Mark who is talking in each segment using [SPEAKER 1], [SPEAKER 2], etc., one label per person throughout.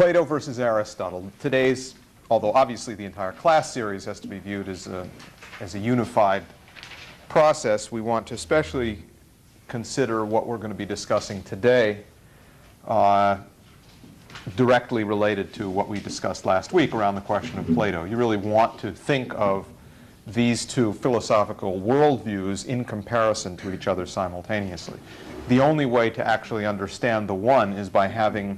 [SPEAKER 1] Plato versus Aristotle. Today's, although obviously the entire class series has to be viewed as a unified process, we want to especially consider what we're going to be discussing today directly related to what we discussed last week around the question of Plato. You really want to think of these two philosophical worldviews in comparison to each other simultaneously. The only way to actually understand the one is by having,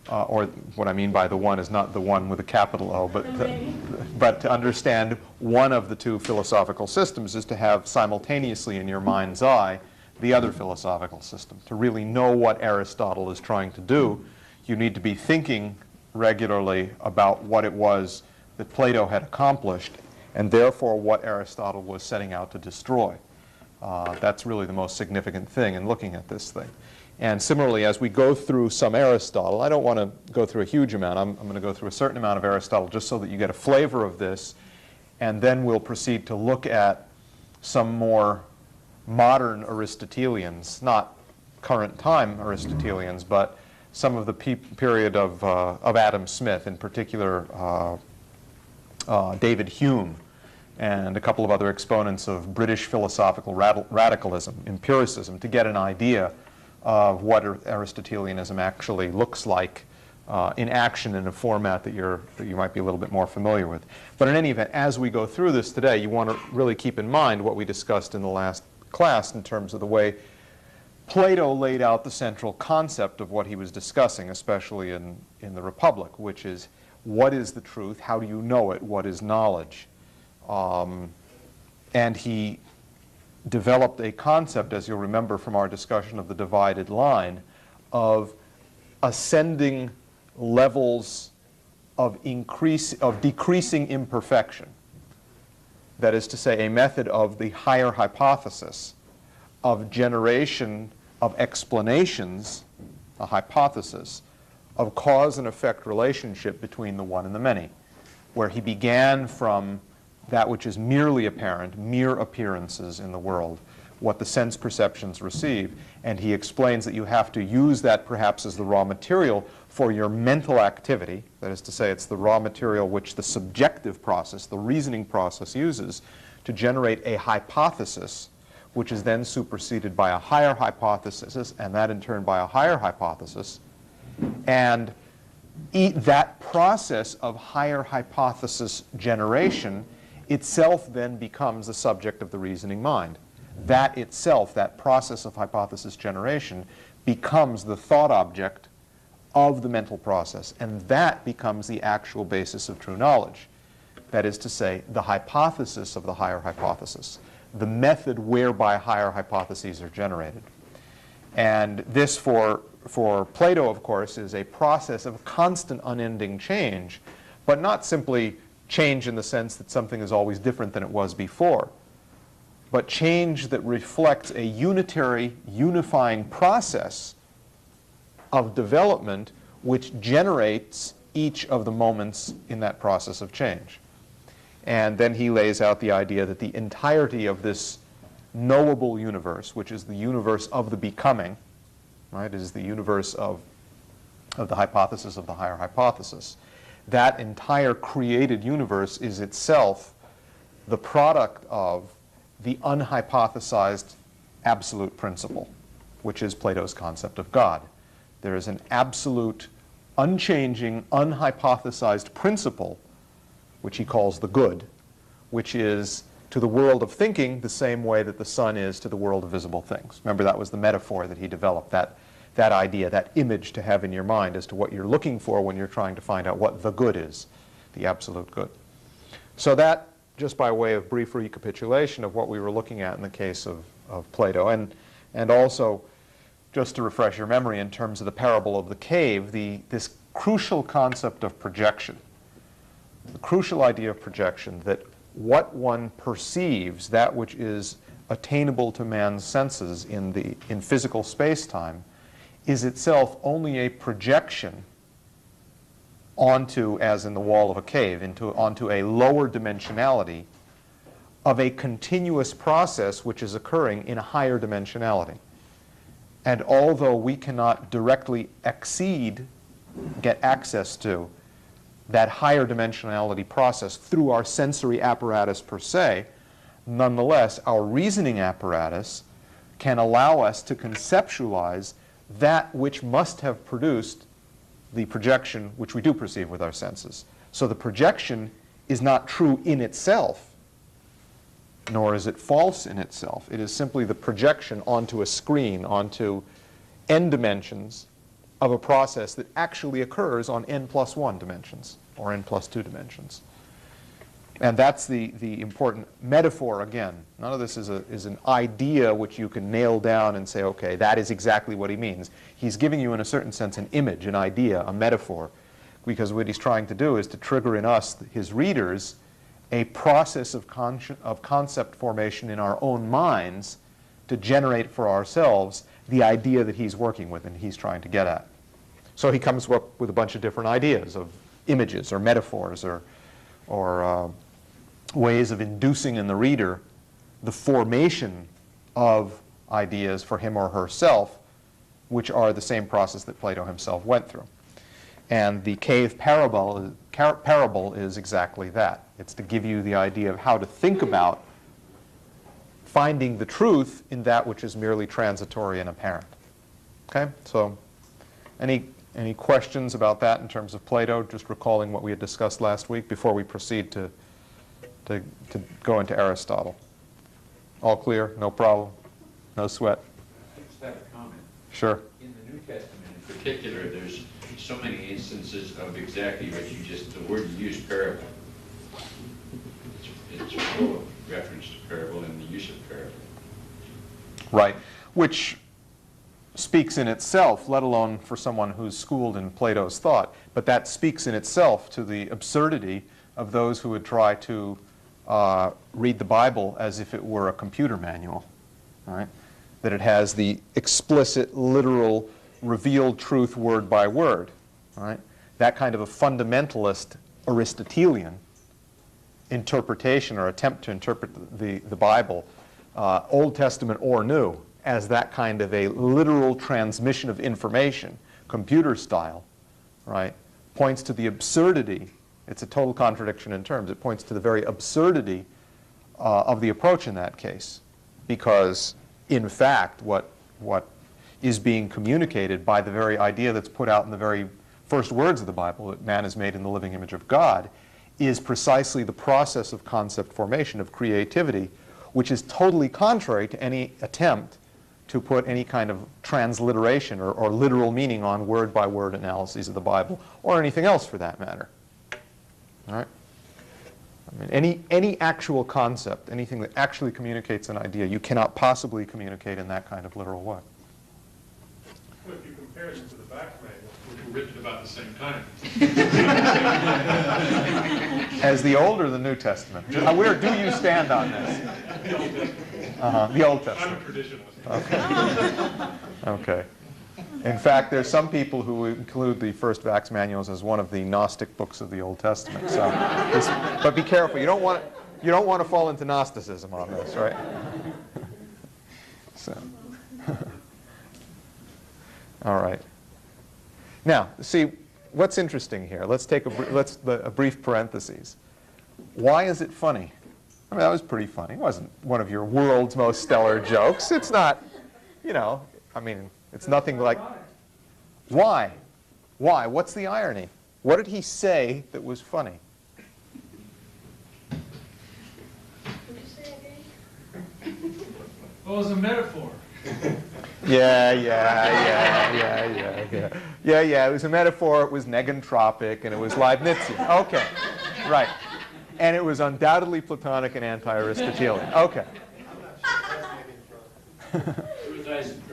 [SPEAKER 1] or what I mean by the one is not the one with a capital O, but to understand one of the two philosophical systems is to have simultaneously in your mind's eye the other philosophical system. To really know what Aristotle is trying to do, you need to be thinking regularly about what it was that Plato had accomplished, and therefore what Aristotle was setting out to destroy. That's really the most significant thing in looking at this thing. And similarly, as we go through some Aristotle, I don't want to go through a huge amount. I'm going to go through a certain amount of Aristotle just so that you get a flavor of this, and then we'll proceed to look at some more modern Aristotelians, not current time Aristotelians, but some of the period of Adam Smith, in particular David Hume, and a couple of other exponents of British philosophical radicalism, empiricism, to get an idea of what Aristotelianism actually looks like in action in a format that you might be a little bit more familiar with. But in any event, as we go through this today, you want to really keep in mind what we discussed in the last class in terms of the way Plato laid out the central concept of what he was discussing, especially in the Republic, which is what is the truth, how do you know it, what is knowledge? And he developed a concept, as you'll remember from our discussion of the divided line, of ascending levels of decreasing imperfection. That is to say, a method of the higher hypothesis, of generation of explanations, a hypothesis, of cause and effect relationship between the one and the many, where he began from that which is merely apparent, mere appearances in the world, what the sense perceptions receive, and he explains that you have to use that perhaps as the raw material for your mental activity. That is to say, it's the raw material which the subjective process, the reasoning process, uses to generate a hypothesis, which is then superseded by a higher hypothesis, and that in turn by a higher hypothesis. And that process of higher hypothesis generation itself then becomes the subject of the reasoning mind. That itself, that process of hypothesis generation, becomes the thought object of the mental process, and that becomes the actual basis of true knowledge. That is to say, the hypothesis of the higher hypothesis, the method whereby higher hypotheses are generated. And this, for Plato, of course, is a process of constant unending change, but not simply change in the sense that something is always different than it was before, but change that reflects a unitary, unifying process of development which generates each of the moments in that process of change. And then he lays out the idea that the entirety of this knowable universe, which is the universe of the becoming, right, is the universe of the hypothesis of the higher hypothesis. That entire created universe is itself the product of the unhypothesized absolute principle, which is Plato's concept of God. There is an absolute, unchanging, unhypothesized principle, which he calls the good, which is to the world of thinking the same way that the sun is to the world of visible things. Remember, that was the metaphor that he developed, that idea, that image to have in your mind as to what you're looking for when you're trying to find out what the good is, the absolute good. So that, just by way of brief recapitulation of what we were looking at in the case of Plato, and also, just to refresh your memory in terms of the parable of the cave, this crucial concept of projection, the crucial idea of projection, that what one perceives, that which is attainable to man's senses in physical space-time, is itself only a projection onto, as in the wall of a cave, onto a lower dimensionality of a continuous process which is occurring in a higher dimensionality. And although we cannot directly exceed get access to that higher dimensionality process through our sensory apparatus per se, nonetheless, our reasoning apparatus can allow us to conceptualize that which must have produced the projection which we do perceive with our senses. So the projection is not true in itself, nor is it false in itself. It is simply the projection onto a screen, onto n dimensions of a process that actually occurs on n+1 dimensions or n+2 dimensions. And that's the important metaphor again. None of this is an idea which you can nail down and say, okay, that is exactly what he means. He's giving you, in a certain sense, an image, an idea, a metaphor, because what he's trying to do is to trigger in us, his readers, a process of concept formation in our own minds to generate for ourselves the idea that he's working with and he's trying to get at. So he comes up with a bunch of different ideas of images or metaphors or ways of inducing in the reader the formation of ideas for him or herself, which are the same process that Plato himself went through. And the cave parable is exactly that. It's to give you the idea of how to think about finding the truth in that which is merely transitory and apparent. Okay? So any questions about that in terms of Plato, just recalling what we had discussed last week before we proceed to go into Aristotle? All clear? No problem? No sweat?
[SPEAKER 2] I just have a comment.
[SPEAKER 1] Sure.
[SPEAKER 2] In the New Testament in particular, there's so many instances of exactly what you just, the word you use, parable. It's full of reference to parable and the use of parable.
[SPEAKER 1] Right. Which speaks in itself, let alone for someone who's schooled in Plato's thought, but that speaks in itself to the absurdity of those who would try to read the Bible as if it were a computer manual, right? That it has the explicit, literal, revealed truth word by word, right? That kind of a fundamentalist Aristotelian interpretation or attempt to interpret the Bible, Old Testament or New, as that kind of a literal transmission of information, computer style, right, points to the absurdity. It's a total contradiction in terms. It points to the very absurdity of the approach in that case, because in fact what is being communicated by the very idea that's put out in the very first words of the Bible, that man is made in the living image of God, is precisely the process of concept formation, of creativity, which is totally contrary to any attempt to put any kind of transliteration or literal meaning on word-by-word analyses of the Bible, or anything else for that matter. All right? I mean, any actual concept, anything that actually communicates an idea, you cannot possibly communicate in that kind of literal way.
[SPEAKER 3] Well, if you compare them to the back manual, which were written about the same time.
[SPEAKER 1] As the Old or the New Testament? Where do you stand on this?
[SPEAKER 3] The Old Testament.
[SPEAKER 1] The Old Testament.
[SPEAKER 3] I'm a traditionalist.
[SPEAKER 1] Okay. Okay. In fact, there's some people who include the first Vax manuals as one of the Gnostic books of the Old Testament. So, but be careful. You don't want to fall into Gnosticism on this, right? So, all right. Now, see what's interesting here. Let's take a brief parenthesis. Why is it funny? I mean, that was pretty funny. It wasn't one of your world's most stellar jokes. It's not, I mean, it's nothing like... Why? Why? What's the irony? What did he say that was funny?
[SPEAKER 4] Would you say again?
[SPEAKER 3] Well, it was a metaphor.
[SPEAKER 1] Yeah. It was a metaphor. It was negentropic, and it was Leibnizian. Okay, right. And it was undoubtedly Platonic and anti-Aristotelian. Okay.
[SPEAKER 2] It was isotropic.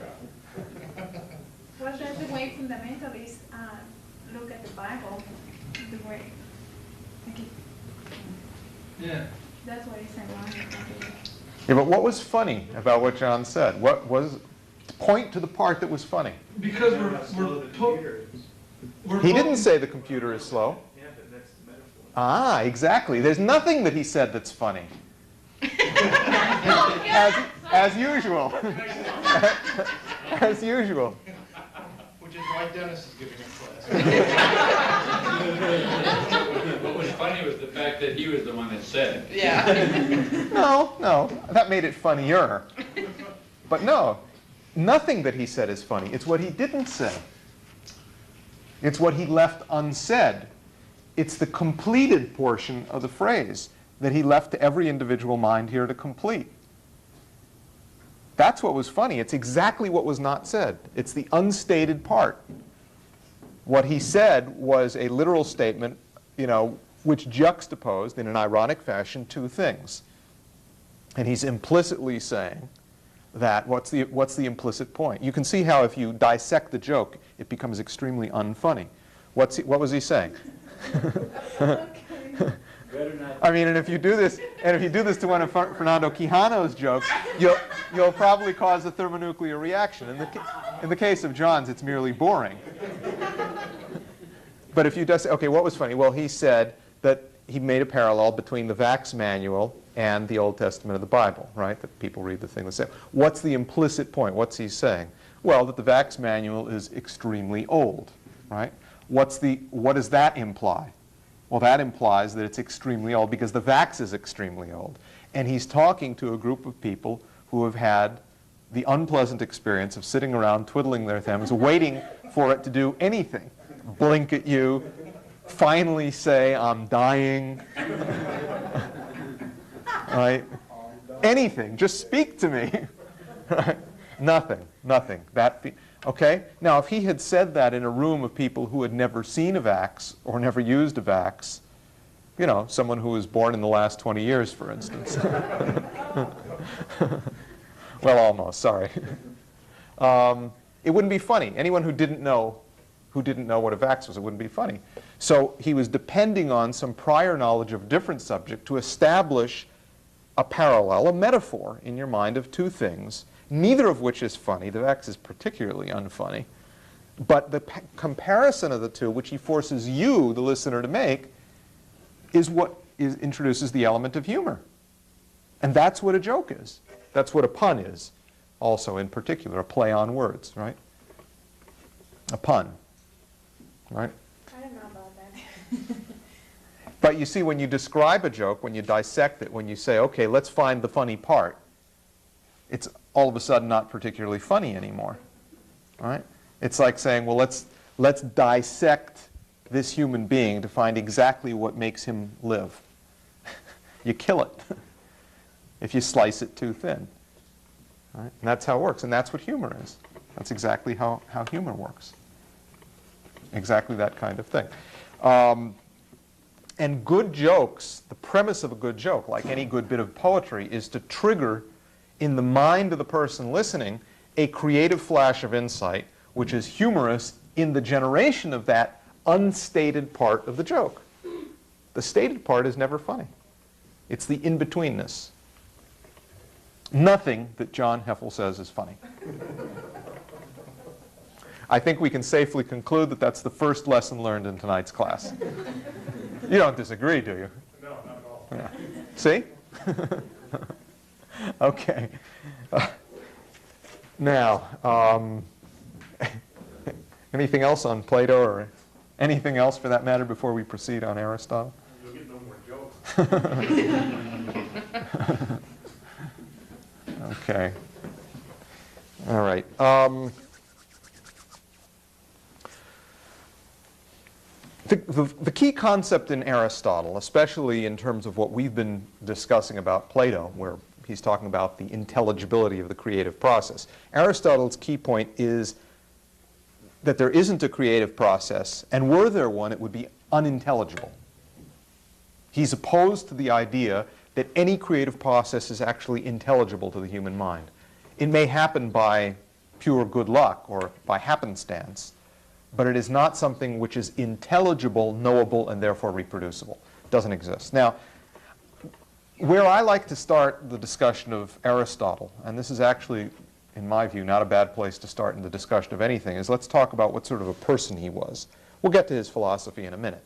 [SPEAKER 4] Well, that's the way fundamentalists look at the Bible, the way.
[SPEAKER 3] Yeah.
[SPEAKER 4] That's what it's ironic.
[SPEAKER 1] Yeah, but what was funny about what John said? What was... Point to the part that was funny.
[SPEAKER 3] Because
[SPEAKER 1] He didn't say the computer is slow.
[SPEAKER 3] Yeah, but that's the metaphor.
[SPEAKER 1] Ah, exactly. There's nothing that he said that's funny. As usual. As usual.
[SPEAKER 3] Which Which is why Dennis is giving a class.
[SPEAKER 2] What was funny was the fact that he was the one that said it.
[SPEAKER 5] Yeah.
[SPEAKER 1] No, that made it funnier. But no, nothing that he said is funny. It's what he didn't say. It's what he left unsaid. It's the completed portion of the phrase that he left to every individual mind here to complete. That's what was funny. It's exactly what was not said. It's the unstated part. What he said was a literal statement, which juxtaposed in an ironic fashion two things. And he's implicitly saying that what's the implicit point? You can see how if you dissect the joke, it becomes extremely unfunny. What was he saying? I mean, and if you do this to one of Fernando Quijano's jokes, you'll probably cause a thermonuclear reaction. In the case of John's, it's merely boring. But if you just say, okay, what was funny? Well, he said that he made a parallel between the Vax manual and the Old Testament of the Bible, right? That people read the thing the same. What's the implicit point? What's he saying? Well, that the Vax manual is extremely old, right? What does that imply? Well, that implies that it's extremely old because the Vax is extremely old. And he's talking to a group of people who have had the unpleasant experience of sitting around twiddling their thumbs, waiting for it to do anything. Blink at you, finally say, I'm dying. Right? Anything, just speak to me. Right? Nothing. Okay? Now, if he had said that in a room of people who had never seen a Vax or never used a Vax, someone who was born in the last 20 years, for instance. Well, almost, sorry. It wouldn't be funny. Anyone who didn't know what a Vax was, it wouldn't be funny. So he was depending on some prior knowledge of a different subject to establish a parallel, a metaphor in your mind of two things, neither of which is funny. The Vax is particularly unfunny. But the comparison of the two, which he forces you, the listener, to make, is what introduces the element of humor. And that's what a joke is. That's what a pun is, also in particular, a play on words, right? A pun, right?
[SPEAKER 4] I don't know about that.
[SPEAKER 1] But you see, when you describe a joke, when you dissect it, when you say, okay, let's find the funny part, it's all of a sudden not particularly funny anymore, right? It's like saying, well, let's dissect this human being to find exactly what makes him live. You kill it if you slice it too thin, right? And that's how it works, and that's what humor is. That's exactly how humor works. Exactly that kind of thing. And good jokes, the premise of a good joke, like any good bit of poetry, is to trigger in the mind of the person listening a creative flash of insight, which is humorous in the generation of that unstated part of the joke. The stated part is never funny. It's the in-betweenness. Nothing that John Heffel says is funny. I think we can safely conclude that that's the first lesson learned in tonight's class. You don't disagree, do you?
[SPEAKER 3] No, not at all.
[SPEAKER 1] Yeah. See? Okay. Now, anything else on Plato or anything else for that matter before we proceed on Aristotle?
[SPEAKER 3] You'll get no more jokes.
[SPEAKER 1] Okay. All right. The key concept in Aristotle, especially in terms of what we've been discussing about Plato, where he's talking about the intelligibility of the creative process, Aristotle's key point is that there isn't a creative process, and were there one, it would be unintelligible. He's opposed to the idea that any creative process is actually intelligible to the human mind. It may happen by pure good luck or by happenstance, but it is not something which is intelligible, knowable, and therefore reproducible. It doesn't exist. Now, where I like to start the discussion of Aristotle, and this is actually, in my view, not a bad place to start in the discussion of anything, is let's talk about what sort of a person he was. We'll get to his philosophy in a minute,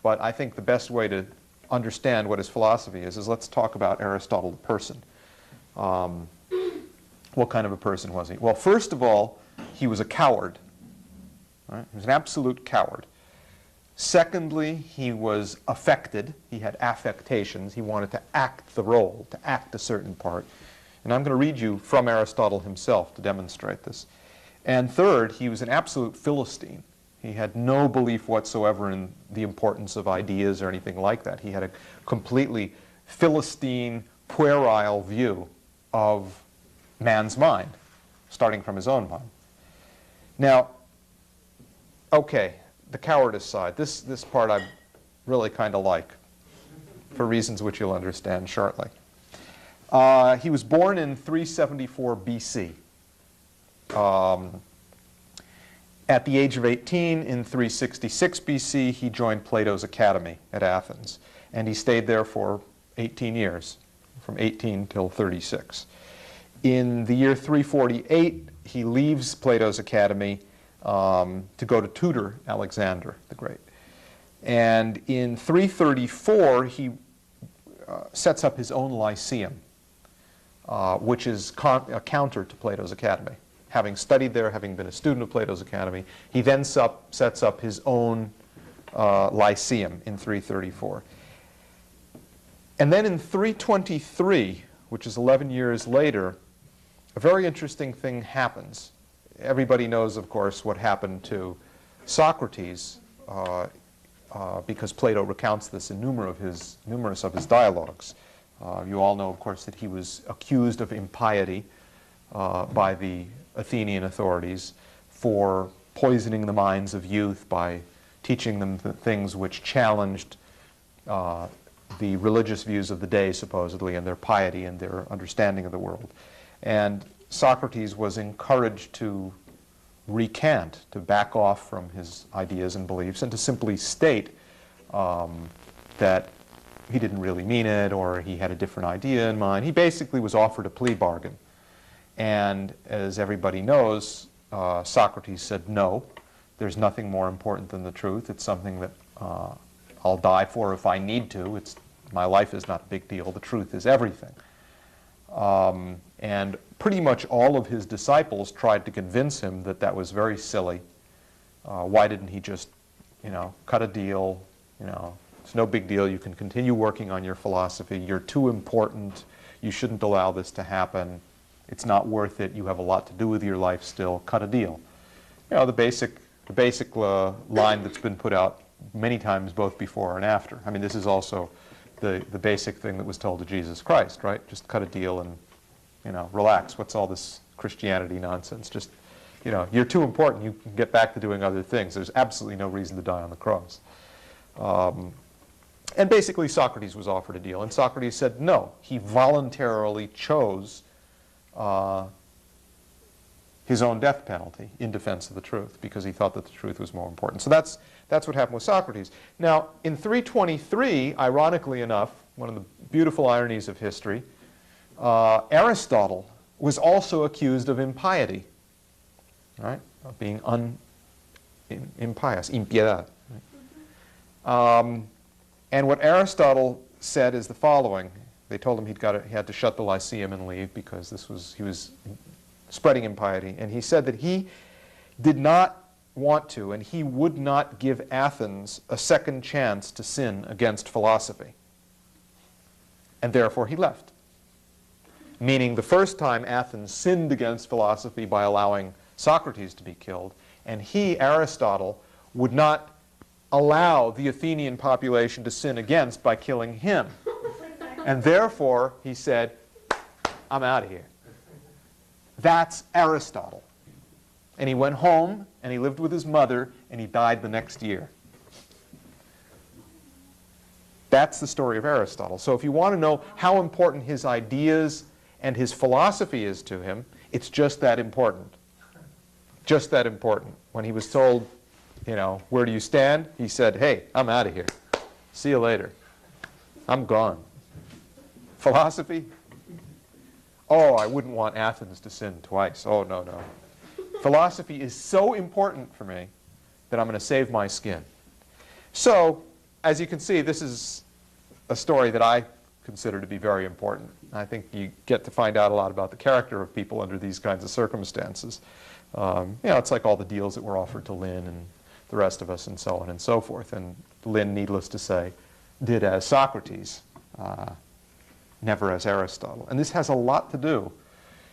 [SPEAKER 1] but I think the best way to understand what his philosophy is let's talk about Aristotle the person. What kind of a person was he? Well, first of all, he was a coward. Right? He was an absolute coward. Secondly, he was affected. He had affectations. He wanted to act the role, to act a certain part. And I'm going to read you from Aristotle himself to demonstrate this. And third, he was an absolute Philistine. He had no belief whatsoever in the importance of ideas or anything like that. He had a completely Philistine, puerile view of man's mind, starting from his own mind. Now, okay, the cowardice side. This part I really kind of like, for reasons which you'll understand shortly. He was born in 374 BC. At the age of 18, in 366 BC, he joined Plato's academy at Athens. And he stayed there for 18 years, from 18 till 36. In the year 348, he leaves Plato's academy to go to tutor Alexander the Great. And in 334, he sets up his own lyceum, which is a counter to Plato's academy. Having studied there, having been a student of Plato's academy, he then sets up his own lyceum in 334. And then in 323, which is 11 years later, a very interesting thing happens. Everybody knows, of course, what happened to Socrates, because Plato recounts this in numerous of his dialogues. You all know, of course, that he was accused of impiety by the Athenian authorities for poisoning the minds of youth by teaching them things which challenged the religious views of the day, supposedly, and their piety and their understanding of the world. And Socrates was encouraged to recant, to back off from his ideas and beliefs, and to simply state that he didn't really mean it, or he had a different idea in mind. He basically was offered a plea bargain. And as everybody knows, Socrates said, no, there's nothing more important than the truth. It's something that I'll die for if I need to. My life is not a big deal. The truth is everything. And pretty much all of his disciples tried to convince him that that was very silly. Why didn't he just, cut a deal? It's no big deal. You can continue working on your philosophy. You're too important. You shouldn't allow this to happen. It's not worth it. You have a lot to do with your life still. Cut a deal. The basic line that's been put out many times, both before and after. I mean, this is also the basic thing that was told to Jesus Christ, right? Just cut a deal and, relax. What's all this Christianity nonsense? Just, you're too important. You can get back to doing other things. There's absolutely no reason to die on the cross. And basically, Socrates was offered a deal, and Socrates said no. He voluntarily chose his own death penalty in defense of the truth, because he thought that the truth was more important. So that's what happened with Socrates. Now, in 323, ironically enough, one of the beautiful ironies of history, Aristotle was also accused of impiety, right? Of being impious, impiedad. Right? And what Aristotle said is the following. They told him he had to shut the Lyceum and leave because he was spreading impiety. And he said that he did not want to, and he would not give Athens a second chance to sin against philosophy. And therefore he left. Meaning the first time Athens sinned against philosophy by allowing Socrates to be killed, and he, Aristotle, would not allow the Athenian population to sin against by killing him. And therefore, he said, I'm out of here. That's Aristotle. And he went home, and he lived with his mother, and he died the next year. That's the story of Aristotle. So if you want to know how important his ideas and his philosophy is to him, it's just that important. Just that important. When he was told, where do you stand? He said, hey, I'm out of here. See you later. I'm gone. Philosophy? Oh, I wouldn't want Athens to sin twice. Oh, no, no. Philosophy is so important for me that I'm going to save my skin. So, as you can see, this is a story that I consider to be very important. I think you get to find out a lot about the character of people under these kinds of circumstances. It's like all the deals that were offered to Lynn and the rest of us and so on and so forth. And Lynn, needless to say, did as Socrates, never as Aristotle. And this has a lot to do.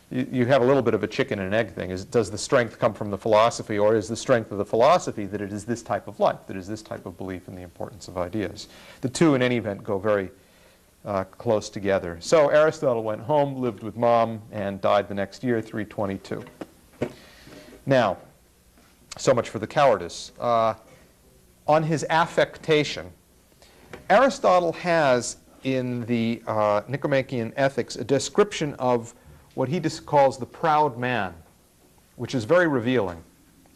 [SPEAKER 1] You have a little bit of a chicken and egg thing. Does the strength come from the philosophy, or is the strength of the philosophy that it is this type of life, that is this type of belief in the importance of ideas? The two, in any event, go very close together. So Aristotle went home, lived with mom, and died the next year, 322. Now, so much for the cowardice. On his affectation, Aristotle has in the Nicomachean Ethics a description of what he calls the proud man, which is very revealing,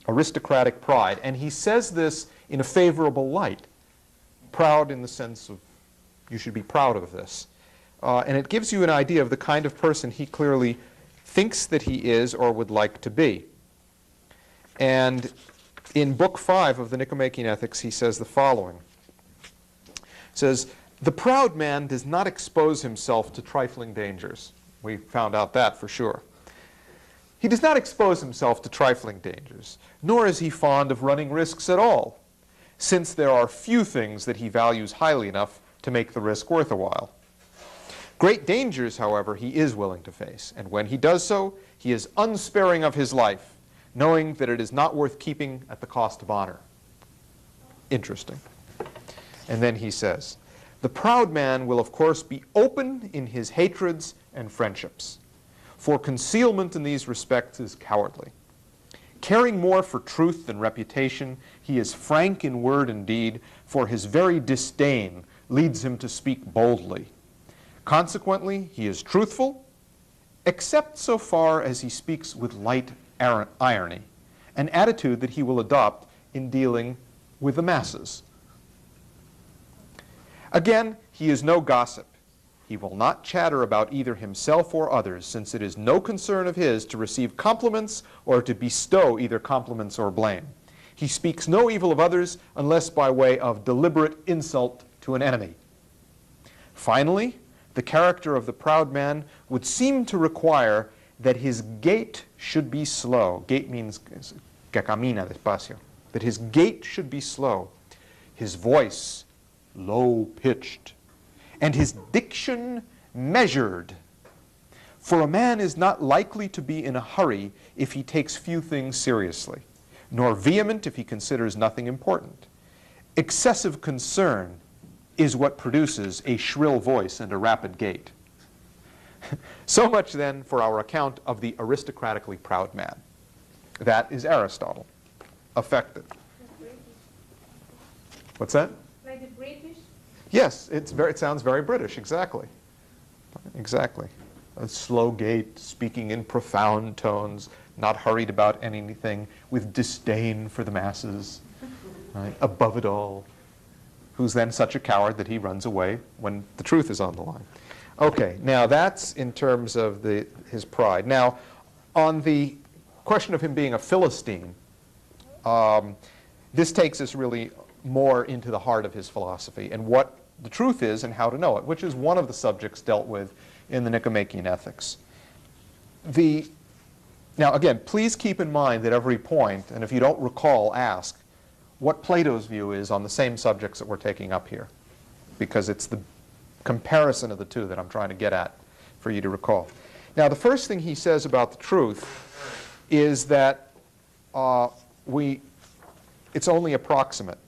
[SPEAKER 1] aristocratic pride. And he says this in a favorable light, proud in the sense of you should be proud of this. And it gives you an idea of the kind of person he clearly thinks that he is or would like to be. And in Book 5 of the Nicomachean Ethics, he says the following. He says, "The proud man does not expose himself to trifling dangers." We found out that for sure. He does not expose himself to trifling dangers, nor is he fond of running risks at all, since there are few things that he values highly enough to make the risk worth a while. Great dangers, however, he is willing to face, and when he does so, he is unsparing of his life, knowing that it is not worth keeping at the cost of honor. Interesting. And then he says, "The proud man will, of course, be open in his hatreds and friendships, for concealment in these respects is cowardly. Caring more for truth than reputation, he is frank in word and deed, for his very disdain leads him to speak boldly. Consequently, he is truthful, except so far as he speaks with light irony, an attitude that he will adopt in dealing with the masses. Again, he is no gossip. He will not chatter about either himself or others, since it is no concern of his to receive compliments or to bestow either compliments or blame. He speaks no evil of others unless by way of deliberate insult to an enemy. Finally, the character of the proud man would seem to require that his gait should be slow. Gait means que camina despacio. That his gait should be slow, his voice low-pitched, and his diction measured. For a man is not likely to be in a hurry if he takes few things seriously, nor vehement if he considers nothing important. Excessive concern is what produces a shrill voice and a rapid gait." So much then for our account of the aristocratically proud man. That is Aristotle, affected. What's that?
[SPEAKER 4] Like the British?
[SPEAKER 1] Yes, it sounds very British, exactly. Exactly. A slow gait, speaking in profound tones, not hurried about anything, with disdain for the masses, right? Above it all. Who's then such a coward that he runs away when the truth is on the line. Okay, now that's in terms of his pride. Now, on the question of him being a Philistine, this takes us really more into the heart of his philosophy and what the truth is and how to know it, which is one of the subjects dealt with in the Nicomachean Ethics. Now, again, please keep in mind at every point, and if you don't recall, ask what Plato's view is on the same subjects that we're taking up here, because it's the comparison of the two that I'm trying to get at for you to recall. Now, the first thing he says about the truth is that it's only approximate.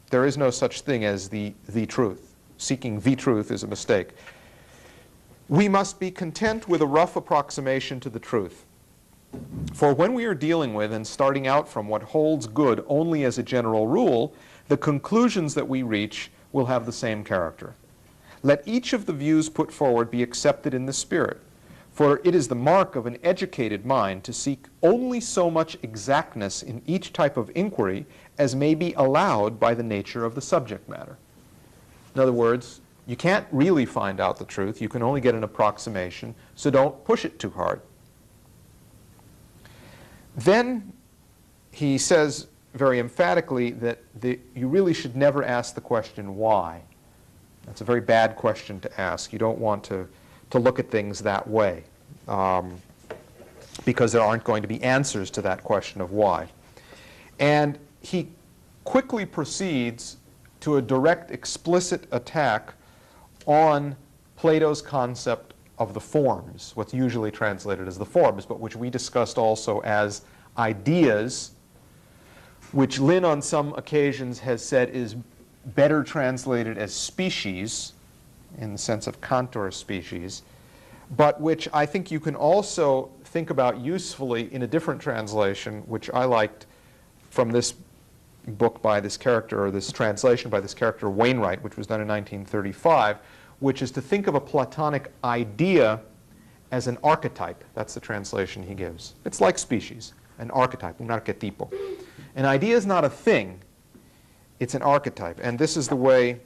[SPEAKER 1] There is no such thing as the truth. Seeking the truth is a mistake. We must be content with a rough approximation to the truth. For when we are dealing with and starting out from what holds good only as a general rule, the conclusions that we reach will have the same character. Let each of the views put forward be accepted in the spirit, for it is the mark of an educated mind to seek only so much exactness in each type of inquiry as may be allowed by the nature of the subject matter. In other words, you can't really find out the truth. You can only get an approximation, so don't push it too hard. Then he says very emphatically that you really should never ask the question, why? That's a very bad question to ask. You don't want to look at things that way. because there aren't going to be answers to that question of why. And he quickly proceeds to a direct, explicit attack on Plato's concept of the forms, what's usually translated as the forms, but which we discussed also as ideas, which Lynn on some occasions has said is better translated as species, in the sense of Cantor's species, but which I think you can also think about usefully in a different translation, which I liked from this book by this character, or this translation by this character Wainwright, which was done in 1935, which is to think of a Platonic idea as an archetype. That's the translation he gives. It's like species, an archetype, un archetipo. An idea is not a thing, it's an archetype. And this is the way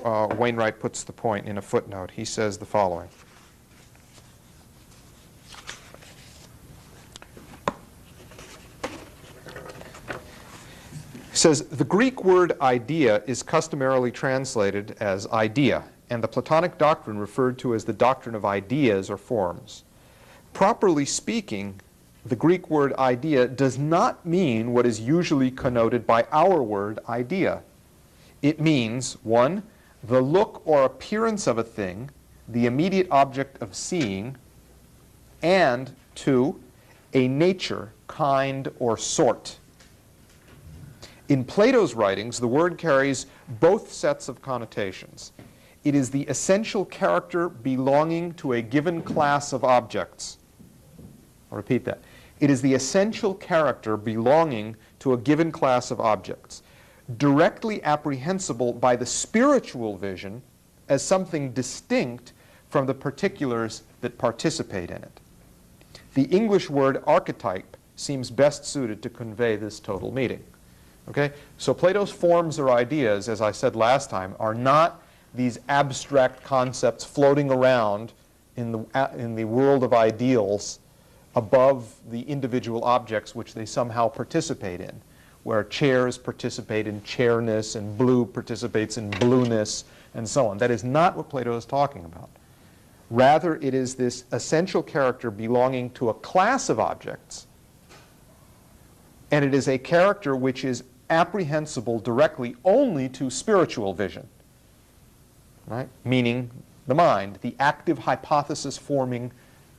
[SPEAKER 1] Wainwright puts the point in a footnote. He says the following. He says, the Greek word idea is customarily translated as idea, and the Platonic doctrine referred to as the doctrine of ideas or forms. Properly speaking, the Greek word idea does not mean what is usually connoted by our word idea. It means, 1, the look or appearance of a thing, the immediate object of seeing, and 2, a nature, kind, or sort. In Plato's writings, the word carries both sets of connotations. It is the essential character belonging to a given class of objects. I'll repeat that. It is the essential character belonging to a given class of objects, directly apprehensible by the spiritual vision as something distinct from the particulars that participate in it. The English word archetype seems best suited to convey this total meaning. Okay? So Plato's forms or ideas, as I said last time, are not these abstract concepts floating around in the world of ideals above the individual objects which they somehow participate in, where chairs participate in chairness and blue participates in blueness and so on. That is not what Plato is talking about. Rather, it is this essential character belonging to a class of objects, and it is a character which is apprehensible directly only to spiritual vision, right? Meaning the mind, the active hypothesis-forming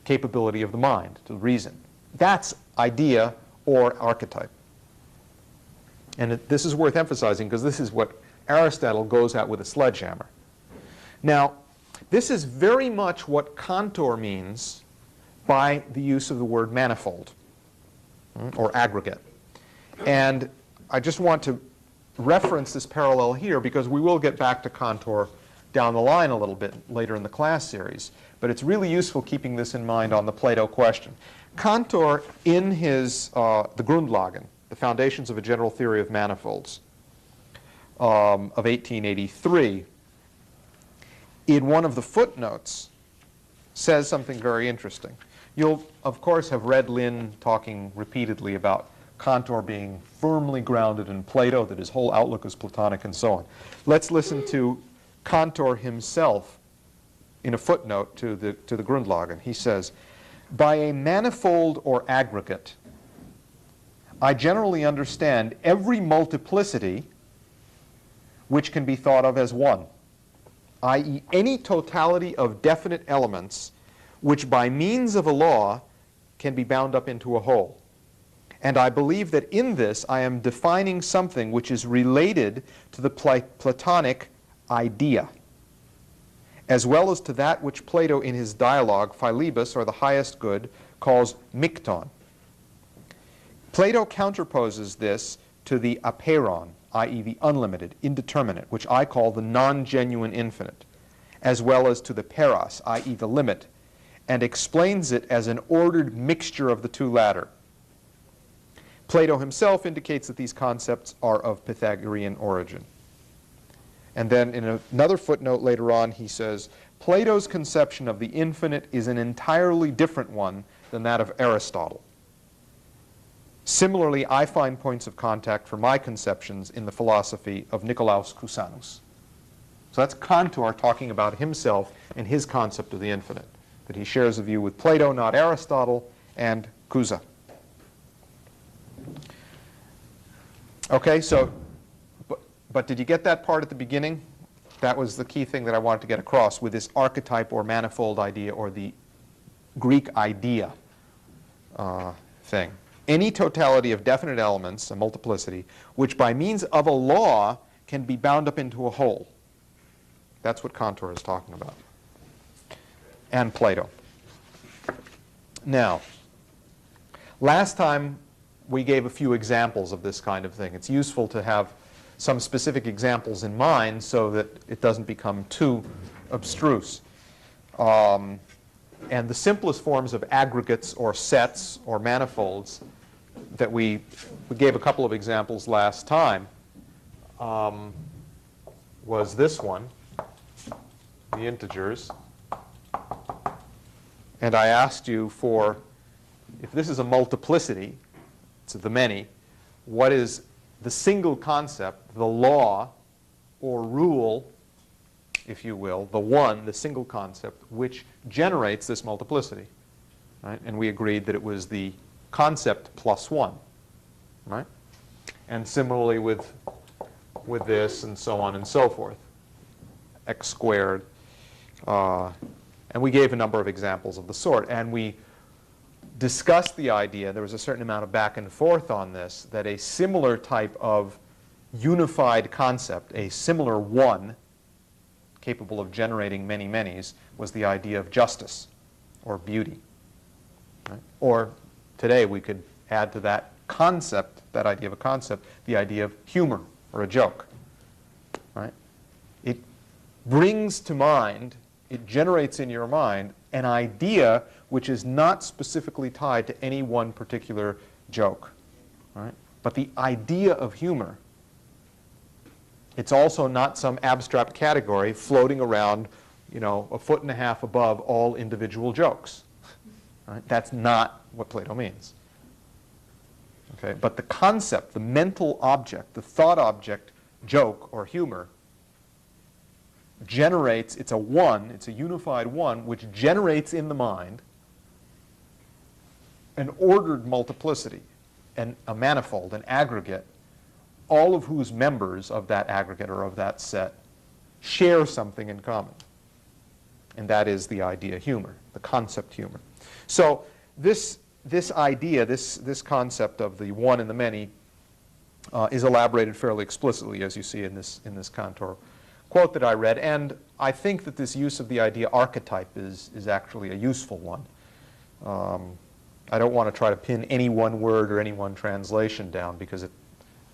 [SPEAKER 1] capability of the mind to reason. That's idea or archetype. And this is worth emphasizing because this is what Aristotle goes at with a sledgehammer. Now, this is very much what Cantor means by the use of the word manifold or aggregate. And I just want to reference this parallel here because we will get back to Cantor down the line a little bit later in the class series. But it's really useful keeping this in mind on the Plato question. Cantor, in his the Grundlagen, the Foundations of a General Theory of Manifolds, of 1883, in one of the footnotes, says something very interesting. You'll, of course, have read Lynn talking repeatedly about Cantor being firmly grounded in Plato, that his whole outlook is Platonic, and so on. Let's listen to Cantor himself in a footnote to the Grundlagen. He says, by a manifold or aggregate, I generally understand every multiplicity which can be thought of as one, i.e. any totality of definite elements which by means of a law can be bound up into a whole. And I believe that in this I am defining something which is related to the Platonic idea, as well as to that which Plato in his dialogue, Philebus, or the highest good, calls mikton. Plato counterposes this to the apeiron, i.e. the unlimited, indeterminate, which I call the non-genuine infinite, as well as to the peros, i.e. the limit, and explains it as an ordered mixture of the two latter. Plato himself indicates that these concepts are of Pythagorean origin. And then in another footnote later on, he says, Plato's conception of the infinite is an entirely different one than that of Aristotle. Similarly, I find points of contact for my conceptions in the philosophy of Nicolaus Cusanus. So that's Cantor talking about himself and his concept of the infinite, that he shares a view with Plato, not Aristotle, and causa. Okay, so, but did you get that part at the beginning? That was the key thing that I wanted to get across with this archetype or manifold idea, or the Greek idea thing. Any totality of definite elements, a multiplicity, which by means of a law can be bound up into a whole. That's what Cantor is talking about. And Plato. Now, last time we gave a few examples of this kind of thing. It's useful to have some specific examples in mind so that it doesn't become too abstruse. And the simplest forms of aggregates or sets or manifolds that we gave a couple of examples last time was this one, the integers. And I asked you for, if this is a multiplicity, it's the many, what is the single concept, the law or rule, if you will, the one, the single concept, which generates this multiplicity. Right? And we agreed that it was the concept plus 1. Right? And similarly with this, and so on and so forth. X squared. And we gave a number of examples of the sort. And we discussed the idea, there was a certain amount of back and forth on this, that a similar type of unified concept, a similar one, capable of generating many manys, was the idea of justice or beauty. Right? Or today we could add to that concept, that idea of a concept, the idea of humor or a joke. Right? It brings to mind, it generates in your mind an idea which is not specifically tied to any one particular joke. Right? But the idea of humor, it's also not some abstract category floating around, you know, a foot and a half above all individual jokes. Right? That's not what Plato means. Okay? But the concept, the mental object, the thought object, joke or humor, generates, it's a one, it's a unified one, which generates in the mind an ordered multiplicity, and a manifold, an aggregate, all of whose members of that aggregate or of that set share something in common. And that is the idea humor, the concept humor. So this idea, this concept of the one and the many is elaborated fairly explicitly, as you see in this Cantor quote that I read. And I think that this use of the idea archetype is actually a useful one. I don't want to try to pin any one word or any one translation down because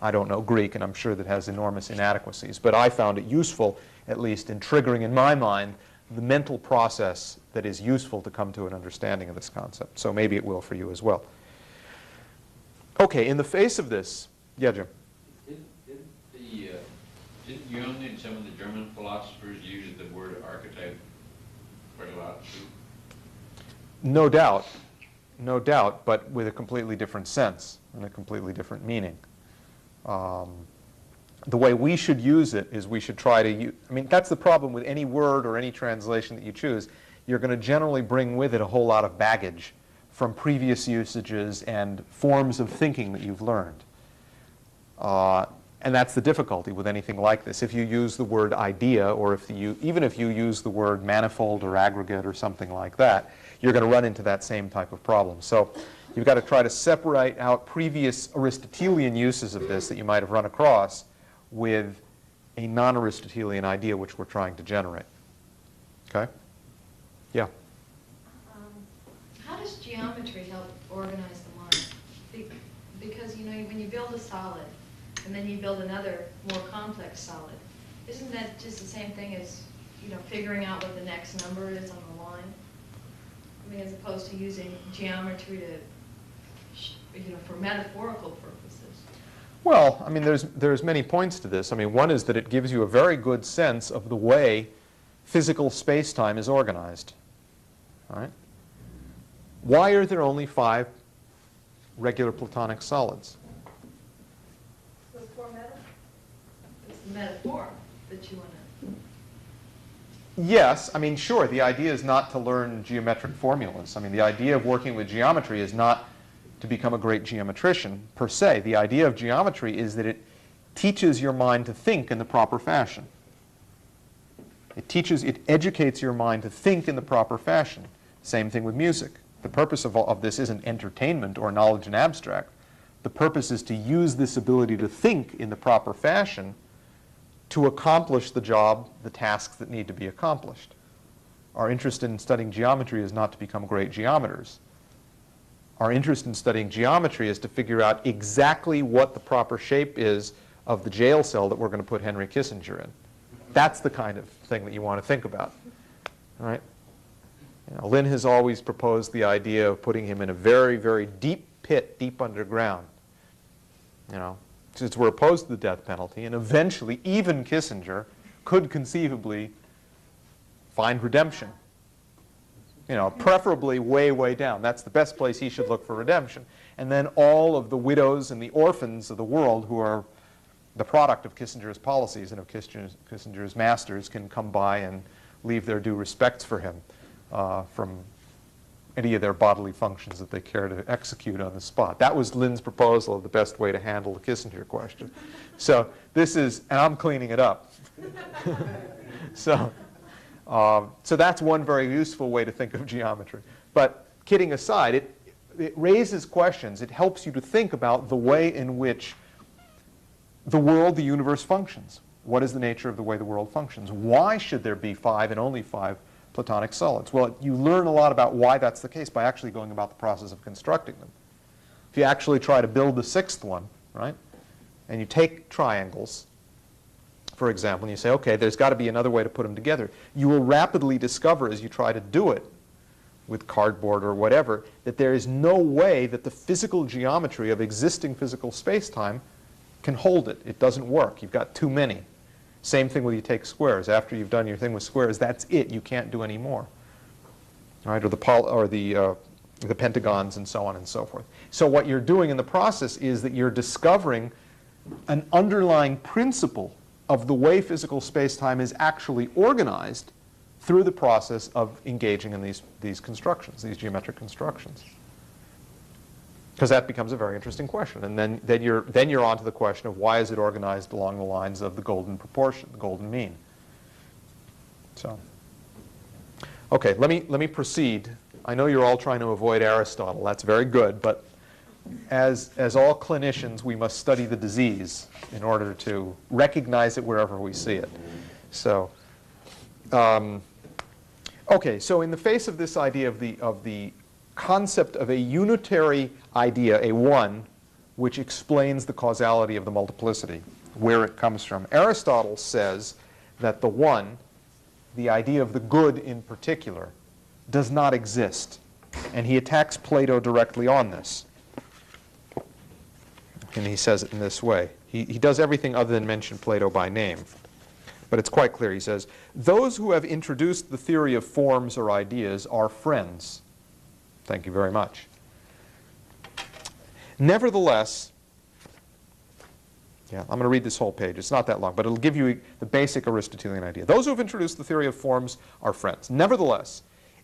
[SPEAKER 1] I don't know Greek, and I'm sure that has enormous inadequacies. But I found it useful, at least in triggering in my mind, the mental process that is useful to come to an understanding of this concept. So maybe it will for you as well. Okay, in the face of this, yeah, Jim?
[SPEAKER 2] Didn't Jung and some of the German philosophers use the word archetype quite a lot too?
[SPEAKER 1] No doubt. No doubt, but with a completely different sense and a completely different meaning. The way we should use it is we should try to use, I mean, that's the problem with any word or any translation that you choose. You're going to generally bring with it a whole lot of baggage from previous usages and forms of thinking that you've learned. And that's the difficulty with anything like this. If you use the word idea, or even if you use the word manifold or aggregate or something like that, you're going to run into that same type of problem. So you've got to try to separate out previous Aristotelian uses of this that you might have run across with a non-Aristotelian idea which we're trying to generate. Okay? Yeah?
[SPEAKER 5] How does geometry help organize the mind? Because, you know, when you build a solid, and then you build another more complex solid, isn't that just the same thing as, you know, figuring out what the next number is on the line? I mean, as opposed to using geometry to, you know, for metaphorical purposes.
[SPEAKER 1] Well, I mean, there's many points to this. I mean, one is that it gives you a very good sense of the way physical space-time is organized. All right? Why are there only 5 regular Platonic solids?
[SPEAKER 5] It's the metaphor that you want to.
[SPEAKER 1] Yes, I mean, sure, the idea is not to learn geometric formulas. I mean, the idea of working with geometry is not to become a great geometrician, per se. The idea of geometry is that it teaches your mind to think in the proper fashion. It educates your mind to think in the proper fashion. Same thing with music. The purpose of this isn't entertainment or knowledge in abstract. The purpose is to use this ability to think in the proper fashion to accomplish the job, the tasks that need to be accomplished. Our interest in studying geometry is not to become great geometers. Our interest in studying geometry is to figure out exactly what the proper shape is of the jail cell that we're going to put Henry Kissinger in. That's the kind of thing that you want to think about. All right? You know, Lynn has always proposed the idea of putting him in a very, very deep pit, deep underground. You know, since we're opposed to the death penalty, and eventually even Kissinger could conceivably find redemption. You know, preferably way, way down. That's the best place he should look for redemption. And then all of the widows and the orphans of the world who are the product of Kissinger's policies and of Kissinger's masters can come by and leave their due respects for him from any of their bodily functions that they care to execute on the spot. That was Lynn's proposal of the best way to handle the Kissinger question. So this is, and I'm cleaning it up. So that's one very useful way to think of geometry. But kidding aside, it raises questions. It helps you to think about the way in which the world, the universe functions. What is the nature of the way the world functions? Why should there be 5 and only 5 Platonic solids? Well, you learn a lot about why that's the case by actually going about the process of constructing them. If you actually try to build the 6th one, right, and you take triangles, for example, and you say, okay, there's got to be another way to put them together, you will rapidly discover as you try to do it with cardboard or whatever, that there is no way that the physical geometry of existing physical space-time can hold it. It doesn't work. You've got too many. Same thing when you take squares. After you've done your thing with squares, that's it. You can't do any more. All right, or the pentagons and so on and so forth. So what you're doing in the process is that you're discovering an underlying principle of the way physical space-time is actually organized through the process of engaging in these constructions, these geometric constructions. Because that becomes a very interesting question. And then you're on to the question of why is it organized along the lines of the golden proportion, the golden mean. So, okay, let me proceed. I know you're all trying to avoid Aristotle. That's very good. But as all clinicians, we must study the disease in order to recognize it wherever we see it. So, okay, so in the face of this idea of the concept of a unitary idea, a one, which explains the causality of the multiplicity, where it comes from, Aristotle says that the one, the idea of the good in particular, does not exist. And he attacks Plato directly on this. And he says it in this way. He does everything other than mention Plato by name. But it's quite clear. He says, those who have introduced the theory of forms or ideas are friends. Thank you very much. Nevertheless, I'm going to read this whole page. It's not that long, but it'll give you the basic Aristotelian idea. Those who have introduced the theory of forms are friends. Nevertheless,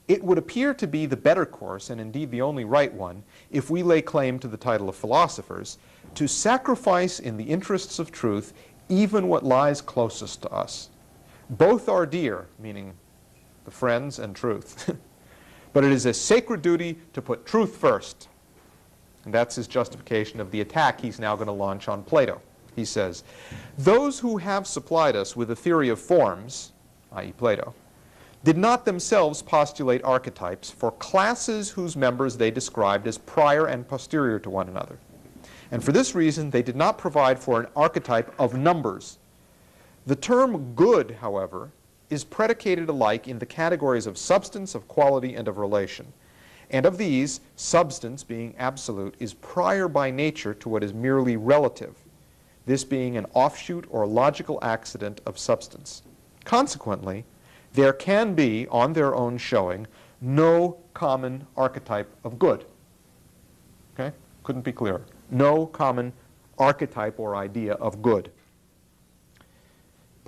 [SPEAKER 1] it would appear to be the better course, and indeed the only right one, if we lay claim to the title of philosophers, to sacrifice in the interests of truth even what lies closest to us. Both are dear, meaning the friends and truth. But it is a sacred duty to put truth first. And that's his justification of the attack he's now going to launch on Plato. He says, those who have supplied us with a theory of forms, i.e. Plato, did not themselves postulate archetypes for classes whose members they described as prior and posterior to one another. And for this reason, they did not provide for an archetype of numbers. The term good, however, is predicated alike in the categories of substance, of quality, and of relation. And of these, substance, being absolute, is prior by nature to what is merely relative, this being an offshoot or logical accident of substance. Consequently, there can be, on their own showing, no common archetype of good. Okay? Couldn't be clearer. No common archetype or idea of good.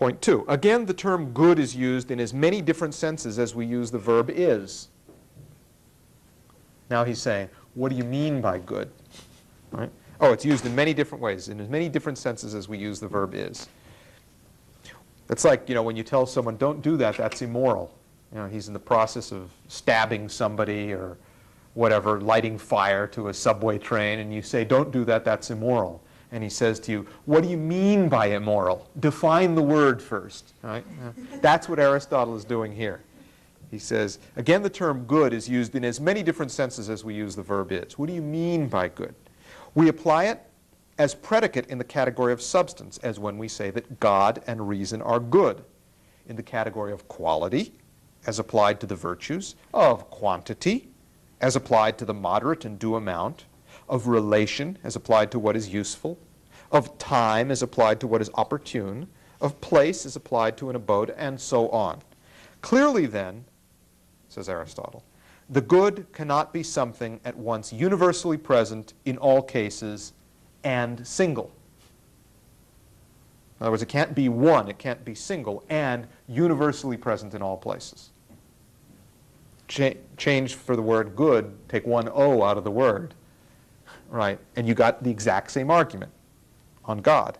[SPEAKER 1] Point 2. Again, the term good is used in as many different senses as we use the verb is. Now he's saying, what do you mean by good? Right? Oh, it's used in many different ways, in as many different senses as we use the verb is. It's like, when you tell someone, don't do that, that's immoral. He's in the process of stabbing somebody or whatever, lighting fire to a subway train, and you say, don't do that, that's immoral. And he says to you, what do you mean by immoral? Define the word first. Right? That's what Aristotle is doing here. He says, again, the term good is used in as many different senses as we use the verb is. What do you mean by good? We apply it as predicate in the category of substance, as when we say that God and reason are good. In the category of quality, as applied to the virtues, of quantity, as applied to the moderate and due amount, of relation, as applied to what is useful, of time, as applied to what is opportune, of place, as applied to an abode, and so on. Clearly, then, says Aristotle, the good cannot be something at once universally present in all cases and single. In other words, it can't be one, it can't be single, and universally present in all places. Change for the word good, take one O out of the word, right? And you got the exact same argument on God.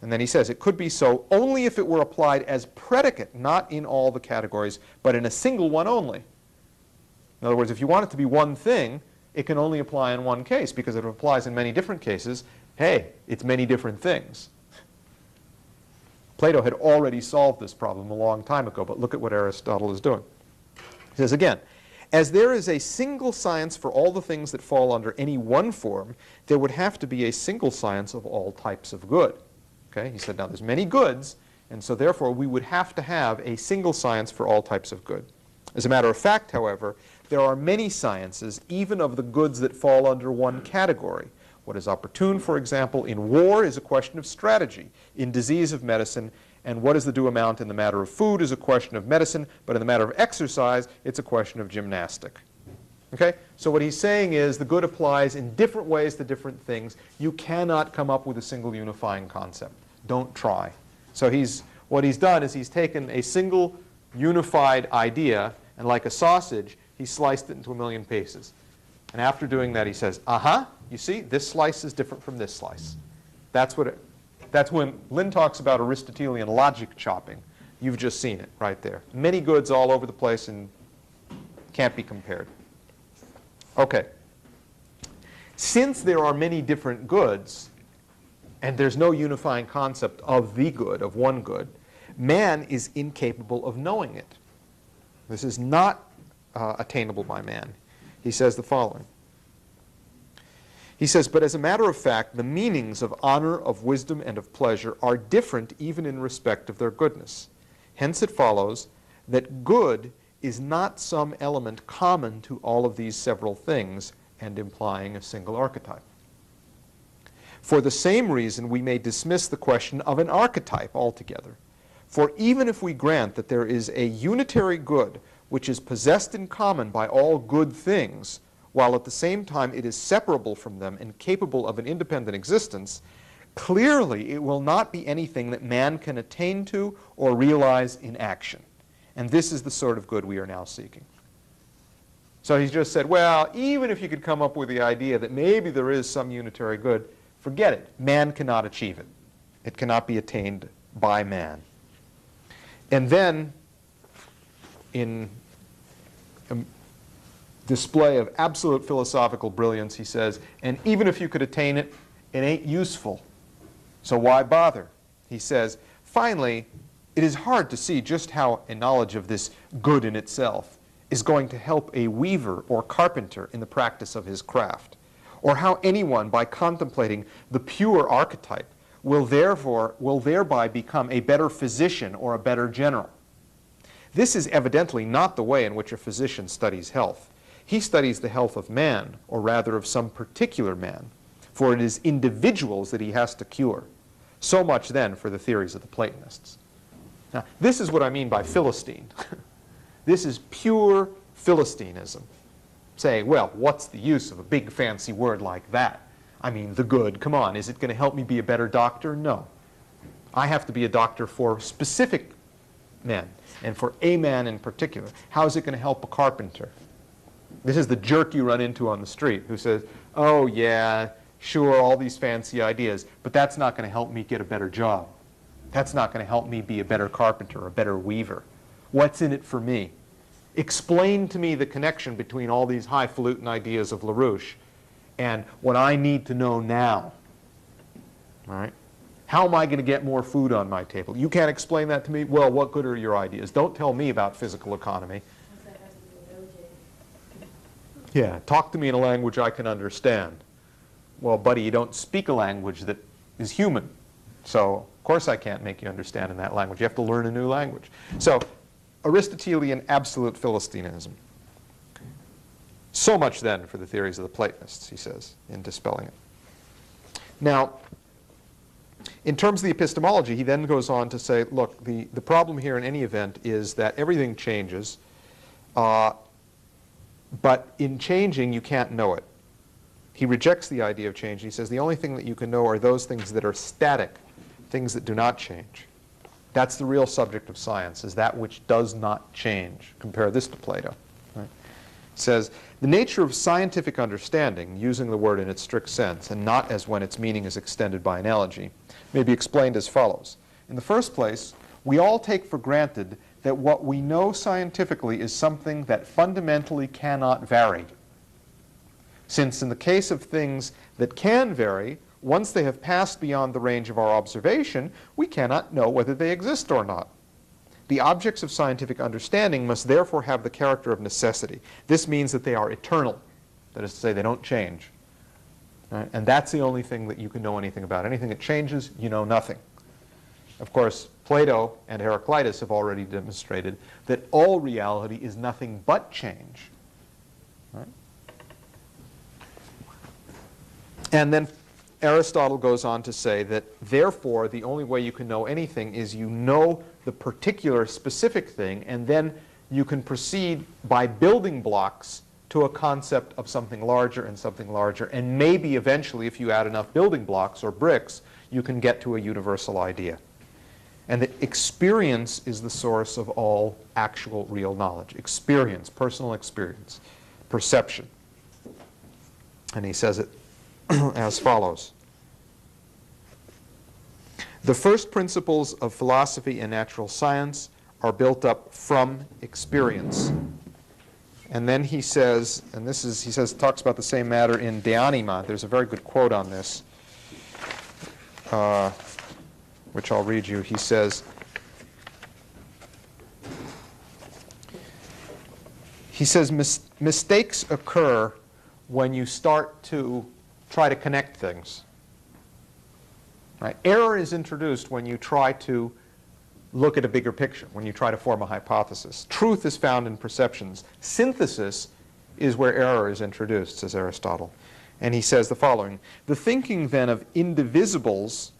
[SPEAKER 1] And then he says, it could be so only if it were applied as predicate, not in all the categories, but in a single one only. In other words, if you want it to be one thing, it can only apply in one case, because if it applies in many different cases, hey, it's many different things. Plato had already solved this problem a long time ago, but look at what Aristotle is doing. He says again, as there is a single science for all the things that fall under any one form, there would have to be a single science of all types of good. Okay? He said, now there's many goods, and so therefore we would have to have a single science for all types of good. As a matter of fact, however, there are many sciences, even of the goods that fall under one category. What is opportune, for example, in war is a question of strategy, in disease of medicine, and what is the due amount in the matter of food is a question of medicine, but in the matter of exercise, it's a question of gymnastic. Okay? So what he's saying is the good applies in different ways to different things. You cannot come up with a single unifying concept. Don't try. So what he's done is he's taken a single unified idea, and like a sausage, he sliced it into a million pieces. And after doing that, he says, you see, this slice is different from this slice. That's when Lynn talks about Aristotelian logic chopping. You've just seen it right there. Many goods all over the place and can't be compared. Okay. Since there are many different goods, and there's no unifying concept of the good, of one good, man is incapable of knowing it. This is not attainable by man. He says the following. He says, but as a matter of fact, the meanings of honor, of wisdom, and of pleasure are different even in respect of their goodness. Hence it follows that good is not some element common to all of these several things and implying a single archetype. For the same reason, we may dismiss the question of an archetype altogether. For even if we grant that there is a unitary good which is possessed in common by all good things, while at the same time it is separable from them and capable of an independent existence, clearly it will not be anything that man can attain to or realize in action. And this is the sort of good we are now seeking. So he's just said, well, even if you could come up with the idea that maybe there is some unitary good, forget it. Man cannot achieve it. It cannot be attained by man. And then, in a display of absolute philosophical brilliance, he says, and even if you could attain it, it ain't useful. So why bother? He says, finally, it is hard to see just how a knowledge of this good in itself is going to help a weaver or carpenter in the practice of his craft, or how anyone, by contemplating the pure archetype, will thereby become a better physician or a better general. This is evidently not the way in which a physician studies health. He studies the health of man, or rather of some particular man, for it is individuals that he has to cure. So much then for the theories of the Platonists. Now, this is what I mean by Philistine. This is pure Philistinism. Saying, well, what's the use of a big fancy word like that? I mean, the good, come on, is it going to help me be a better doctor? No. I have to be a doctor for specific men, and for a man in particular. How is it going to help a carpenter? This is the jerk you run into on the street who says, oh yeah, sure, all these fancy ideas, but that's not going to help me get a better job. That's not going to help me be a better carpenter, a better weaver. What's in it for me? Explain to me the connection between all these highfalutin ideas of LaRouche and what I need to know now. All right? How am I going to get more food on my table? You can't explain that to me? Well, what good are your ideas? Don't tell me about physical economy. Yeah, talk to me in a language I can understand. Well, buddy, you don't speak a language that is human. So, of course I can't make you understand in that language. You have to learn a new language. So, Aristotelian absolute Philistinism. So much then for the theories of the Platonists, he says, in dispelling it. Now, in terms of the epistemology, he then goes on to say, look, the problem here in any event is that everything changes, but in changing, you can't know it. He rejects the idea of change. He says the only thing that you can know are those things that are static, things that do not change. That's the real subject of science, is that which does not change. Compare this to Plato. Right? He says, the nature of scientific understanding, using the word in its strict sense, and not as when its meaning is extended by analogy, may be explained as follows. In the first place, we all take for granted that what we know scientifically is something that fundamentally cannot vary. Since in the case of things that can vary, once they have passed beyond the range of our observation, we cannot know whether they exist or not. The objects of scientific understanding must therefore have the character of necessity. This means that they are eternal. That is to say, they don't change. Right? And that's the only thing that you can know anything about. Anything that changes, you know nothing. Of course, Plato and Heraclitus have already demonstrated that all reality is nothing but change. Right? And then Aristotle goes on to say that, therefore, the only way you can know anything is you know the particular specific thing, and then you can proceed by building blocks to a concept of something larger and something larger, and maybe eventually, if you add enough building blocks or bricks, you can get to a universal idea. And that experience is the source of all actual real knowledge. Experience, personal experience, perception. And he says it as follows. The first principles of philosophy and natural science are built up from experience. And then he says, and this is, he says, talks about the same matter in De Anima. There's a very good quote on this, which I'll read you. He says, mistakes occur when you start to try to connect things. Right? Error is introduced when you try to look at a bigger picture, when you try to form a hypothesis. Truth is found in perceptions. Synthesis is where error is introduced, says Aristotle. And he says the following, the thinking then of indivisibles,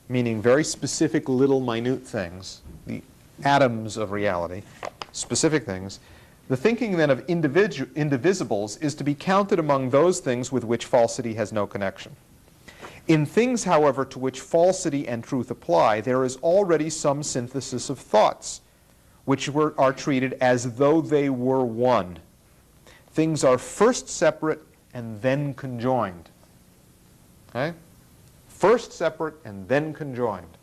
[SPEAKER 1] meaning very specific little minute things, the atoms of reality, specific things, the thinking then of indivisibles is to be counted among those things with which falsity has no connection. In things, however, to which falsity and truth apply, there is already some synthesis of thoughts, which are treated as though they were one. Things are first separate and then conjoined. Okay? First separate and then conjoined.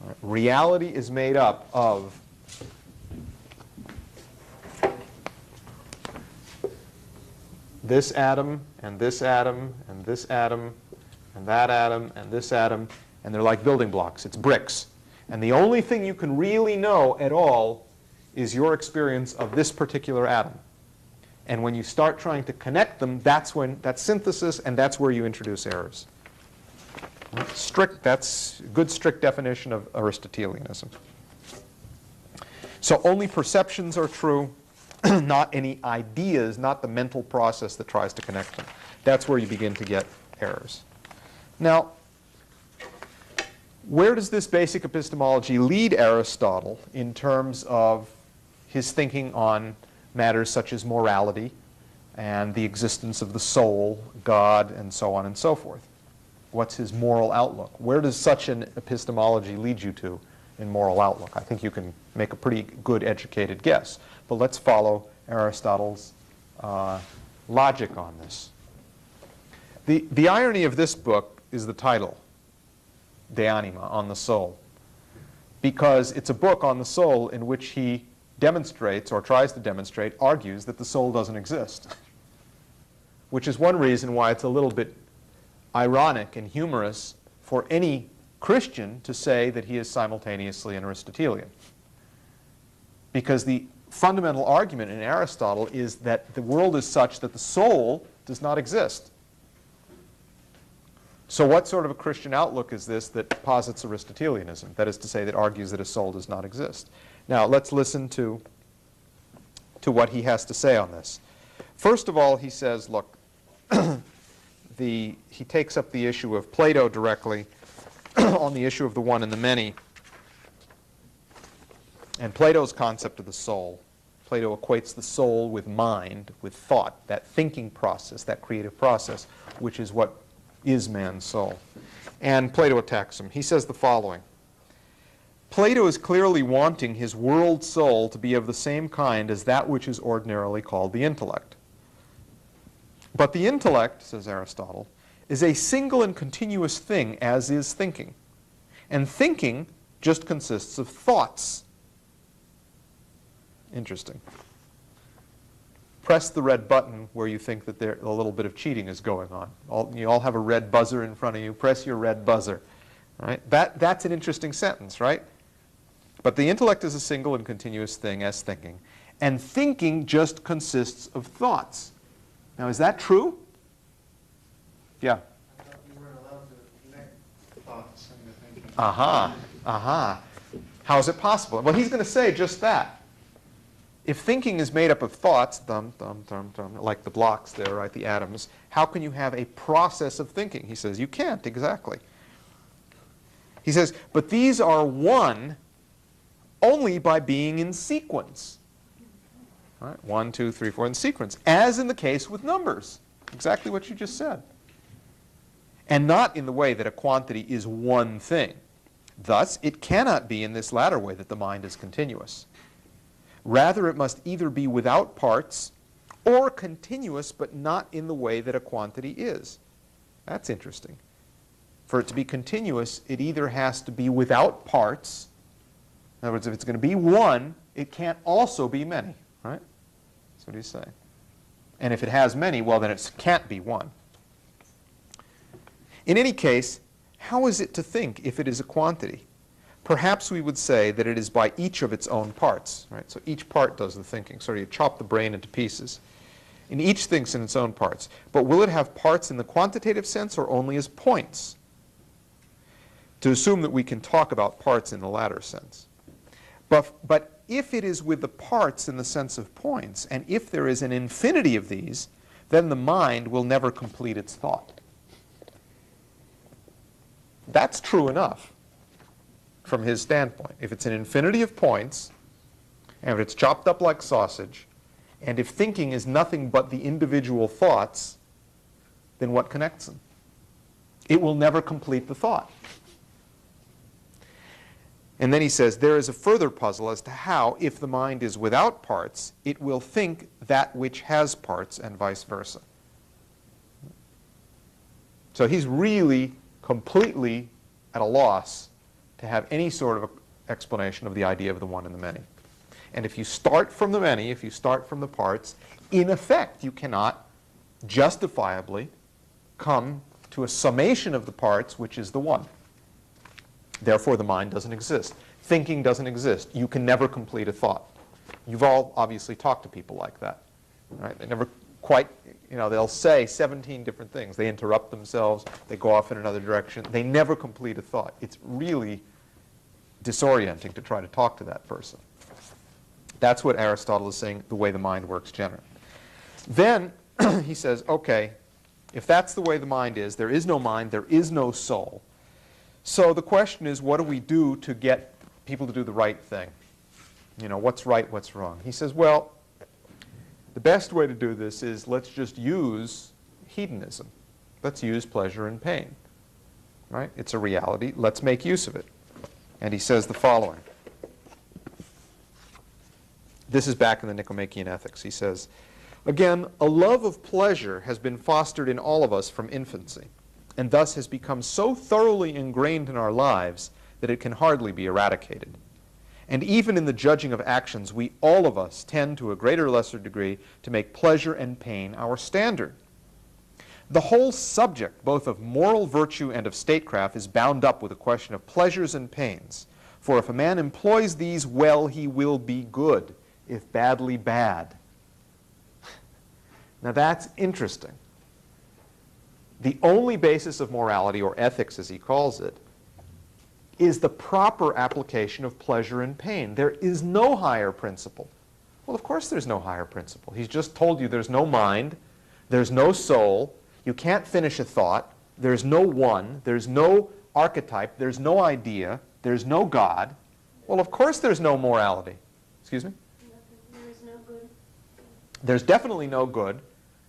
[SPEAKER 1] Right. Reality is made up of this atom and this atom and this atom and that atom and this atom, and they're like building blocks. It's bricks. And the only thing you can really know at all is your experience of this particular atom. And when you start trying to connect them, that's synthesis, and that's where you introduce errors. That's a good strict definition of Aristotelianism. So only perceptions are true, not any ideas, not the mental process that tries to connect them. That's where you begin to get errors. Now, where does this basic epistemology lead Aristotle in terms of his thinking on matters such as morality and the existence of the soul, God, and so on and so forth? What's his moral outlook? Where does such an epistemology lead you to in moral outlook? I think you can make a pretty good educated guess. But let's follow Aristotle's logic on this. The irony of this book is the title, De Anima, on the soul, because it's a book on the soul in which he demonstrates, or tries to demonstrate, argues that the soul doesn't exist, which is one reason why it's a little bit ironic and humorous for any Christian to say that he is simultaneously an Aristotelian. Because the fundamental argument in Aristotle is that the world is such that the soul does not exist. So what sort of a Christian outlook is this that posits Aristotelianism? That is to say, that argues that a soul does not exist. Now, let's listen to what he has to say on this. First of all, he says, look, he takes up the issue of Plato directly on the issue of the one and the many, and Plato's concept of the soul. Plato equates the soul with mind, with thought, that thinking process, that creative process, which is what is man's soul. And Plato attacks him. He says the following: Plato is clearly wanting his world soul to be of the same kind as that which is ordinarily called the intellect. But the intellect, says Aristotle, is a single and continuous thing, as is thinking. And thinking just consists of thoughts. Interesting. Press the red button where you think that a little bit of cheating is going on. You all have a red buzzer in front of you. Press your red buzzer. Right? That's an interesting sentence, right? But the intellect is a single and continuous thing, as thinking. And thinking just consists of thoughts. Now, is that true? Yeah.
[SPEAKER 6] I thought you weren't allowed to connect thoughts into thinking.
[SPEAKER 1] Aha. Aha. How is it possible? Well, he's going to say just that. If thinking is made up of thoughts, like the blocks there, right, the atoms, how can you have a process of thinking? He says, you can't, exactly. He says, but these are one only by being in sequence. Right? 1, 2, 3, 4 in sequence, as in the case with numbers. Exactly what you just said. And not in the way that a quantity is one thing. Thus, it cannot be in this latter way that the mind is continuous. Rather, it must either be without parts or continuous, but not in the way that a quantity is. That's interesting. For it to be continuous, it either has to be without parts. In other words, if it's going to be one, it can't also be many. Right? That's what he's saying. And if it has many, well, then it can't be one. In any case, how is it to think if it is a quantity? Perhaps we would say that it is by each of its own parts. Right? So each part does the thinking. So you chop the brain into pieces. And each thinks in its own parts. But will it have parts in the quantitative sense or only as points? To assume that we can talk about parts in the latter sense. But if it is with the parts in the sense of points, and if there is an infinity of these, then the mind will never complete its thought. That's true enough from his standpoint. If it's an infinity of points, and if it's chopped up like sausage, and if thinking is nothing but the individual thoughts, then what connects them? It will never complete the thought. And then he says, there is a further puzzle as to how, if the mind is without parts, it will think that which has parts, and vice versa. So he's really completely at a loss to have any sort of explanation of the idea of the one and the many. And if you start from the many, if you start from the parts, in effect, you cannot justifiably come to a summation of the parts, which is the one. Therefore, the mind doesn't exist. Thinking doesn't exist. You can never complete a thought. You've all obviously talked to people like that. Right? They never quite, they'll say 17 different things. They interrupt themselves. They go off in another direction. They never complete a thought. It's really disorienting to try to talk to that person. That's what Aristotle is saying, the way the mind works generally. Then he says, okay, if that's the way the mind is, there is no mind, there is no soul. So the question is, what do we do to get people to do the right thing? What's right, what's wrong? He says, well, the best way to do this is let's just use hedonism. Let's use pleasure and pain. right? It's a reality. Let's make use of it. And he says the following. This is back in the Nicomachean Ethics. He says, again, a love of pleasure has been fostered in all of us from infancy, and thus has become so thoroughly ingrained in our lives that it can hardly be eradicated. And even in the judging of actions, we all of us tend to a greater or lesser degree to make pleasure and pain our standard. The whole subject, both of moral virtue and of statecraft, is bound up with a question of pleasures and pains. For if a man employs these well, he will be good, if badly, bad. Now that's interesting. The only basis of morality, or ethics as he calls it, is the proper application of pleasure and pain. There is no higher principle. Well, of course there's no higher principle. He's just told you there's no mind, there's no soul, you can't finish a thought, there's no one, there's no archetype, there's no idea, there's no God. Well, of course there's no morality. Excuse me?
[SPEAKER 4] There is no good.
[SPEAKER 1] There's definitely no good.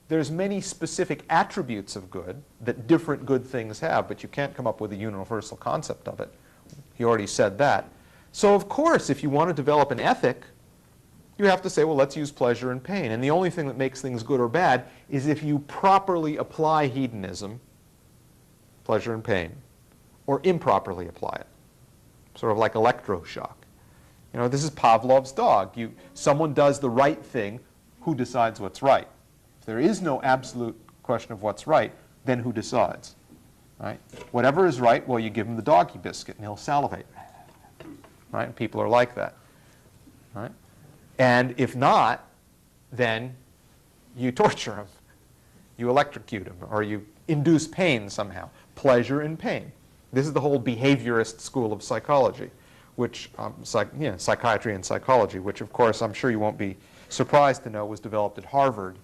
[SPEAKER 1] There's many specific attributes of good that different good things have, but you can't come up with a universal concept of it. He already said that. So of course, if you want to develop an ethic, you have to say, well, let's use pleasure and pain. And the only thing that makes things good or bad is if you properly apply hedonism, pleasure and pain, or improperly apply it. Sort of like electroshock. You know, this is Pavlov's dog. Someone does the right thing, who decides what's right? If there is no absolute question of what's right, then who decides? Right? Whatever is right, well, you give him the doggy biscuit and he'll salivate. Right? And people are like that. Right? And if not, then you torture him. You electrocute him, or you induce pain somehow. Pleasure and pain. This is the whole behaviorist school of psychology, which psychiatry and psychology, which of course I'm sure you won't be surprised to know was developed at Harvard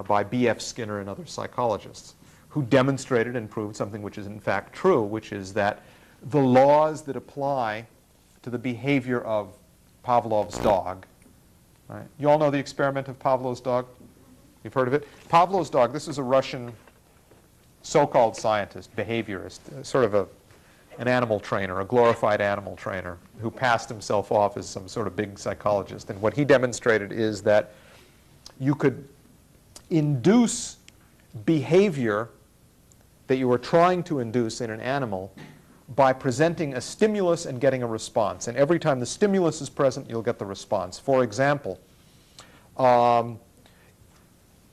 [SPEAKER 1] by B.F. Skinner and other psychologists, who demonstrated and proved something which is in fact true, which is that the laws that apply to the behavior of Pavlov's dog, right? You all know the experiment of Pavlov's dog? You've heard of it? Pavlov's dog, this is a Russian so-called scientist, behaviorist, sort of an animal trainer, a glorified animal trainer, who passed himself off as some sort of big psychologist. And what he demonstrated is that you could induce behavior that you were trying to induce in an animal by presenting a stimulus and getting a response. And every time the stimulus is present, you'll get the response. For example,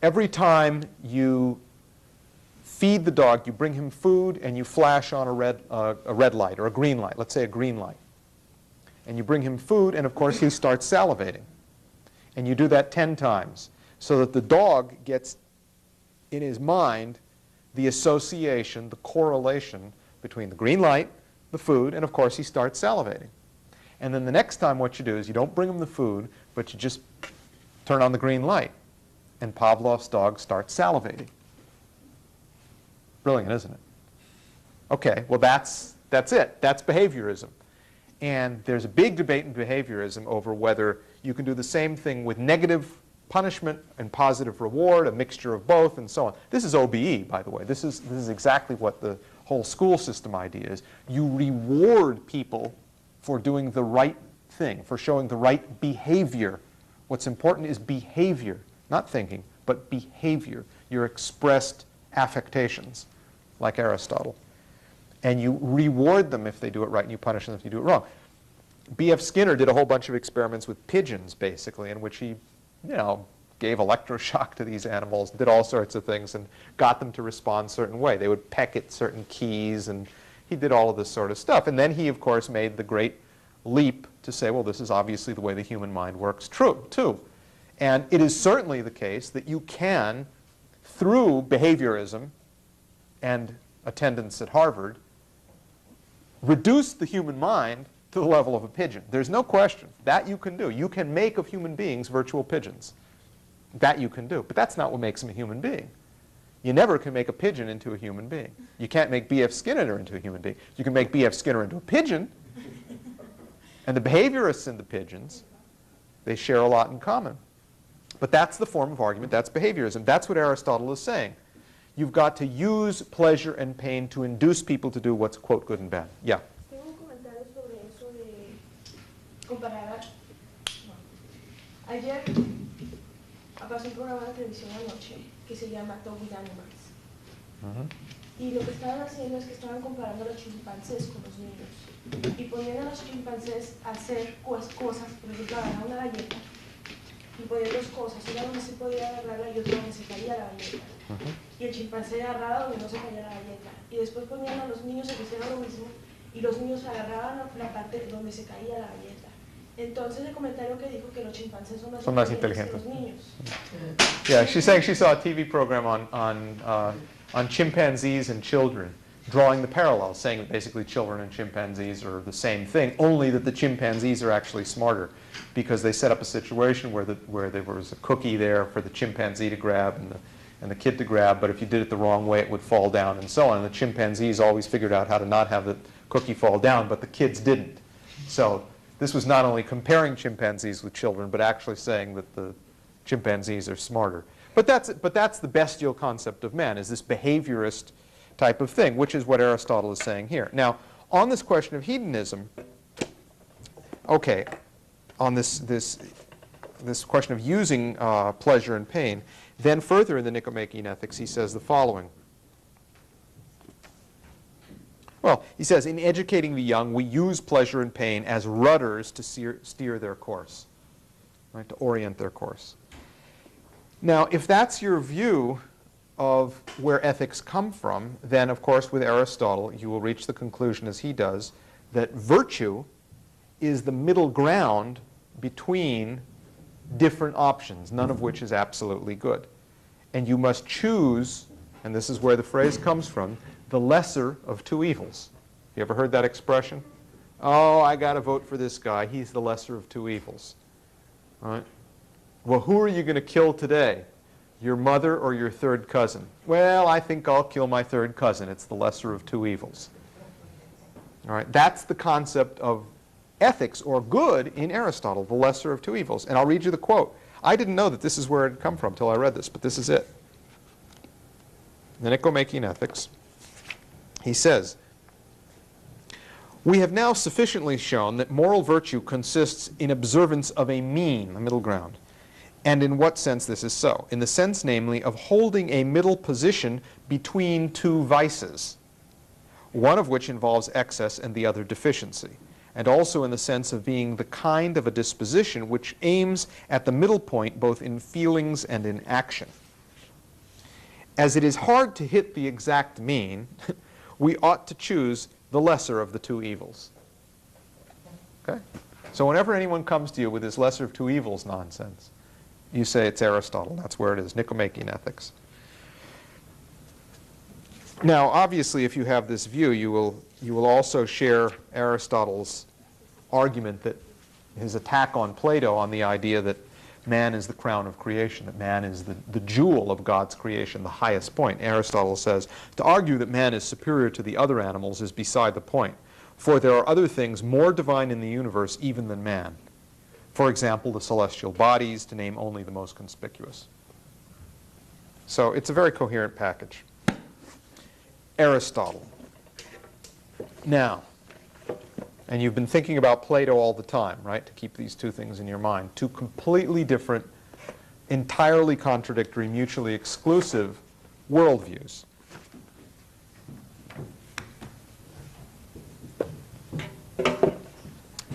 [SPEAKER 1] every time you feed the dog, you bring him food and you flash on a red light or a green light, let's say a green light. And you bring him food and of course he starts salivating. And you do that 10 times so that the dog gets in his mind the association, the correlation between the green light, the food, and of course he starts salivating. And then the next time what you do is you don't bring him the food, but you just turn on the green light. And Pavlov's dog starts salivating. Brilliant, isn't it? Okay, well that's it. That's behaviorism. And there's a big debate in behaviorism over whether you can do the same thing with negative punishment and positive reward, a mixture of both, and so on. This is OBE, by the way. This is exactly what the whole school system idea is. You reward people for doing the right thing, for showing the right behavior. What's important is behavior, not thinking, but behavior, your expressed affectations, like Aristotle. And you reward them if they do it right, and you punish them if you do it wrong. B.F. Skinner did a whole bunch of experiments with pigeons, basically, in which he gave electroshock to these animals, did all sorts of things, and got them to respond a certain way. They would peck at certain keys, and he did all of this sort of stuff. And then he, of course, made the great leap to say, well, this is obviously the way the human mind works too. And it is certainly the case that you can, through behaviorism and attendance at Harvard, reduce the human mind to the level of a pigeon. There's no question. That you can do. You can make of human beings virtual pigeons. That you can do. But that's not what makes them a human being. You never can make a pigeon into a human being. You can't make B.F. Skinner into a human being. You can make B.F. Skinner into a pigeon. And the behaviorists and the pigeons, they share a lot in common. But that's the form of argument. That's behaviorism. That's what Aristotle is saying. you've got to use pleasure and pain to induce people to do what's, quote, good and bad. Yeah?
[SPEAKER 7] Tengo un comentario sobre eso de comparar. Ayer pasó un programa de televisión anoche que se llama Talk with Animals. Y lo que estaban haciendo es que estaban comparando a los chimpancés con los niños. Y ponían a los chimpancés a hacer cosas, por ejemplo, agarrar una galleta. Y ponían dos cosas, una donde se podía agarrarla y otra donde se caía la galleta. Y el chimpancé agarraba donde no se caía la galleta. Y después ponían a los niños a que hicieran lo mismo y los niños agarraban la parte donde se caía la galleta. Entonces el comentario que dijo que los chimpancés son más inteligentes que los niños.
[SPEAKER 1] Yeah, she's saying she saw a TV program on chimpanzees and children, drawing the parallels, saying that basically children and chimpanzees are the same thing, only that the chimpanzees are actually smarter, because they set up a situation where there was a cookie there for the chimpanzee to grab and the kid to grab, but if you did it the wrong way, it would fall down and so on. And the chimpanzees always figured out how to not have the cookie fall down, but the kids didn't. So this was not only comparing chimpanzees with children, but actually saying that the chimpanzees are smarter. But that's the bestial concept of man, is this behaviorist type of thing, which is what Aristotle is saying here. Now, on this question of hedonism, okay, on this question of using pleasure and pain, then further in the Nicomachean Ethics, he says the following. Well, he says, in educating the young, we use pleasure and pain as rudders to steer their course, right, to orient their course. Now, if that's your view of where ethics come from, then, of course, with Aristotle, you will reach the conclusion, as he does, that virtue is the middle ground between different options, none of which is absolutely good. And you must choose, and this is where the phrase comes from, the lesser of two evils. You ever heard that expression? Oh, I got to vote for this guy. He's the lesser of two evils. All right? Well, who are you going to kill today? Your mother or your third cousin? Well, I think I'll kill my third cousin. It's the lesser of two evils. All right? That's the concept of ethics or good in Aristotle, the lesser of two evils. And I'll read you the quote. I didn't know that this is where it had come from till I read this, but this is it. The Nicomachean Ethics. He says, we have now sufficiently shown that moral virtue consists in observance of a mean, a middle ground. And in what sense this is so? In the sense, namely, of holding a middle position between two vices, one of which involves excess and the other deficiency, and also in the sense of being the kind of a disposition which aims at the middle point both in feelings and in action. As it is hard to hit the exact mean, we ought to choose the lesser of the two evils. Okay? So whenever anyone comes to you with this lesser of two evils nonsense, you say it's Aristotle. That's where it is, Nicomachean Ethics. Now, obviously, if you have this view, you will also share Aristotle's argument that his attack on Plato on the idea that man is the crown of creation, that man is the jewel of God's creation, the highest point. Aristotle says, to argue that man is superior to the other animals is beside the point, for there are other things more divine in the universe even than man. For example, the celestial bodies, to name only the most conspicuous. So it's a very coherent package. Aristotle. Now, and you've been thinking about Plato all the time, right, to keep these two things in your mind. Two completely different, entirely contradictory, mutually exclusive worldviews.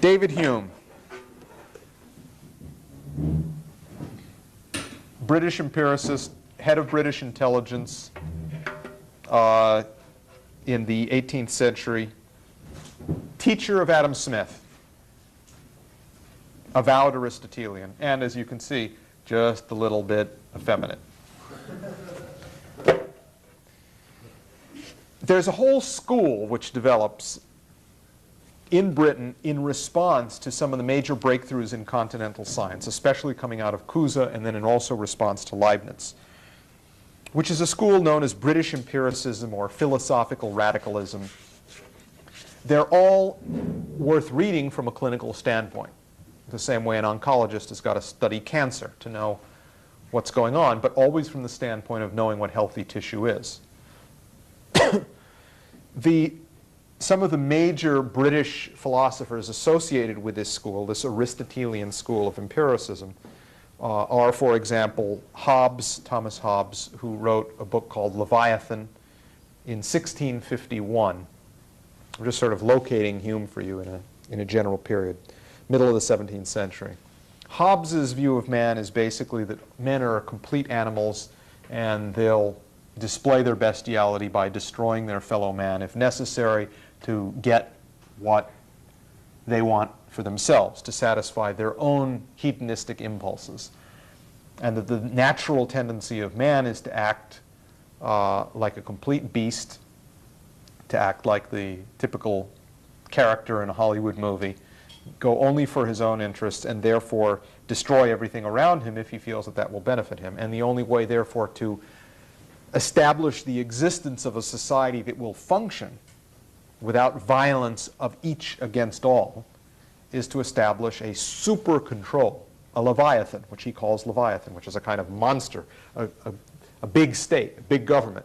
[SPEAKER 1] David Hume, British empiricist, head of British intelligence in the 18th century, teacher of Adam Smith, avowed Aristotelian, and as you can see, just a little bit effeminate. There's a whole school which develops in Britain in response to some of the major breakthroughs in continental science, especially coming out of Cusa and then in also response to Leibniz, which is a school known as British empiricism or philosophical radicalism. They're all worth reading from a clinical standpoint, the same way an oncologist has got to study cancer to know what's going on, but always from the standpoint of knowing what healthy tissue is. Some of the major British philosophers associated with this school, this Aristotelian school of empiricism, are, for example, Hobbes, Thomas Hobbes, who wrote a book called Leviathan in 1651. I'm just sort of locating Hume for you in a general period, middle of the 17th century. Hobbes's view of man is basically that men are complete animals and they'll display their bestiality by destroying their fellow man if necessary to get what they want for themselves, to satisfy their own hedonistic impulses. And that the natural tendency of man is to act like a complete beast, to act like the typical character in a Hollywood movie, go only for his own interests, and therefore destroy everything around him if he feels that that will benefit him. And the only way, therefore, to establish the existence of a society that will function without violence of each against all is to establish a super control, a Leviathan, which he calls Leviathan, which is a kind of monster, a big state, a big government,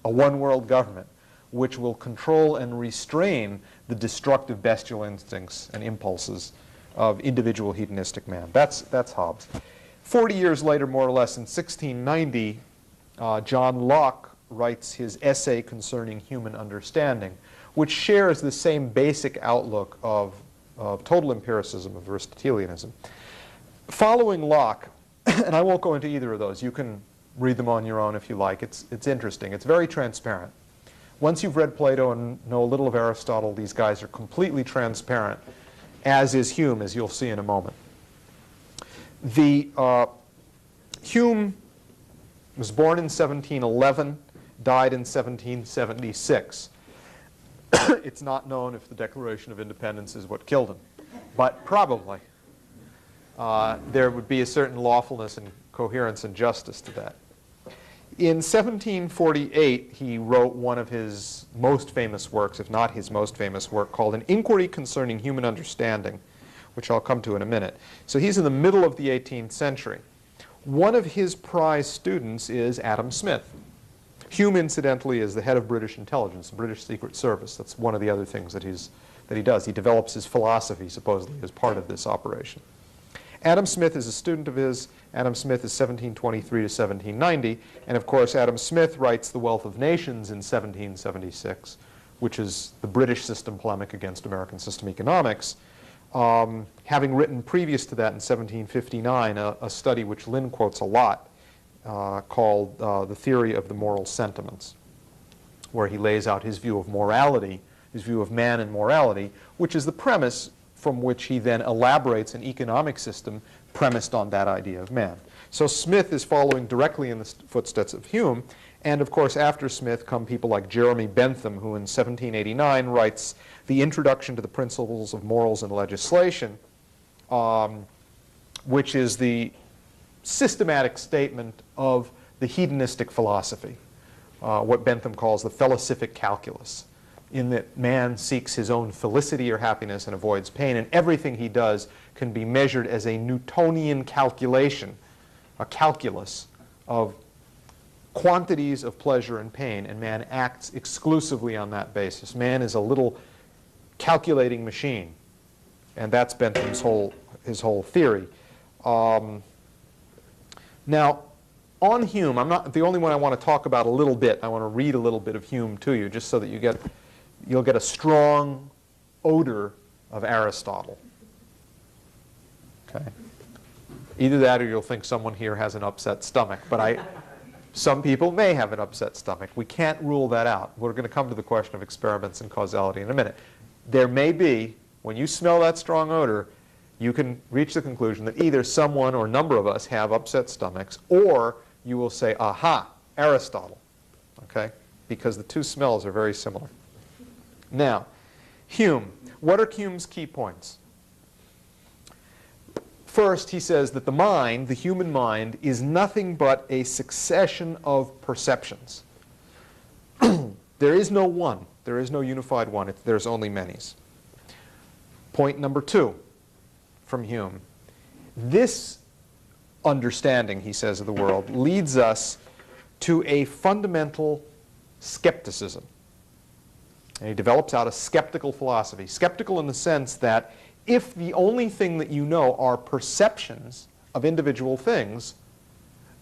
[SPEAKER 1] a one-world government, which will control and restrain the destructive bestial instincts and impulses of individual hedonistic man. That's Hobbes. 40 years later, more or less, in 1690, John Locke writes his essay concerning human understanding, which shares the same basic outlook of total empiricism, of Aristotelianism. Following Locke, and I won't go into either of those, you can read them on your own if you like. It's interesting. It's very transparent. Once you've read Plato and know a little of Aristotle, these guys are completely transparent, as is Hume, as you'll see in a moment. Hume was born in 1711, died in 1776. It's not known if the Declaration of Independence is what killed him, but probably. There would be a certain lawfulness and coherence and justice to that. In 1748, he wrote one of his most famous works, if not his most famous work, called An Inquiry Concerning Human Understanding, which I'll come to in a minute. So he's in the middle of the 18th century. One of his prize students is Adam Smith. Hume, incidentally, is the head of British intelligence, British Secret Service. That's one of the other things that he does. He develops his philosophy, supposedly, as part of this operation. Adam Smith is a student of his. Adam Smith is 1723 to 1790. And of course, Adam Smith writes The Wealth of Nations in 1776, which is the British system polemic against American system economics. Having written previous to that in 1759 a study which Lynn quotes a lot called The Theory of the Moral Sentiments, where he lays out his view of morality, his view of man and morality, which is the premise from which he then elaborates an economic system premised on that idea of man. So Smith is following directly in the footsteps of Hume, and of course after Smith come people like Jeremy Bentham, who in 1789 writes The Introduction to the Principles of Morals and Legislation, which is the systematic statement of the hedonistic philosophy, what Bentham calls the philosophic calculus, in that man seeks his own felicity or happiness and avoids pain, and everything he does can be measured as a Newtonian calculation, a calculus of quantities of pleasure and pain, and man acts exclusively on that basis. Man is a little calculating machine, and that's Bentham's his whole theory. Now, on Hume, I'm not the only one I want to talk about a little bit. I want to read a little bit of Hume to you, just so that you'll get a strong odor of Aristotle. Okay. Either that or you'll think someone here has an upset stomach. But some people may have an upset stomach. We can't rule that out. We're going to come to the question of experiments and causality in a minute. There may be, when you smell that strong odor, you can reach the conclusion that either someone or a number of us have upset stomachs, or you will say, aha, Aristotle, okay? Because the two smells are very similar. Now, Hume. What are Hume's key points? First, he says that the mind, the human mind, is nothing but a succession of perceptions. There is no one. There is no unified one. There's only manys. Point number two from Hume. This understanding, he says, of the world leads us to a fundamental skepticism. And he develops out a skeptical philosophy. Skeptical in the sense that if the only thing that you know are perceptions of individual things,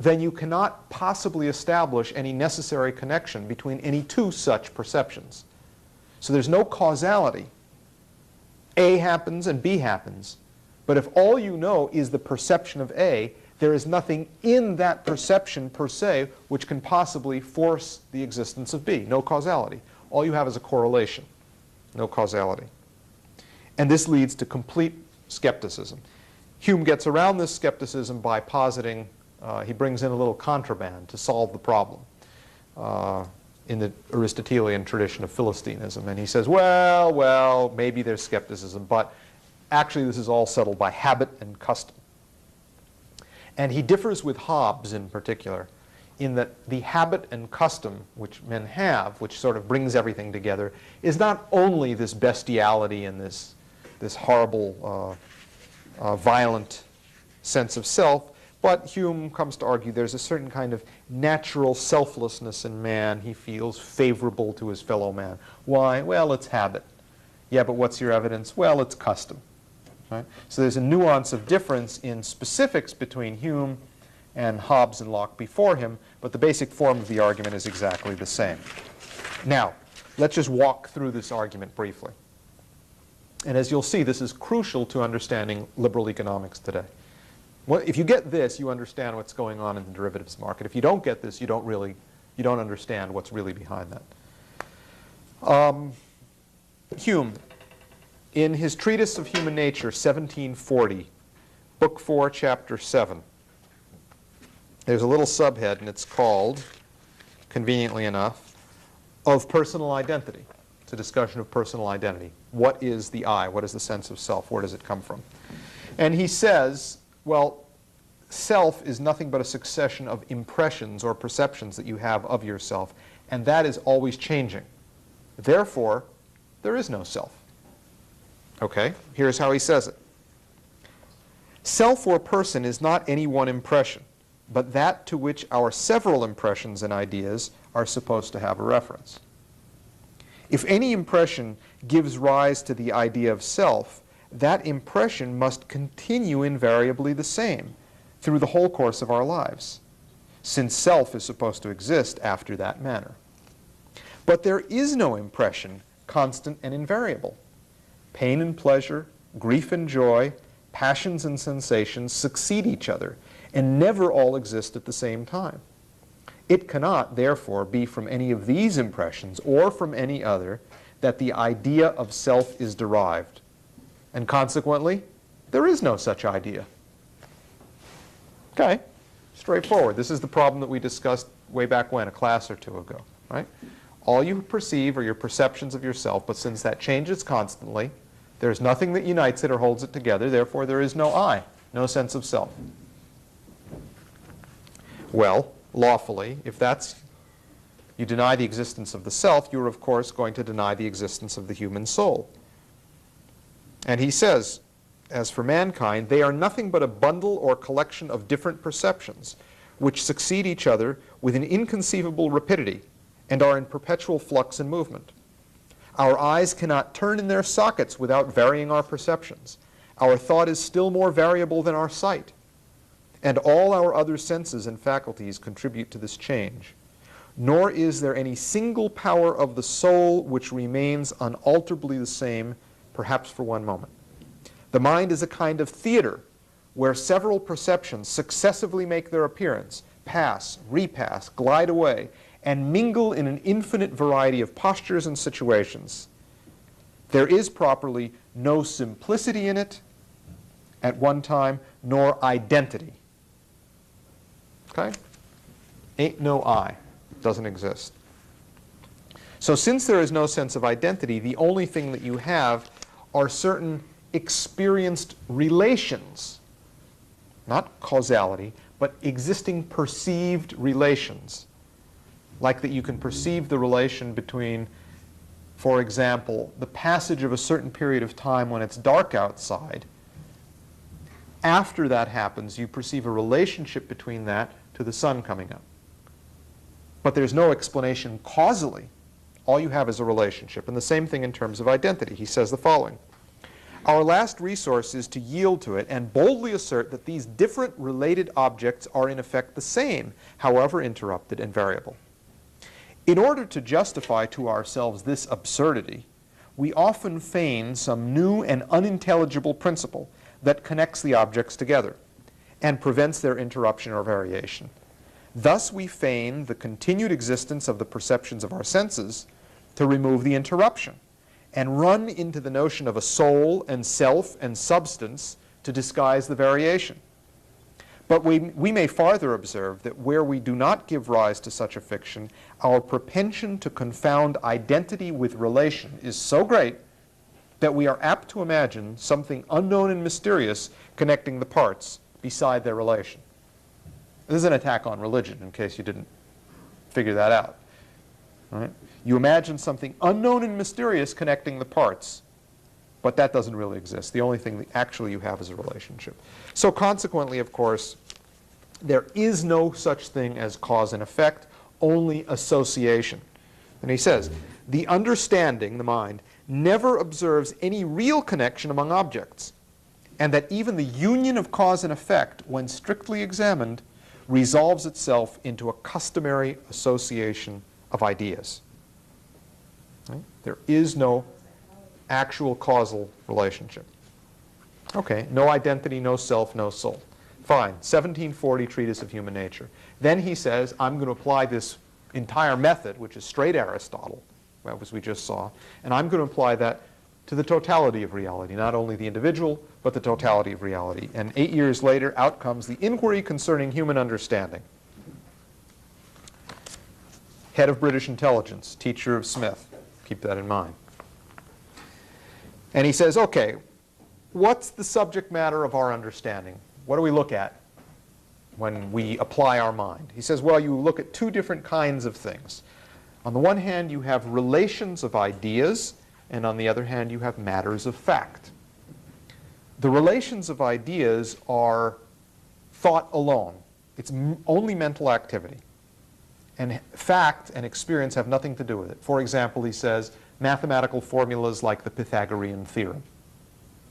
[SPEAKER 1] then you cannot possibly establish any necessary connection between any two such perceptions. So there's no causality. A happens and B happens. But if all you know is the perception of A, there is nothing in that perception per se which can possibly force the existence of B. No causality. All you have is a correlation. No causality. And this leads to complete skepticism. Hume gets around this skepticism by positing, he brings in a little contraband to solve the problem in the Aristotelian tradition of Philistinism. And he says, well, maybe there's skepticism, but actually this is all settled by habit and custom. And he differs with Hobbes in particular in that the habit and custom which men have, which sort of brings everything together, is not only this bestiality and this horrible, violent sense of self, but Hume comes to argue there's a certain kind of natural selflessness in man. He feels favorable to his fellow man. Why? Well, it's habit. Yeah, but what's your evidence? Well, it's custom. Right? So there's a nuance of difference in specifics between Hume and Hobbes and Locke before him, but the basic form of the argument is exactly the same. Now, let's just walk through this argument briefly. And as you'll see, this is crucial to understanding liberal economics today. Well, if you get this, you understand what's going on in the derivatives market. If you don't get this, you don't understand what's really behind that. Hume, in his Treatise of Human Nature, 1740, Book 4, Chapter 7, there's a little subhead, and it's called, conveniently enough, Of Personal Identity. It's a discussion of personal identity. What is the I? What is the sense of self? Where does it come from? And he says, well, self is nothing but a succession of impressions or perceptions that you have of yourself, and that is always changing. Therefore, there is no self. Okay, here's how he says it. Self or person is not any one impression, but that to which our several impressions and ideas are supposed to have a reference. If any impression gives rise to the idea of self, that impression must continue invariably the same through the whole course of our lives, since self is supposed to exist after that manner. But there is no impression constant and invariable. Pain and pleasure, grief and joy, passions and sensations succeed each other and never all exist at the same time. It cannot, therefore, be from any of these impressions or from any other that the idea of self is derived. And consequently, there is no such idea. Okay, straightforward. This is the problem that we discussed way back when, a class or two ago, right? All you perceive are your perceptions of yourself, but since that changes constantly, there's nothing that unites it or holds it together, therefore there is no I, no sense of self. Well, lawfully, if you deny the existence of the self, you're of course going to deny the existence of the human soul. And he says, as for mankind, they are nothing but a bundle or collection of different perceptions, which succeed each other with an inconceivable rapidity and are in perpetual flux and movement. Our eyes cannot turn in their sockets without varying our perceptions. Our thought is still more variable than our sight. And all our other senses and faculties contribute to this change. Nor is there any single power of the soul which remains unalterably the same, perhaps for one moment. The mind is a kind of theater where several perceptions successively make their appearance, pass, repass, glide away, and mingle in an infinite variety of postures and situations. There is properly no simplicity in it at one time, nor identity. Okay? Ain't no I. Doesn't exist. So since there is no sense of identity, the only thing that you have are certain experienced relations. Not causality, but existing perceived relations. Like that you can perceive the relation between, for example, the passage of a certain period of time when it's dark outside After that happens, you perceive a relationship between that to the sun coming up. But there's no explanation causally. All you have is a relationship. And the same thing in terms of identity. He says the following: our last resource is to yield to it and boldly assert that these different related objects are in effect the same, however interrupted and variable. In order to justify to ourselves this absurdity, we often feign some new and unintelligible principle that connects the objects together and prevents their interruption or variation. Thus we feign the continued existence of the perceptions of our senses to remove the interruption, and run into the notion of a soul and self and substance to disguise the variation. But we may farther observe that where we do not give rise to such a fiction, our propension to confound identity with relation is so great that we are apt to imagine something unknown and mysterious connecting the parts beside their relation. This is an attack on religion, in case you didn't figure that out. All right? You imagine something unknown and mysterious connecting the parts, but that doesn't really exist. The only thing that actually you have is a relationship. So consequently, of course, there is no such thing as cause and effect, only association. And he says, the understanding, the mind, never observes any real connection among objects, and that even the union of cause and effect, when strictly examined, resolves itself into a customary association of ideas. Right? There is no actual causal relationship. Okay, no identity, no self, no soul. Fine, 1740 Treatise of Human Nature. Then he says, I'm going to apply this entire method, which is straight Aristotle, as we just saw, and I'm going to apply that to the totality of reality, not only the individual, but the totality of reality. And 8 years later, out comes the Inquiry Concerning Human Understanding. Head of British Intelligence, teacher of Smith. Keep that in mind. And he says, okay, what's the subject matter of our understanding? What do we look at when we apply our mind? He says, well, you look at two different kinds of things. On the one hand, you have relations of ideas, and on the other hand, you have matters of fact. The relations of ideas are thought alone. It's only mental activity. And fact and experience have nothing to do with it. For example, he says, mathematical formulas like the Pythagorean theorem.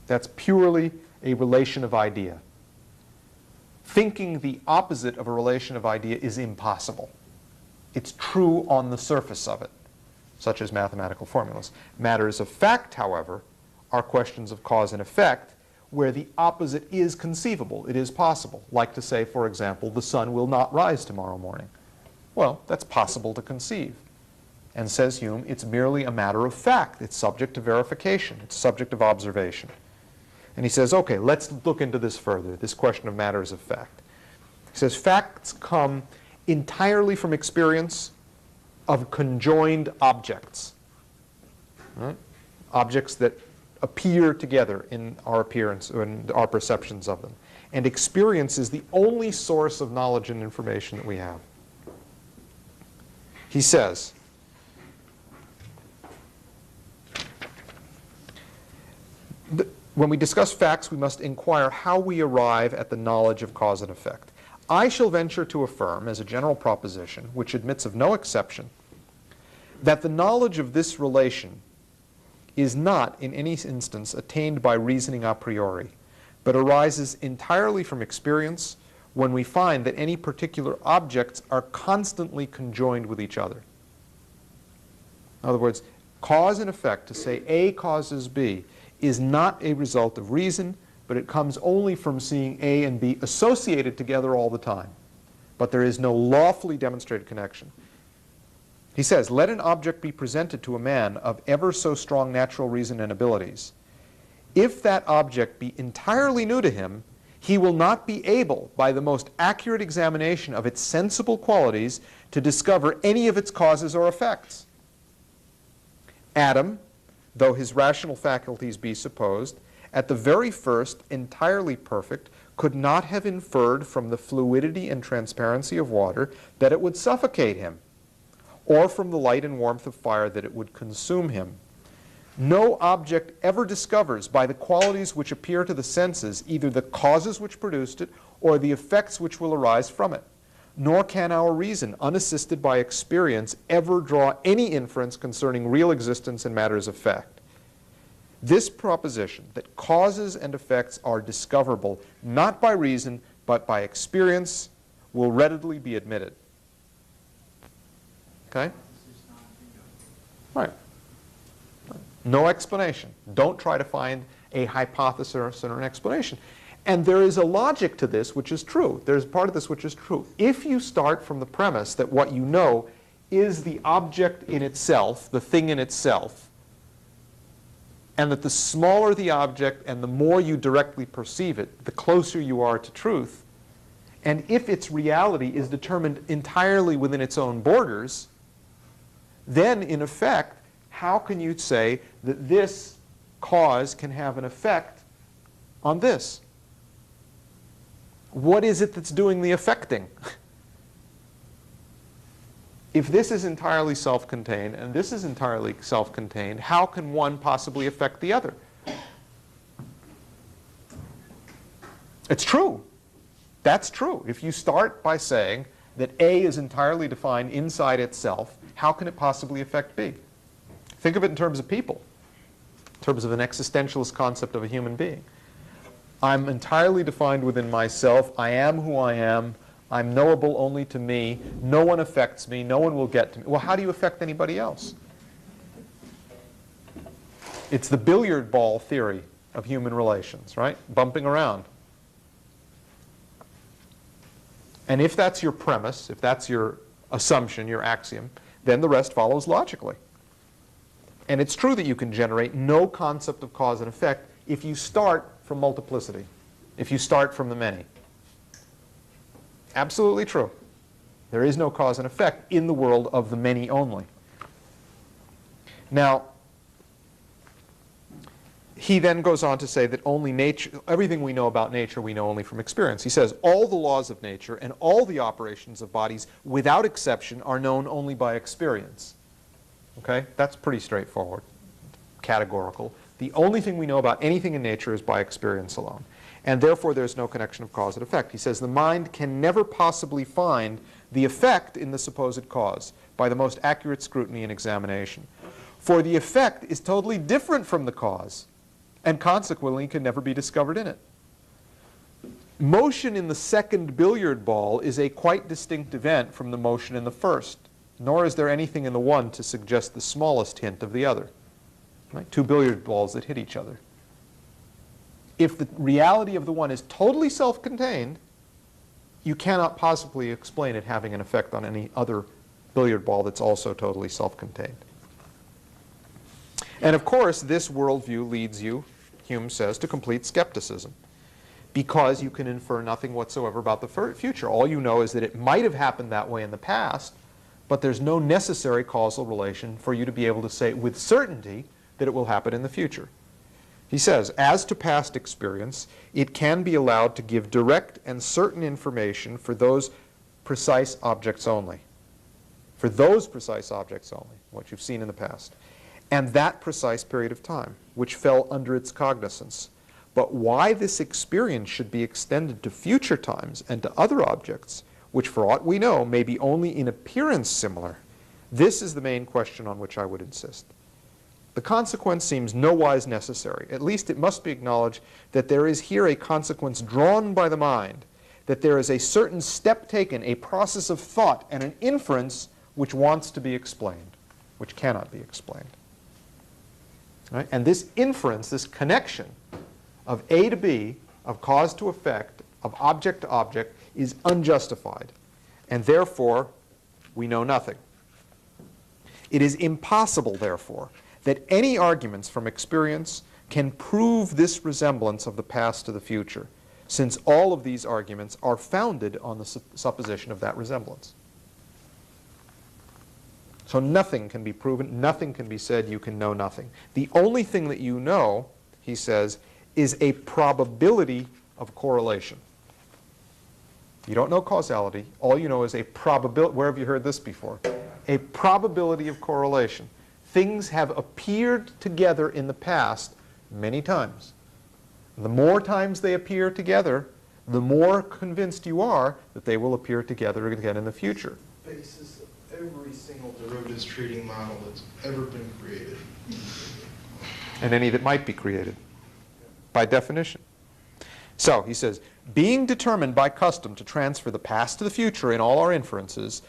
[SPEAKER 1] That's purely a relation of idea. Thinking the opposite of a relation of idea is impossible. It's true on the surface of it, such as mathematical formulas. Matters of fact, however, are questions of cause and effect, where the opposite is conceivable. It is possible. Like to say, for example, the sun will not rise tomorrow morning. Well, that's possible to conceive. And says Hume, it's merely a matter of fact. It's subject to verification. It's subject of observation. And he says, okay, let's look into this further, this question of matters of fact. He says, facts come entirely from experience of conjoined objects. Right? Objects that appear together in our appearance and our perceptions of them. And experience is the only source of knowledge and information that we have. He says, when we discuss facts, we must inquire how we arrive at the knowledge of cause and effect. I shall venture to affirm, as a general proposition, which admits of no exception, that the knowledge of this relation is not, in any instance, attained by reasoning a priori, but arises entirely from experience when we find that any particular objects are constantly conjoined with each other. In other words, cause and effect, to say A causes B, is not a result of reason, but it comes only from seeing A and B associated together all the time. But there is no lawfully demonstrated connection. He says, let an object be presented to a man of ever so strong natural reason and abilities. If that object be entirely new to him, he will not be able, by the most accurate examination of its sensible qualities, to discover any of its causes or effects. Adam, though his rational faculties be supposed, at the very first entirely perfect, could not have inferred from the fluidity and transparency of water that it would suffocate him, or from the light and warmth of fire that it would consume him. No object ever discovers by the qualities which appear to the senses either the causes which produced it or the effects which will arise from it. Nor can our reason, unassisted by experience, ever draw any inference concerning real existence in matters of fact. This proposition that causes and effects are discoverable not by reason but by experience will readily be admitted. Okay? Right. No explanation. Don't try to find a hypothesis or an explanation. And there is a logic to this which is true. There's part of this which is true. If you start from the premise that what you know is the object in itself, the thing in itself, and that the smaller the object and the more you directly perceive it, the closer you are to truth, and if its reality is determined entirely within its own borders, then in effect, how can you say that this cause can have an effect on this? What is it that's doing the affecting? If this is entirely self-contained and this is entirely self-contained, how can one possibly affect the other? It's true. That's true. If you start by saying that A is entirely defined inside itself, how can it possibly affect B? Think of it in terms of people, in terms of an existentialist concept of a human being. I'm entirely defined within myself. I am who I am. I'm knowable only to me. No one affects me. No one will get to me. Well, how do you affect anybody else? It's the billiard ball theory of human relations, right? Bumping around. And if that's your premise, if that's your assumption, your axiom, then the rest follows logically. And it's true that you can generate no concept of cause and effect if you start from multiplicity, if you start from the many. Absolutely true. There is no cause and effect in the world of the many only. Now, he then goes on to say that only nature, everything we know about nature we know only from experience. He says all the laws of nature and all the operations of bodies without exception are known only by experience. Okay? That's pretty straightforward, categorical. The only thing we know about anything in nature is by experience alone. And therefore there's no connection of cause and effect. He says the mind can never possibly find the effect in the supposed cause by the most accurate scrutiny and examination. For the effect is totally different from the cause, and consequently can never be discovered in it. Motion in the second billiard ball is a quite distinct event from the motion in the first, nor is there anything in the one to suggest the smallest hint of the other. Right? Two billiard balls that hit each other. If the reality of the one is totally self-contained, you cannot possibly explain it having an effect on any other billiard ball that's also totally self-contained. And of course, this worldview leads you, Hume says, to complete skepticism, because you can infer nothing whatsoever about the future. All you know is that it might have happened that way in the past, but there's no necessary causal relation for you to be able to say with certainty that it will happen in the future. He says, as to past experience, it can be allowed to give direct and certain information for those precise objects only. For those precise objects only, what you've seen in the past. And that precise period of time, which fell under its cognizance. But why this experience should be extended to future times and to other objects, which for aught we know may be only in appearance similar, this is the main question on which I would insist. The consequence seems nowise necessary. At least it must be acknowledged that there is here a consequence drawn by the mind, that there is a certain step taken, a process of thought, and an inference which wants to be explained, which cannot be explained. Right? And this inference, this connection of A to B, of cause to effect, of object to object, is unjustified. And therefore, we know nothing. It is impossible, therefore, that any arguments from experience can prove this resemblance of the past to the future, since all of these arguments are founded on the supposition of that resemblance. So nothing can be proven, nothing can be said, you can know nothing. The only thing that you know, he says, is a probability of correlation. You don't know causality, all you know is a probability. Where have you heard this before? A probability of correlation. things have appeared together in the past many times. The more times they appear together, the more convinced you are that they will appear together again in the future.
[SPEAKER 6] Basis of every single derivatives treating model that's ever been created.
[SPEAKER 1] And any that might be created, by definition. So, he says, being determined by custom to transfer the past to the future in all our inferences,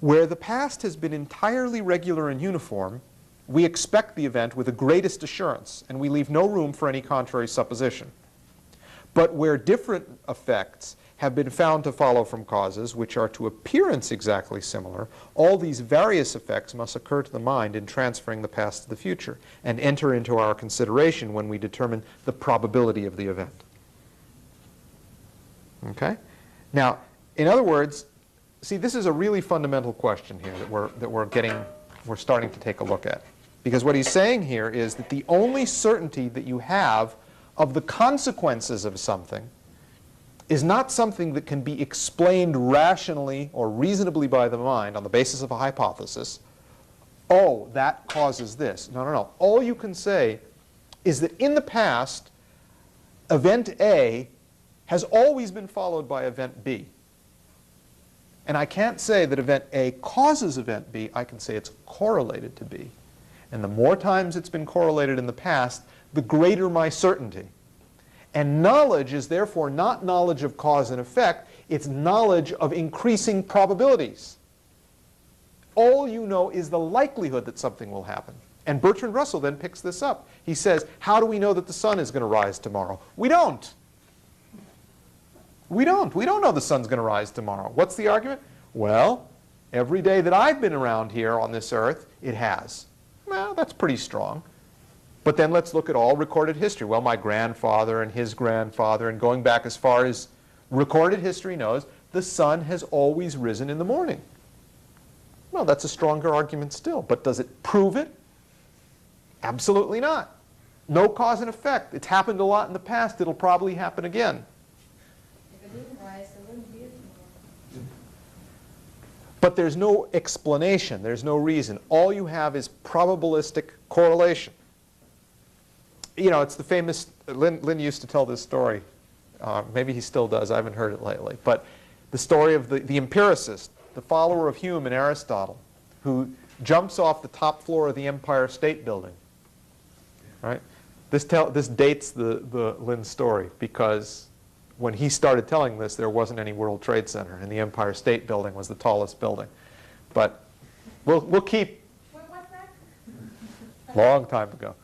[SPEAKER 1] where the past has been entirely regular and uniform, we expect the event with the greatest assurance, and we leave no room for any contrary supposition. But where different effects have been found to follow from causes which are to appearance exactly similar, all these various effects must occur to the mind in transferring the past to the future, and enter into our consideration when we determine the probability of the event. Okay? Now, in other words, see, this is a really fundamental question here that we're starting to take a look at. Because what he's saying here is that the only certainty that you have of the consequences of something is not something that can be explained rationally or reasonably by the mind on the basis of a hypothesis. Oh, that causes this. No, no, no. All you can say is that in the past, event A has always been followed by event B. And I can't say that event A causes event B. I can say it's correlated to B. And the more times it's been correlated in the past, the greater my certainty. And knowledge is therefore not knowledge of cause and effect. It's knowledge of increasing probabilities. All you know is the likelihood that something will happen. And Bertrand Russell then picks this up. He says, how do we know that the sun is going to rise tomorrow? We don't. We don't. We don't know the sun's going to rise tomorrow. What's the argument? Well, every day that I've been around here on this earth, it has. Well, that's pretty strong. But then let's look at all recorded history. Well, my grandfather and his grandfather, and going back as far as recorded history knows, the sun has always risen in the morning. Well, that's a stronger argument still. But does it prove it? Absolutely not. No cause and effect. It's happened a lot in the past. It'll probably happen again.
[SPEAKER 5] If it didn't rise, there wouldn't be a tomorrow.
[SPEAKER 1] But there's no explanation. There's no reason. All you have is probabilistic correlation. You know, it's the famous, Lynn used to tell this story. Maybe he still does. I haven't heard it lately. But the story of the empiricist, the follower of Hume and Aristotle, who jumps off the top floor of the Empire State Building. Right? This dates the Lynn story, because when he started telling this, there wasn't any World Trade Center, and the Empire State Building was the tallest building. But we'll keep.
[SPEAKER 4] What was that?
[SPEAKER 1] Long time ago.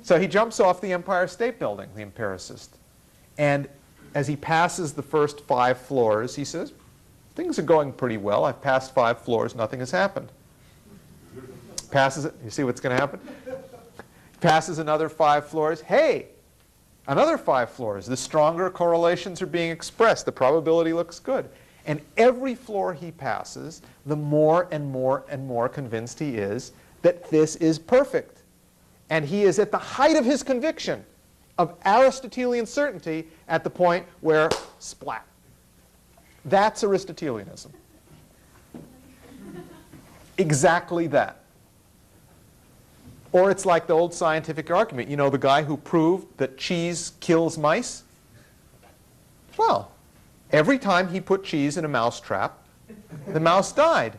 [SPEAKER 1] So he jumps off the Empire State Building, the empiricist. And as he passes the first 5 floors, he says, things are going pretty well. I've passed 5 floors. Nothing has happened. Passes it. You see what's going to happen? Passes another 5 floors. Hey, another 5 floors. The stronger correlations are being expressed. The probability looks good. And every floor he passes, the more and more and more convinced he is that this is perfect. And he is at the height of his conviction of Aristotelian certainty at the point where, splat. That's Aristotelianism. Exactly that. Or it's like the old scientific argument. You know, the guy who proved that cheese kills mice? Well, every time he put cheese in a mouse trap, the mouse died.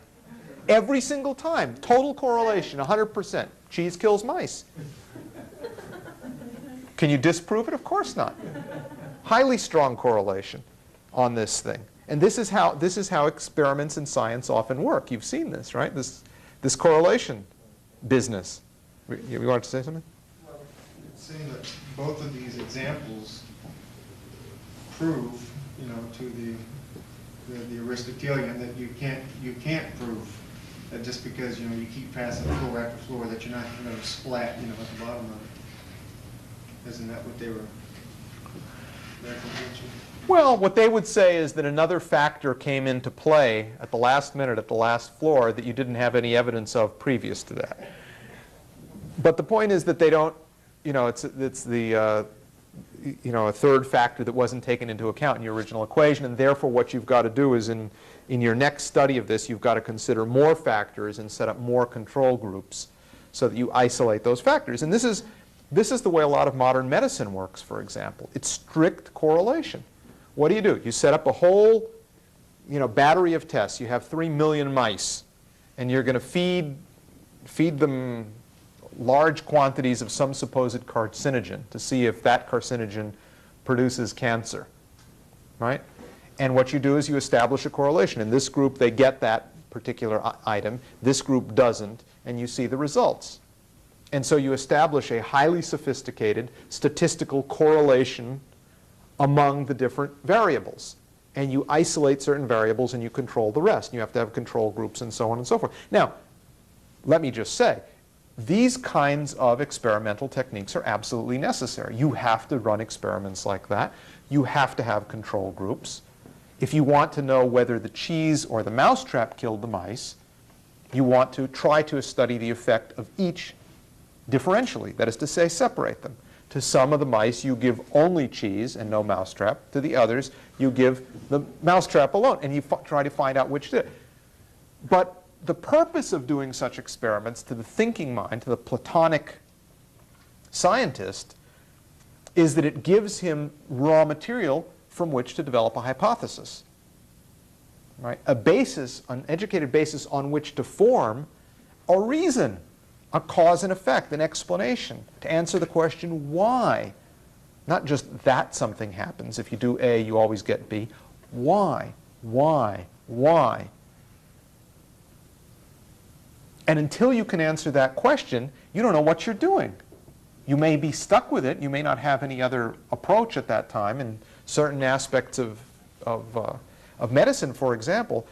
[SPEAKER 1] Every single time. Total correlation, 100%. Cheese kills mice. Can you disprove it? Of course not. Highly strong correlation on this thing. And this is how experiments in science often work. You've seen this, right? This correlation business. You wanted to say something?
[SPEAKER 6] Well, it's saying that both of these examples prove, you know, to the Aristotelian that you can't prove that just because, you know, you keep passing floor after floor that you're not going to splat, you know, at the bottom of it. Isn't that what they were their contention?
[SPEAKER 1] Well, what they would say is that another factor came into play at the last minute, at the last floor, that you didn't have any evidence of previous to that. But the point is that they don't, you know, it's the, you know, a third factor that wasn't taken into account in your original equation, and therefore what you've got to do is in your next study of this, you've got to consider more factors and set up more control groups so that you isolate those factors. And this is the way a lot of modern medicine works, for example. It's strict correlation. What do? You set up a whole battery of tests. You have 3 million mice, and you're going to feed them large quantities of some supposed carcinogen to see if that carcinogen produces cancer, right? And what you do is you establish a correlation. In this group, they get that particular item. This group doesn't, and you see the results. And so you establish a highly sophisticated statistical correlation among the different variables. And you isolate certain variables and you control the rest. You have to have control groups and so on and so forth. Now, let me just say, these kinds of experimental techniques are absolutely necessary. You have to run experiments like that. You have to have control groups. If you want to know whether the cheese or the mousetrap killed the mice, you want to try to study the effect of each differentially, that is to say, separate them. To some of the mice, you give only cheese and no mousetrap. To the others, you give the mousetrap alone, and you try to find out which did it. But the purpose of doing such experiments, to the thinking mind, to the Platonic scientist, is that it gives him raw material from which to develop a hypothesis, right? A basis, an educated basis on which to form a reason, a cause and effect, an explanation, to answer the question why. Not just that something happens. If you do A, you always get B. Why? Why? Why? And until you can answer that question, you don't know what you're doing. You may be stuck with it. You may not have any other approach at that time. In certain aspects of medicine, for example,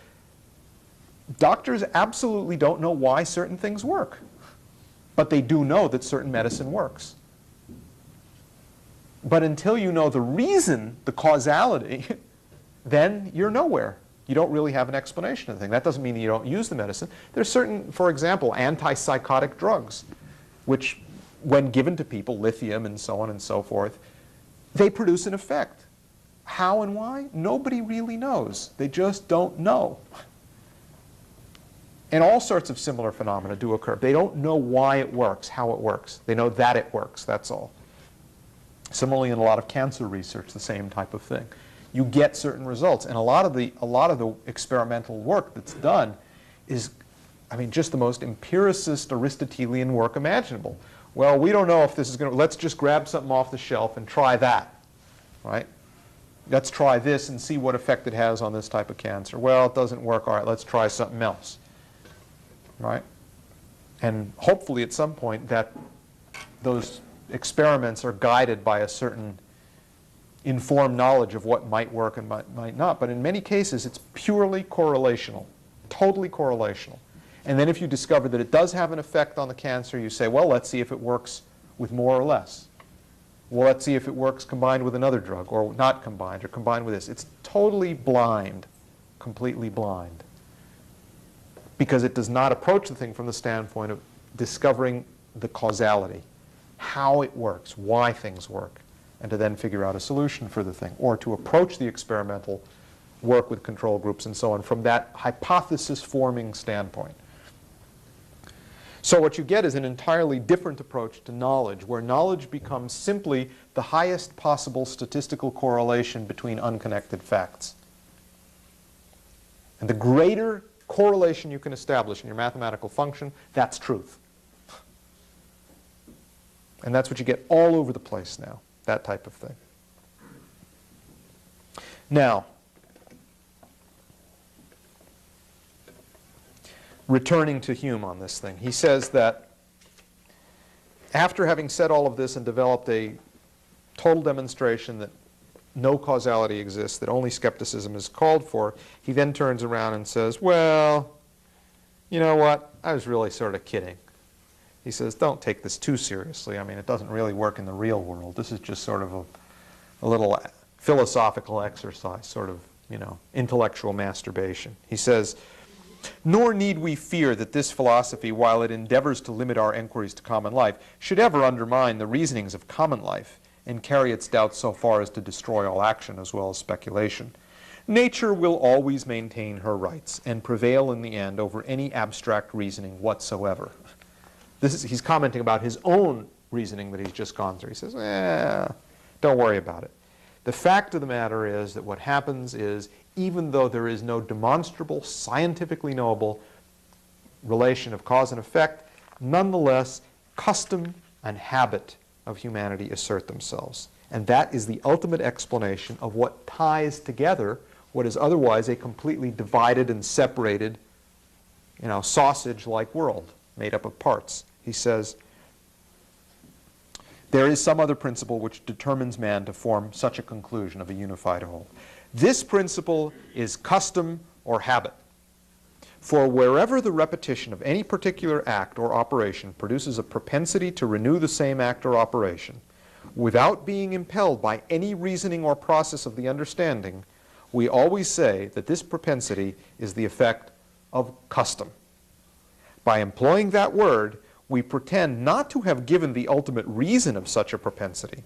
[SPEAKER 1] doctors absolutely don't know why certain things work. But they do know that certain medicine works. But until you know the reason, the causality, then you're nowhere. You don't really have an explanation of the thing. That doesn't mean you don't use the medicine. There's certain, for example, antipsychotic drugs, which, when given to people, lithium and so on and so forth, they produce an effect. How and why? Nobody really knows. They just don't know. And all sorts of similar phenomena do occur. They don't know why it works, how it works. They know that it works, that's all. Similarly, in a lot of cancer research, the same type of thing. You get certain results, and a lot of the experimental work that's done is, just the most empiricist Aristotelian work imaginable. Well, we don't know if this is going to, let's just grab something off the shelf and try that, right? Let's try this and see what effect it has on this type of cancer. Well, it doesn't work. All right, let's try something else, right? And hopefully at some point that those experiments are guided by a certain informed knowledge of what might work and might not. But in many cases, it's purely correlational, totally correlational. And then if you discover that it does have an effect on the cancer, you say, well, let's see if it works with more or less. Well, let's see if it works combined with another drug, or not combined, or combined with this. It's totally blind, completely blind, because it does not approach the thing from the standpoint of discovering the causality, how it works, why things work, and to then figure out a solution for the thing, or to approach the experimental work with control groups and so on from that hypothesis-forming standpoint. So what you get is an entirely different approach to knowledge, where knowledge becomes simply the highest possible statistical correlation between unconnected facts. And the greater correlation you can establish in your mathematical function, that's truth. And that's what you get all over the place now, that type of thing. Now, returning to Hume on this thing, he says that after having said all of this and developed a total demonstration that no causality exists, that only skepticism is called for, he then turns around and says, well, you know what, I was really sort of kidding. He says, don't take this too seriously. It doesn't really work in the real world. This is just sort of a little philosophical exercise, sort of, intellectual masturbation. He says, nor need we fear that this philosophy, while it endeavors to limit our inquiries to common life, should ever undermine the reasonings of common life and carry its doubts so far as to destroy all action as well as speculation. Nature will always maintain her rights and prevail in the end over any abstract reasoning whatsoever. He's commenting about his own reasoning that he's just gone through. He says, don't worry about it. The fact of the matter is that what happens is, even though there is no demonstrable, scientifically knowable relation of cause and effect, nonetheless, custom and habit of humanity assert themselves. And that is the ultimate explanation of what ties together what is otherwise a completely divided and separated, sausage-like world made up of parts. He says, there is some other principle which determines man to form such a conclusion of a unified whole. This principle is custom or habit. For wherever the repetition of any particular act or operation produces a propensity to renew the same act or operation, without being impelled by any reasoning or process of the understanding, we always say that this propensity is the effect of custom. By employing that word, we pretend not to have given the ultimate reason of such a propensity.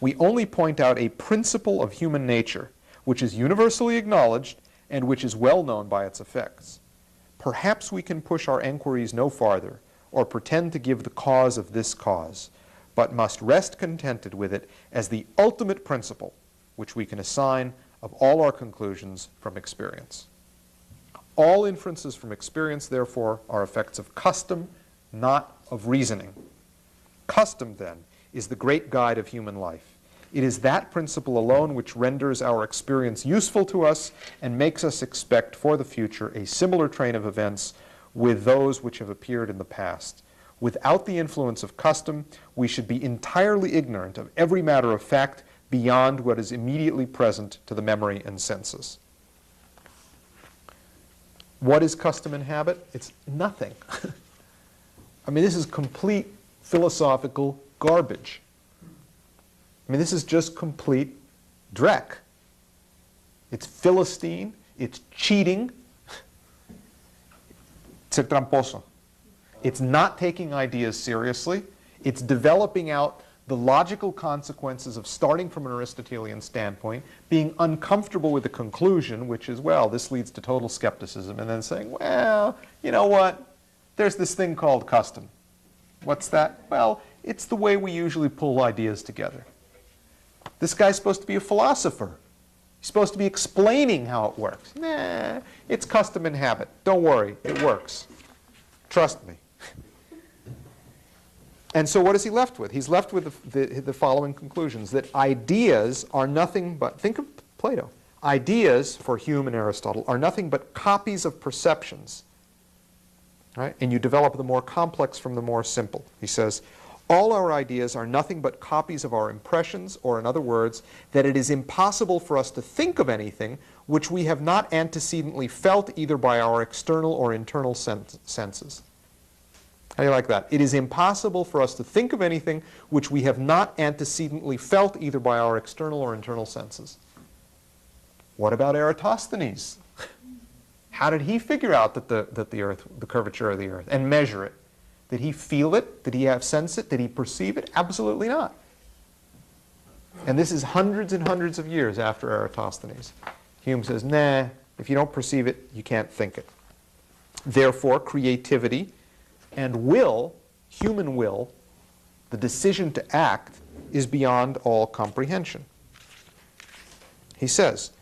[SPEAKER 1] We only point out a principle of human nature, which is universally acknowledged and which is well known by its effects. Perhaps we can push our enquiries no farther, or pretend to give the cause of this cause, but must rest contented with it as the ultimate principle which we can assign of all our conclusions from experience. All inferences from experience, therefore, are effects of custom, not of reasoning. Custom, then, is the great guide of human life. It is that principle alone which renders our experience useful to us and makes us expect for the future a similar train of events with those which have appeared in the past. Without the influence of custom, we should be entirely ignorant of every matter of fact beyond what is immediately present to the memory and senses. What is custom and habit? It's nothing. I mean, this is complete philosophical garbage. I mean, this is just complete dreck. It's Philistine, it's cheating, it's tramposo. It's not taking ideas seriously. It's developing out the logical consequences of starting from an Aristotelian standpoint, being uncomfortable with the conclusion, which is, well, this leads to total skepticism, and then saying, well, you know what? There's this thing called custom. What's that? Well, it's the way we usually pull ideas together. This guy's supposed to be a philosopher. He's supposed to be explaining how it works. Nah, it's custom and habit. Don't worry, it works. Trust me. And so what is he left with? He's left with the following conclusions, that ideas are nothing but, think of Plato, ideas for Hume and Aristotle are nothing but copies of perceptions. Right? And you develop the more complex from the more simple. He says, all our ideas are nothing but copies of our impressions, or in other words, that it is impossible for us to think of anything which we have not antecedently felt either by our external or internal senses. How do you like that? It is impossible for us to think of anything which we have not antecedently felt either by our external or internal senses. What about Eratosthenes? How did he figure out that the Earth, the curvature of the Earth, and measure it? Did he feel it? Did he sense it? Did he perceive it? Absolutely not. And this is hundreds and hundreds of years after Eratosthenes. Hume says, nah, if you don't perceive it, you can't think it. Therefore, creativity and will, human will, the decision to act, is beyond all comprehension. He says,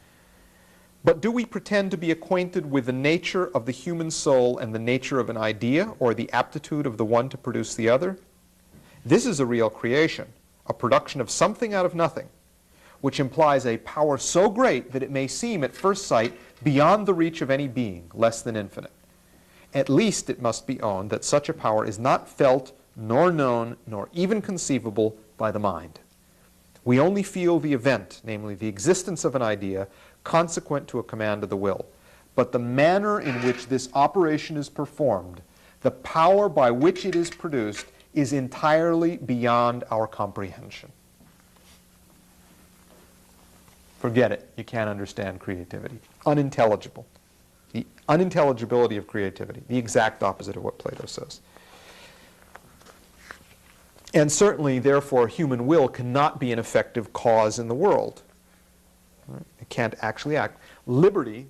[SPEAKER 1] but do we pretend to be acquainted with the nature of the human soul and the nature of an idea, or the aptitude of the one to produce the other? This is a real creation, a production of something out of nothing, which implies a power so great that it may seem at first sight beyond the reach of any being, less than infinite. At least it must be owned that such a power is not felt, nor known, nor even conceivable by the mind. We only feel the event, namely the existence of an idea, consequent to a command of the will. But the manner in which this operation is performed, the power by which it is produced, is entirely beyond our comprehension. Forget it. You can't understand creativity. Unintelligible. The unintelligibility of creativity, the exact opposite of what Plato says. And certainly, therefore, human will cannot be an effective cause in the world. Right? It can't actually act. Liberty,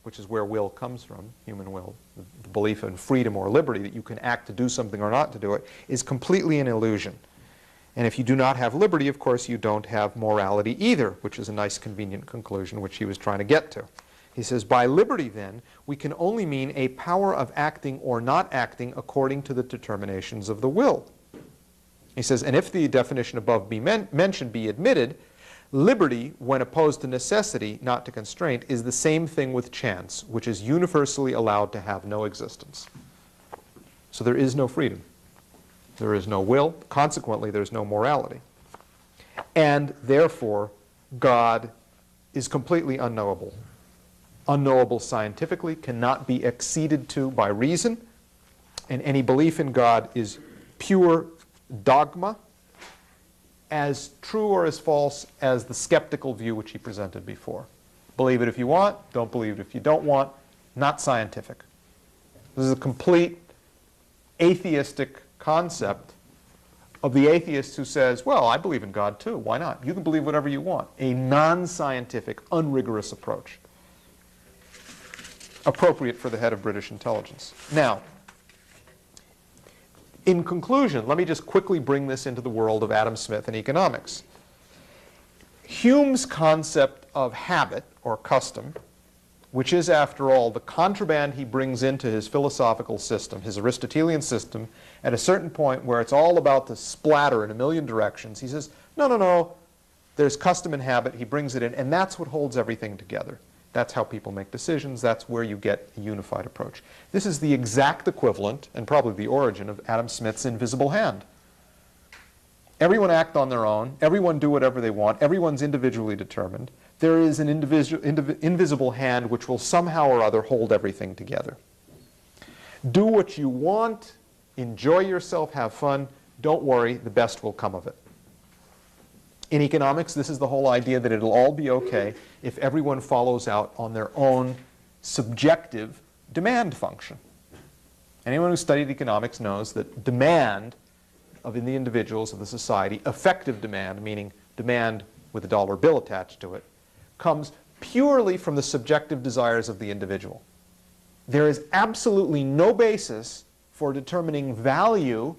[SPEAKER 1] which is where will comes from, human will, the belief in freedom or liberty, that you can act to do something or not to do it, is completely an illusion. And if you do not have liberty, of course, you don't have morality either, which is a nice, convenient conclusion which he was trying to get to. He says, by liberty, then, we can only mean a power of acting or not acting according to the determinations of the will. He says, and if the definition above mentioned be admitted, liberty, when opposed to necessity, not to constraint, is the same thing with chance, which is universally allowed to have no existence. So there is no freedom. There is no will. Consequently, there's no morality. And therefore, God is completely unknowable. Unknowable scientifically, cannot be acceded to by reason, and any belief in God is pure dogma, as true or as false as the skeptical view which he presented before. Believe it if you want, don't believe it if you don't want, not scientific. This is a complete atheistic concept of the atheist who says, well, I believe in God too, why not? You can believe whatever you want. A non-scientific, unrigorous approach. Appropriate for the head of British intelligence. Now, in conclusion, let me just quickly bring this into the world of Adam Smith and economics. Hume's concept of habit, or custom, which is, after all, the contraband he brings into his philosophical system, his Aristotelian system, at a certain point where it's all about to splatter in a million directions, he says, no, no, no, there's custom and habit, he brings it in, and that's what holds everything together. That's how people make decisions. That's where you get a unified approach. This is the exact equivalent, and probably the origin, of Adam Smith's invisible hand. Everyone act on their own. Everyone do whatever they want. Everyone's individually determined. There is an invisible hand which will somehow or other hold everything together. Do what you want. Enjoy yourself. Have fun. Don't worry. The best will come of it. In economics, this is the whole idea that it'll all be okay if everyone follows out on their own subjective demand function. Anyone who studied economics knows that demand in the individuals of the society, effective demand, meaning demand with a dollar bill attached to it, comes purely from the subjective desires of the individual. There is absolutely no basis for determining value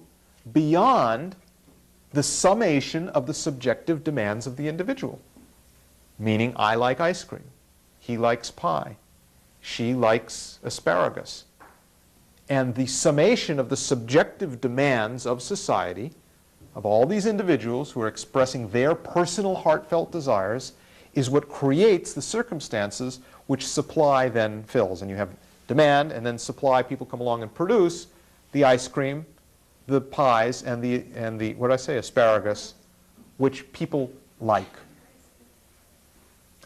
[SPEAKER 1] beyond the summation of the subjective demands of the individual. Meaning, I like ice cream, he likes pie, she likes asparagus. And the summation of the subjective demands of society, of all these individuals who are expressing their personal heartfelt desires, is what creates the circumstances which supply then fills. And you have demand and then supply, people come along and produce the ice cream, the pies, and the what did I say, asparagus, which people like.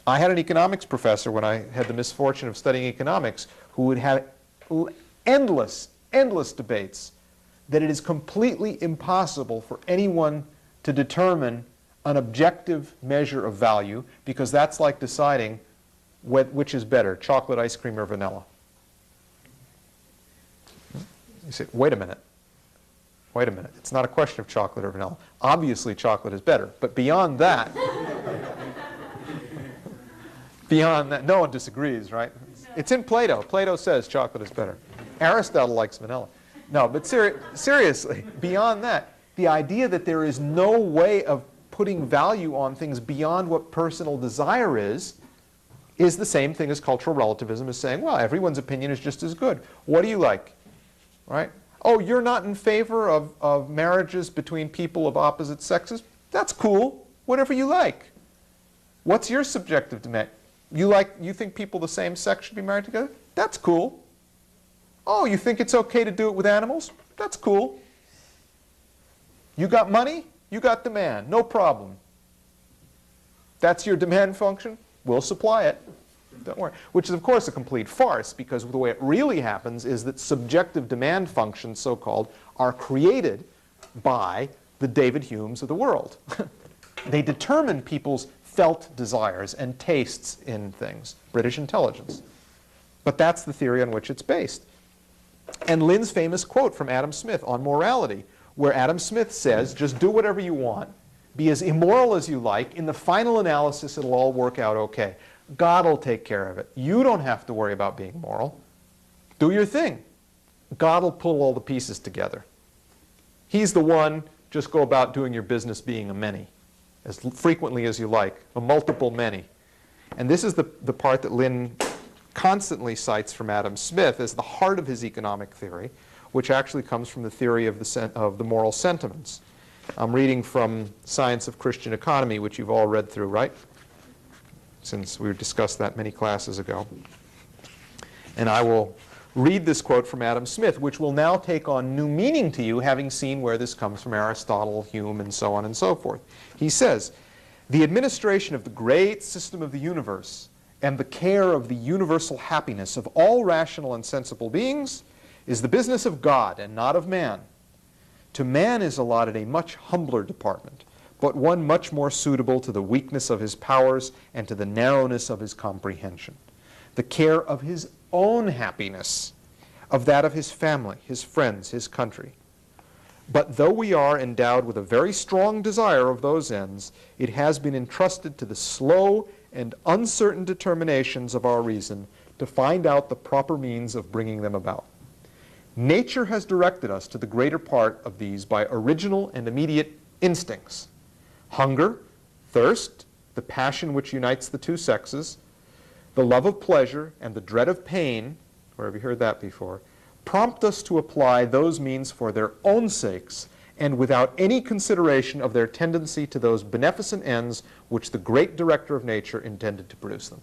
[SPEAKER 1] I had an economics professor when I had the misfortune of studying economics who would have endless debates that it is completely impossible for anyone to determine an objective measure of value, because that's like deciding which is better, chocolate ice cream or vanilla. You say, wait a minute. Wait a minute, it's not a question of chocolate or vanilla. Obviously chocolate is better, but beyond that, no one disagrees, right? It's in Plato. Plato says chocolate is better. Aristotle likes vanilla. No, but seriously, beyond that, the idea that there is no way of putting value on things beyond what personal desire is the same thing as cultural relativism, is saying, well, everyone's opinion is just as good. What do you like, right? Oh, you're not in favor of marriages between people of opposite sexes? That's cool. Whatever you like. What's your subjective demand? You think people the same sex should be married together? That's cool. Oh, you think it's okay to do it with animals? That's cool. You got money? You got demand. No problem. That's your demand function? We'll supply it. Don't worry. Which is, of course, a complete farce, because the way it really happens is that subjective demand functions, so-called, are created by the David Humes of the world. They determine people's felt desires and tastes in things. British intelligence. But that's the theory on which it's based. And Lynn's famous quote from Adam Smith on morality, where Adam Smith says, just do whatever you want, be as immoral as you like, in the final analysis it'll all work out okay. God will take care of it. You don't have to worry about being moral. Do your thing. God will pull all the pieces together. He's the one. Just go about doing your business being a many, as frequently as you like, a multiple many. And this is the part that Lynn constantly cites from Adam Smith as the heart of his economic theory, which actually comes from the theory of the moral sentiments. I'm reading from Science of Christian Economy, which you've all read through, right? Since we discussed that many classes ago. And I will read this quote from Adam Smith, which will now take on new meaning to you, having seen where this comes from Aristotle, Hume, and so on and so forth. He says, "The administration of the great system of the universe and the care of the universal happiness of all rational and sensible beings is the business of God and not of man. To man is allotted a much humbler department, but one much more suitable to the weakness of his powers and to the narrowness of his comprehension. The care of his own happiness, of that of his family, his friends, his country. But though we are endowed with a very strong desire of those ends, it has been entrusted to the slow and uncertain determinations of our reason to find out the proper means of bringing them about. Nature has directed us to the greater part of these by original and immediate instincts. Hunger, thirst, the passion which unites the two sexes, the love of pleasure, and the dread of pain, where have you heard that before, prompt us to apply those means for their own sakes and without any consideration of their tendency to those beneficent ends which the great director of nature intended to produce them."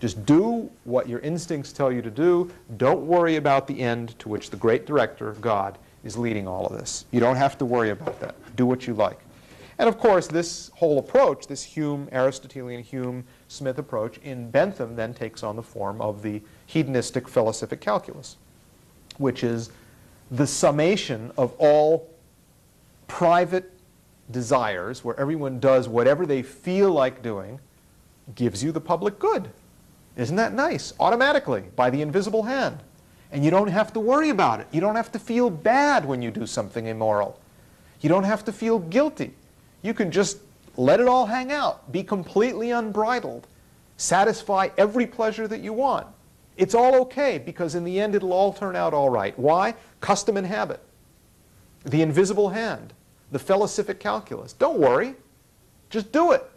[SPEAKER 1] Just do what your instincts tell you to do. Don't worry about the end to which the great director, God, is leading all of this. You don't have to worry about that. Do what you like. And of course, this whole approach, this Aristotelian Hume-Smith approach in Bentham then takes on the form of the hedonistic philosophic calculus, which is the summation of all private desires, where everyone does whatever they feel like doing, gives you the public good. Isn't that nice? Automatically, by the invisible hand. And you don't have to worry about it. You don't have to feel bad when you do something immoral. You don't have to feel guilty. You can just let it all hang out, be completely unbridled, satisfy every pleasure that you want. It's all okay, because in the end it'll all turn out all right. Why? Custom and habit. The invisible hand. The philosophic calculus. Don't worry. Just do it.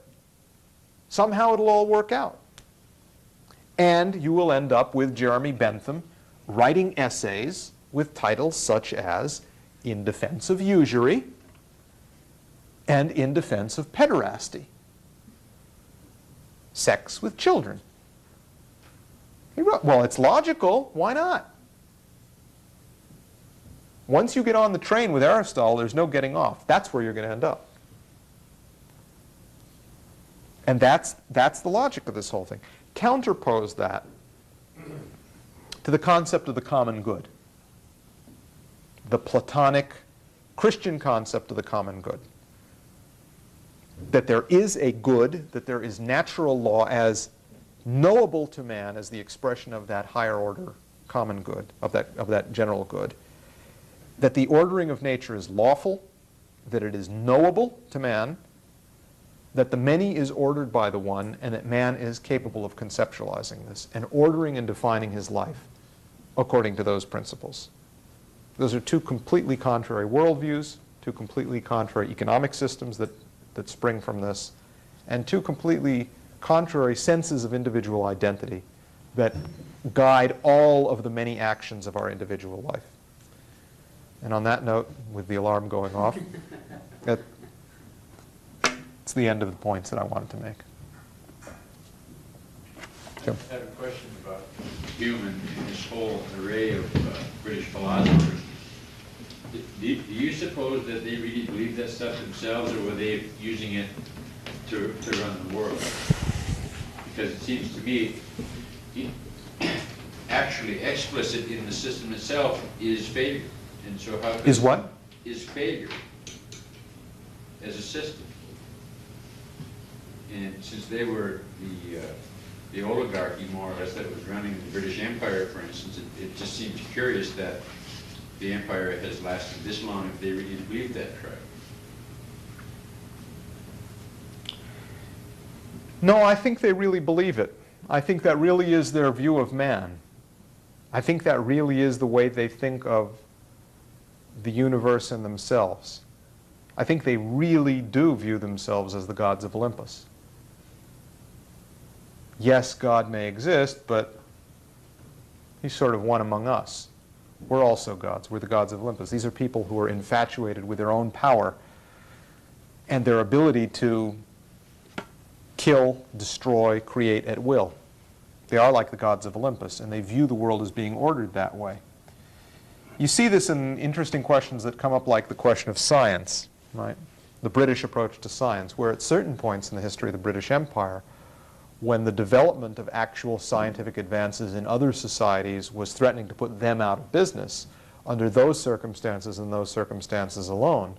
[SPEAKER 1] Somehow it'll all work out. And you will end up with Jeremy Bentham writing essays with titles such as In Defense of Usury and In Defense of Pederasty. Sex with children. He wrote, well, it's logical. Why not? Once you get on the train with Aristotle, there's no getting off. That's where you're going to end up. And that's the logic of this whole thing. Counterpose that to the concept of the common good, the Platonic Christian concept of the common good. That there is a good, that there is natural law as knowable to man as the expression of that higher order common good, of that general good. That the ordering of nature is lawful, that it is knowable to man, that the many is ordered by the one, and that man is capable of conceptualizing this and ordering and defining his life according to those principles. Those are two completely contrary worldviews, two completely contrary economic systems that spring from this, and two completely contrary senses of individual identity that guide all of the many actions of our individual life. And on that note, with the alarm going off, it's the end of the points that I wanted to make. Jim?
[SPEAKER 2] I have a question about Hume and this whole array of British philosophers. Do you suppose that they really believed that stuff themselves, or were they using it to run the world? Because it seems to me, actually explicit in the system itself is failure. And so how
[SPEAKER 1] is what?
[SPEAKER 2] Is failure as a system. And since they were the oligarchy, more or less, that was running the British Empire, for instance, it just seems curious that the empire has lasted this long if they really believe that crap.
[SPEAKER 1] No, I think they really believe it. I think that really is their view of man. I think that really is the way they think of the universe and themselves. I think they really do view themselves as the gods of Olympus. Yes, God may exist, but he's sort of one among us. We're also gods. We're the gods of Olympus. These are people who are infatuated with their own power and their ability to kill, destroy, create at will. They are like the gods of Olympus, and they view the world as being ordered that way. You see this in interesting questions that come up, like the question of science, right? The British approach to science, where at certain points in the history of the British Empire, when the development of actual scientific advances in other societies was threatening to put them out of business, under those circumstances and those circumstances alone,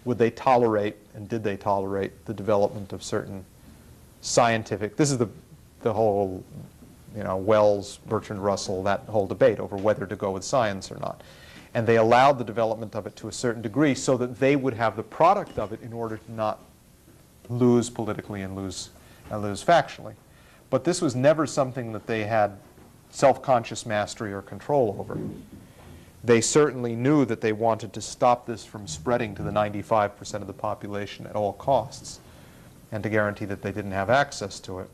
[SPEAKER 1] would they tolerate, and did they tolerate, the development of certain scientific, this is the whole, Wells, Bertrand Russell, that whole debate over whether to go with science or not. And they allowed the development of it to a certain degree so that they would have the product of it in order to not lose politically and lose factually. But this was never something that they had self-conscious mastery or control over. They certainly knew that they wanted to stop this from spreading to the 95% of the population at all costs, and to guarantee that they didn't have access to it.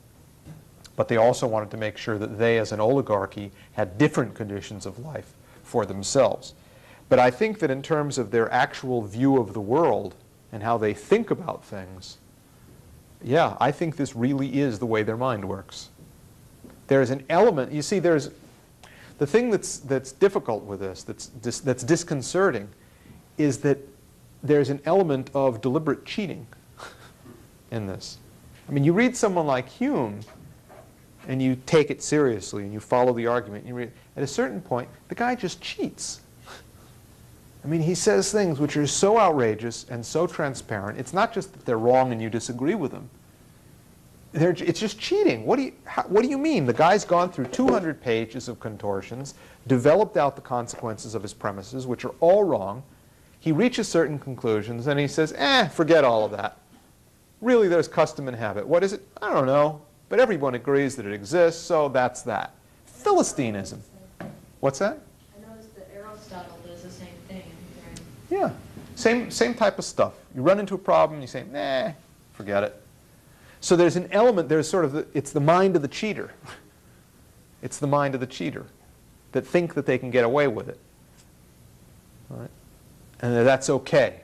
[SPEAKER 1] But they also wanted to make sure that they, as an oligarchy, had different conditions of life for themselves. But I think that in terms of their actual view of the world and how they think about things, yeah, I think this really is the way their mind works. There's an element, you see, there's the thing that's difficult with this, that's disconcerting, is that there's an element of deliberate cheating in this. I mean, you read someone like Hume, and you take it seriously, and you follow the argument, and you read, at a certain point, the guy just cheats. I mean, he says things which are so outrageous and so transparent. It's not just that they're wrong and you disagree with them. It's just cheating. What do you mean? The guy's gone through 200 pages of contortions, developed out the consequences of his premises, which are all wrong. He reaches certain conclusions, and he says, forget all of that. Really, there's custom and habit. What is it? I don't know. But everyone agrees that it exists, so that's that. Philistinism. What's that?
[SPEAKER 5] I noticed that Aristotle does the same thing.
[SPEAKER 1] Yeah, same type of stuff. You run into a problem, you say, nah, forget it. So there's an element, there's sort of, it's the mind of the cheater. It's the mind of the cheater that think that they can get away with it. All right? And that's okay.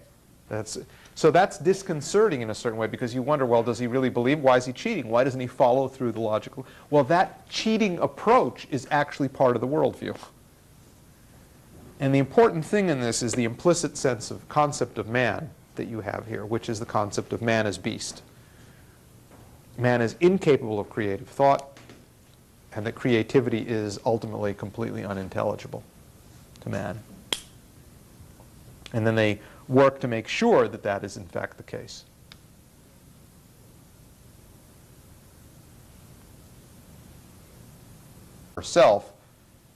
[SPEAKER 1] So that's disconcerting in a certain way, because you wonder, well, does he really believe? Why is he cheating? Why doesn't he follow through the logical? Well, that cheating approach is actually part of the worldview. And the important thing in this is the implicit sense of concept of man that you have here, which is the concept of man as beast. Man is incapable of creative thought, and that creativity is ultimately completely unintelligible to man. And then they work to make sure that that is in fact the case. Self,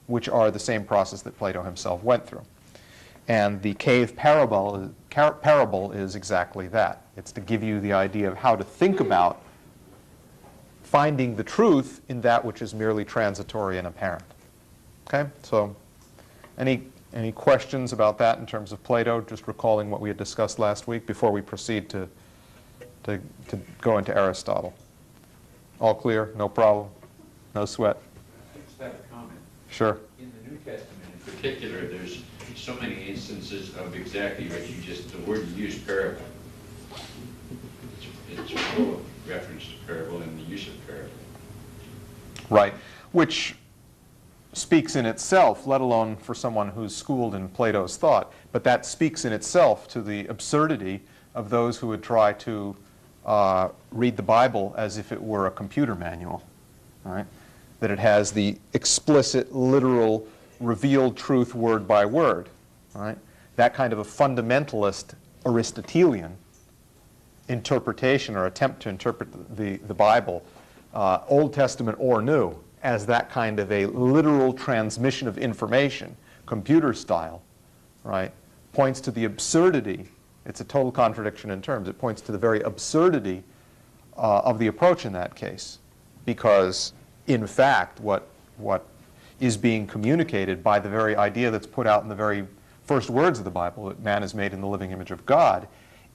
[SPEAKER 1] which are the same process that Plato himself went through. And the cave parable is exactly that. It's to give you the idea of how to think about finding the truth in that which is merely transitory and apparent. Okay? So any questions about that in terms of Plato, just recalling what we had discussed last week before we proceed to go into Aristotle? All clear? No problem? No sweat?
[SPEAKER 2] I just have a comment.
[SPEAKER 1] Sure.
[SPEAKER 2] In the New Testament in particular, there's so many instances of exactly what you just, the word you use, parable. It's full of reference to parable and the use of parable.
[SPEAKER 1] Right. Which speaks in itself, let alone for someone who's schooled in Plato's thought, but that speaks in itself to the absurdity of those who would try to read the Bible as if it were a computer manual, right? That it has the explicit, literal, revealed truth word by word, right? That kind of a fundamentalist Aristotelian interpretation or attempt to interpret the Bible, Old Testament or New, as that kind of a literal transmission of information, computer style, right, points to the absurdity. It's a total contradiction in terms. It points to the very absurdity of the approach in that case, because in fact, what is being communicated by the very idea that's put out in the very first words of the Bible, that man is made in the living image of God,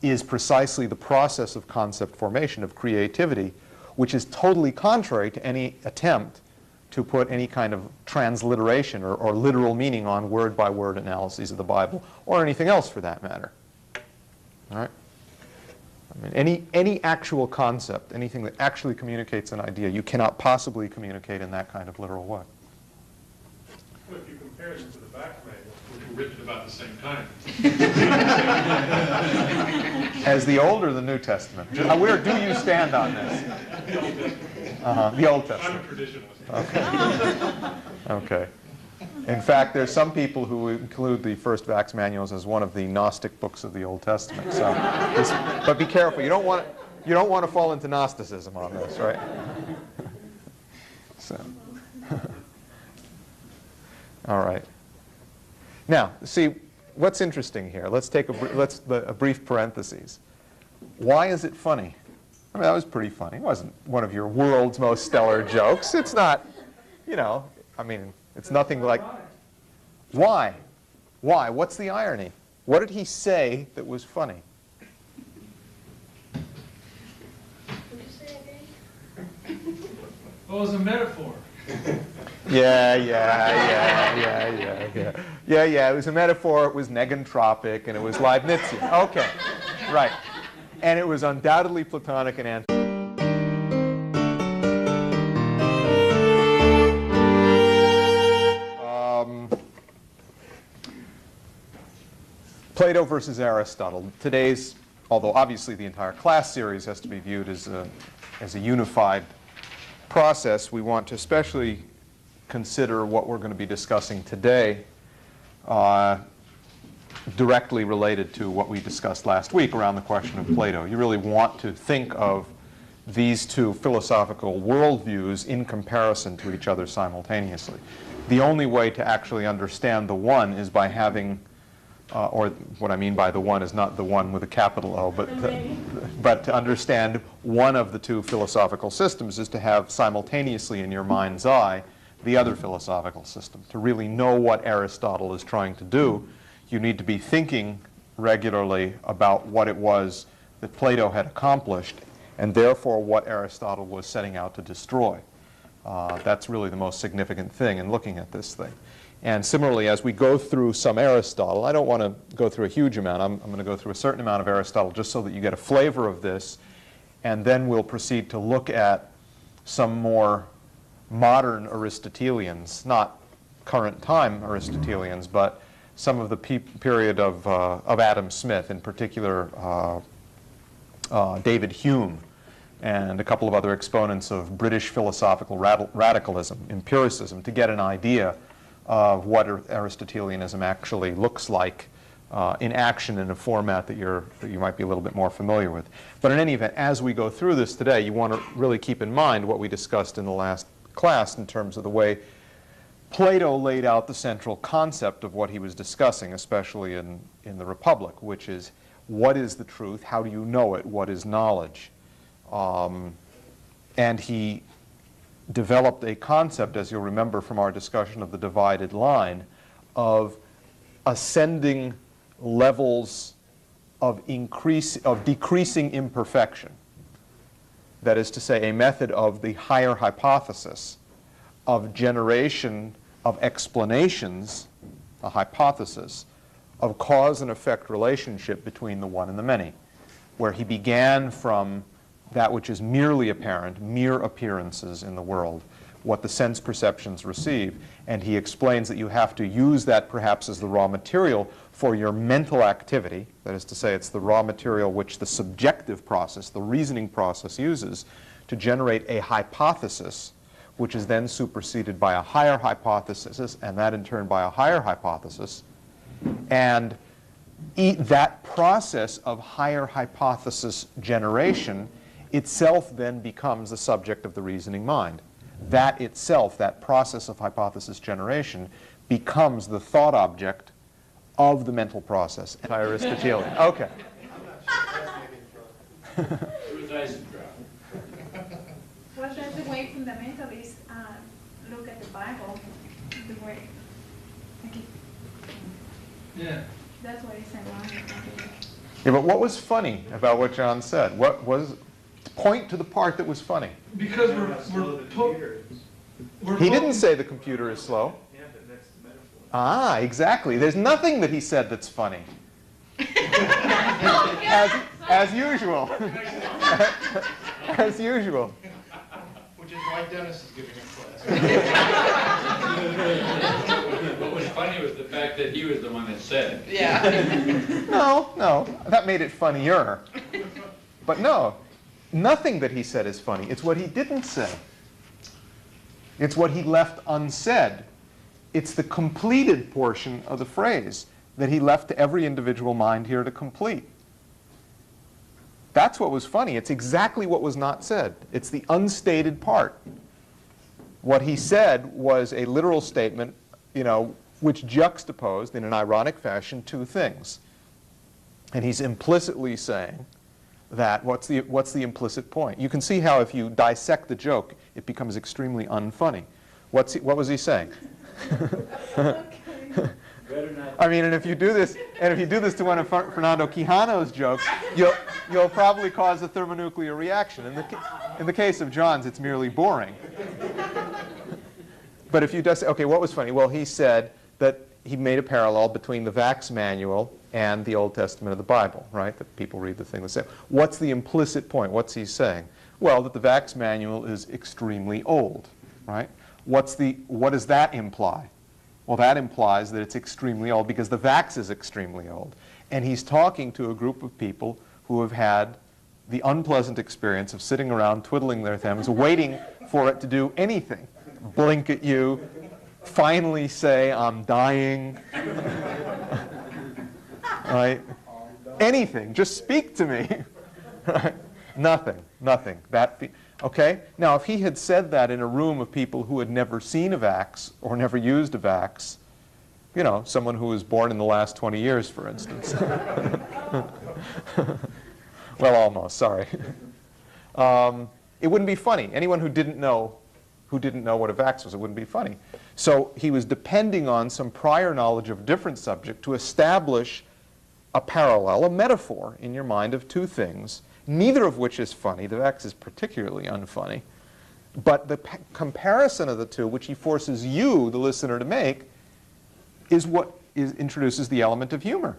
[SPEAKER 1] is precisely the process of concept formation, of creativity, which is totally contrary to any attempt to put any kind of transliteration or literal meaning on word-by-word analyses of the Bible, or anything else for that matter. All right? I mean, any actual concept, anything that actually communicates an idea, you cannot possibly communicate in that kind of literal way.
[SPEAKER 3] Well, if you compare them to the back manual, which were written about the same time.
[SPEAKER 1] As the Old or the New Testament? Where do you stand on this? The Old Testament.
[SPEAKER 3] I'm a traditionalist.
[SPEAKER 1] Okay. Okay. In fact, there's some people who include the first Vax manuals as one of the Gnostic books of the Old Testament. So, but be careful. You don't want to fall into Gnosticism on this, right? So. All right. Now, see, what's interesting here? Let's take a brief parenthesis. Why is it funny? I mean, that was pretty funny. It wasn't one of your world's most stellar jokes. It's not, you know, I mean, it's nothing like... Why? Why? What's the irony? What did he say that was funny?
[SPEAKER 3] Well, it was a metaphor.
[SPEAKER 1] Yeah. It was a metaphor. It was negentropic, and it was Leibnizian. Okay, right. And it was undoubtedly Platonic and anti. Plato versus Aristotle. Today's, although obviously the entire class series has to be viewed as a unified process, we want to especially consider what we're going to be discussing today directly related to what we discussed last week around the question of Plato. You really want to think of these two philosophical worldviews in comparison to each other simultaneously. The only way to actually understand the one is by having, or what I mean by the one is not the one with a capital O, but to understand one of the two philosophical systems is to have simultaneously in your mind's eye the other philosophical system. To really know what Aristotle is trying to do, you need to be thinking regularly about what it was that Plato had accomplished, and therefore what Aristotle was setting out to destroy. That's really the most significant thing in looking at this thing. And similarly, as we go through some Aristotle, I don't want to go through a huge amount. I'm going to go through a certain amount of Aristotle just so that you get a flavor of this, and then we'll proceed to look at some more modern Aristotelians, not current time Aristotelians, but some of the period of Adam Smith, in particular David Hume, and a couple of other exponents of British philosophical radicalism, empiricism, to get an idea of what Aristotelianism actually looks like in action in a format that you might be a little bit more familiar with. But in any event, as we go through this today, you want to really keep in mind what we discussed in the last class in terms of the way Plato laid out the central concept of what he was discussing, especially in the Republic, which is what is the truth, how do you know it, what is knowledge? And he developed a concept, as you'll remember from our discussion of the divided line, of ascending levels of decreasing imperfection. That is to say, a method of the higher hypothesis, of generation of explanations, a hypothesis, of cause and effect relationship between the one and the many, where he began from that which is merely apparent, mere appearances in the world, what the sense perceptions receive, and he explains that you have to use that perhaps as the raw material for your mental activity. That is to say, it's the raw material which the subjective process, the reasoning process, uses to generate a hypothesis, which is then superseded by a higher hypothesis, and that in turn by a higher hypothesis. And that process of higher hypothesis generation itself then becomes the subject of the reasoning mind. That itself, that process of hypothesis generation, becomes the thought object of the mental process. Aristotelian. Okay.
[SPEAKER 4] Well, that's the way fundamentalists Bible, the way, like it,
[SPEAKER 2] Yeah.
[SPEAKER 4] that's what he said wrong.
[SPEAKER 1] Yeah, but what was funny about what John said? What was, point to the part that was funny.
[SPEAKER 8] Because
[SPEAKER 1] He didn't say the computer is slow.
[SPEAKER 3] Yeah, but that's the metaphor.
[SPEAKER 1] Ah, exactly. There's nothing that he said that's funny. As usual. As usual.
[SPEAKER 6] Which is why Dennis is giving a class.
[SPEAKER 2] What was funny was the fact that he was the one that said it.
[SPEAKER 9] Yeah.
[SPEAKER 1] No, that made it funnier. But no, nothing that he said is funny. It's what he didn't say. It's what he left unsaid. It's the completed portion of the phrase that he left to every individual mind here to complete. That's what was funny. It's exactly what was not said. It's the unstated part. What he said was a literal statement, which juxtaposed in an ironic fashion two things. And he's implicitly saying that, what's the implicit point? You can see how if you dissect the joke, it becomes extremely unfunny. What was he saying? I mean, and if you do this to one of Fernando Quijano's jokes, you'll probably cause a thermonuclear reaction. In the case of John's, it's merely boring. But if you just, okay, what was funny? Well, he said that he made a parallel between the Vax manual and the Old Testament of the Bible, right? That people read the thing the same. What's the implicit point? What's he saying? Well, that the Vax manual is extremely old, right? What does that imply? Well, that implies that it's extremely old because the Vax is extremely old. And he's talking to a group of people who have had the unpleasant experience of sitting around twiddling their thumbs, waiting for it to do anything. Blink at you, finally say, I'm dying. Right? Anything, just speak to me. Right? Nothing. Okay? Now, if he had said that in a room of people who had never seen a Vax or never used a Vax, someone who was born in the last 20 years, for instance. Well, almost, sorry. It wouldn't be funny. Anyone who didn't know what a Vax was, it wouldn't be funny. So he was depending on some prior knowledge of a different subject to establish a parallel, a metaphor in your mind of two things, neither of which is funny. The Vax is particularly unfunny. But the comparison of the two, which he forces you, the listener, to make, is what introduces the element of humor.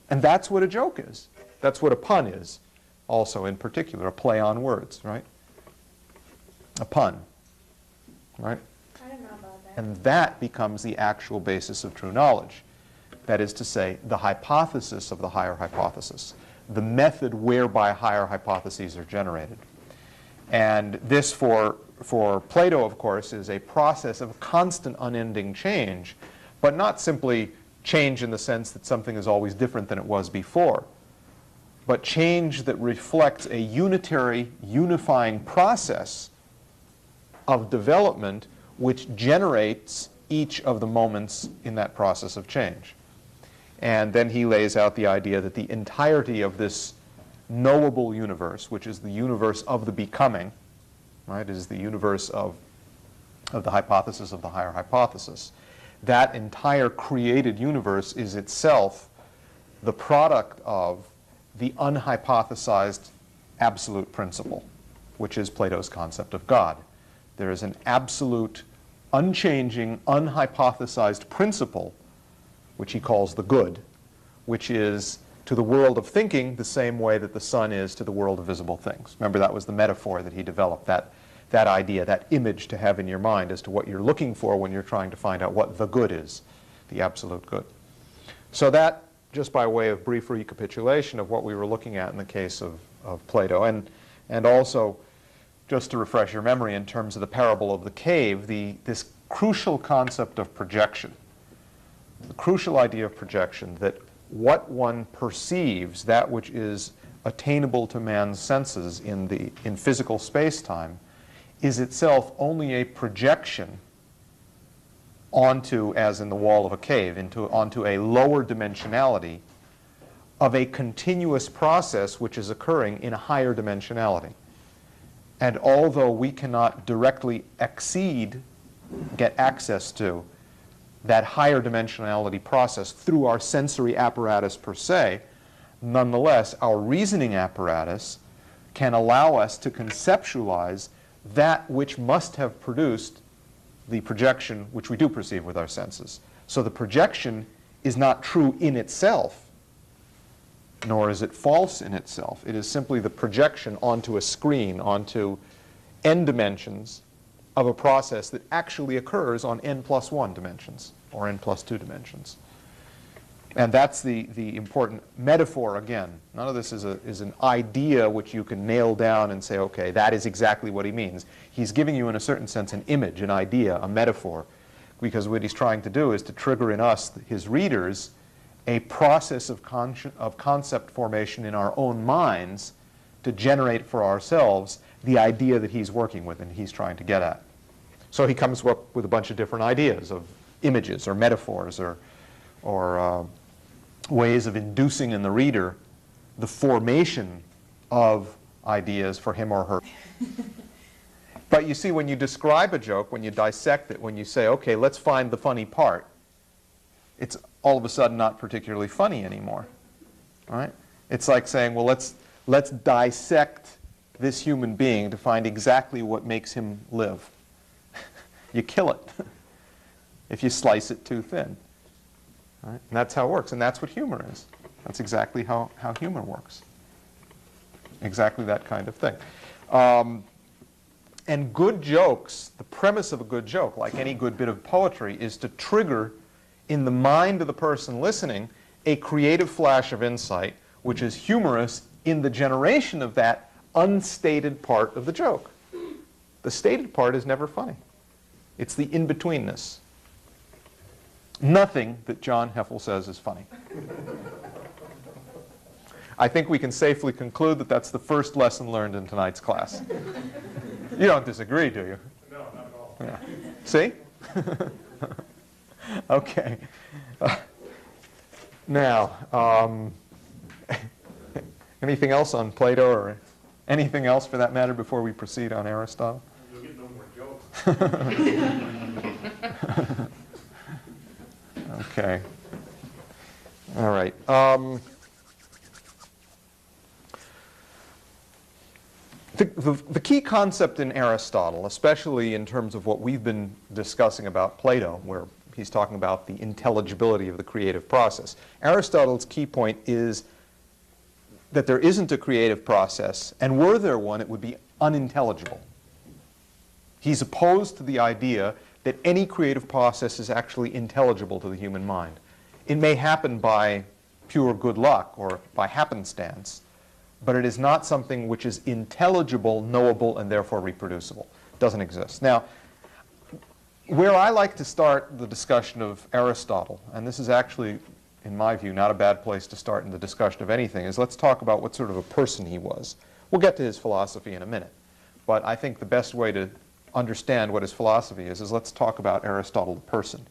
[SPEAKER 1] And that's what a joke is. That's what a pun is, also in particular, a play on words, right? A pun, right?
[SPEAKER 7] I don't know about that.
[SPEAKER 1] And that becomes the actual basis of true knowledge. That is to say, the hypothesis of the higher hypothesis, the method whereby higher hypotheses are generated. And this, for Plato, of course, is a process of constant unending change, but not simply change in the sense that something is always different than it was before, but change that reflects a unifying process of development which generates each of the moments in that process of change. And then he lays out the idea that the entirety of this knowable universe, which is the universe of the becoming, right, is the universe of the hypothesis of the higher hypothesis. That entire created universe is itself the product of the unhypothesized absolute principle, which is Plato's concept of God. There is an absolute, unchanging, unhypothesized principle, which he calls the good, which is to the world of thinking the same way that the sun is to the world of visible things. Remember, that was the metaphor that he developed, that idea, that image to have in your mind as to what you're looking for when you're trying to find out what the good is, the absolute good. So that, just by way of brief recapitulation of what we were looking at in the case of Plato, and also, just to refresh your memory in terms of the parable of the cave, this crucial concept of projection, the crucial idea of projection, that what one perceives, that which is attainable to man's senses in physical space-time, is itself only a projection onto, as in the wall of a cave, onto a lower dimensionality of a continuous process which is occurring in a higher dimensionality. And although we cannot directly exceed get access to that higher dimensionality process through our sensory apparatus per se, nonetheless, our reasoning apparatus can allow us to conceptualize that which must have produced the projection which we do perceive with our senses. So the projection is not true in itself, nor is it false in itself. It is simply the projection onto a screen, onto n dimensions of a process that actually occurs on n+1 dimensions or n+2 dimensions. And that's the important metaphor again. None of this is an idea which you can nail down and say, okay, that is exactly what he means. He's giving you, in a certain sense, an image, an idea, a metaphor, because what he's trying to do is to trigger in us, his readers, a process of concept formation in our own minds to generate for ourselves the idea that he's working with and he's trying to get at. So he comes up with a bunch of different ideas of images or metaphors or ways of inducing in the reader the formation of ideas for him or her. But you see, when you describe a joke, when you dissect it, when you say, okay, let's find the funny part, it's all of a sudden not particularly funny anymore. Right? It's like saying, well, let's dissect this human being to find exactly what makes him live. You kill it if you slice it too thin. Right? And that's how it works. And that's what humor is. That's exactly how humor works. Exactly that kind of thing. And good jokes, the premise of a good joke, like any good bit of poetry, is to trigger in the mind of the person listening a creative flash of insight which is humorous in the generation of that unstated part of the joke. The stated part is never funny. It's the in-betweenness. Nothing that John Heffel says is funny. I think we can safely conclude that that's the first lesson learned in tonight's class. You don't disagree, do you?
[SPEAKER 3] No, not at all.
[SPEAKER 1] Yeah. See? Okay. Now, anything else on Plato or anything else for that matter before we proceed on Aristotle?
[SPEAKER 3] You'll get no more jokes.
[SPEAKER 1] Okay. All right. The key concept in Aristotle, especially in terms of what we've been discussing about Plato, where he's talking about the intelligibility of the creative process, Aristotle's key point is that there isn't a creative process, and were there one, it would be unintelligible. He's opposed to the idea that any creative process is actually intelligible to the human mind. It may happen by pure good luck or by happenstance, but it is not something which is intelligible, knowable, and therefore reproducible. It doesn't exist. Now, where I like to start the discussion of Aristotle, and this is actually, in my view, not a bad place to start in the discussion of anything, is let's talk about what sort of a person he was. We'll get to his philosophy in a minute, but I think the best way to understand what his philosophy is let's talk about Aristotle the person.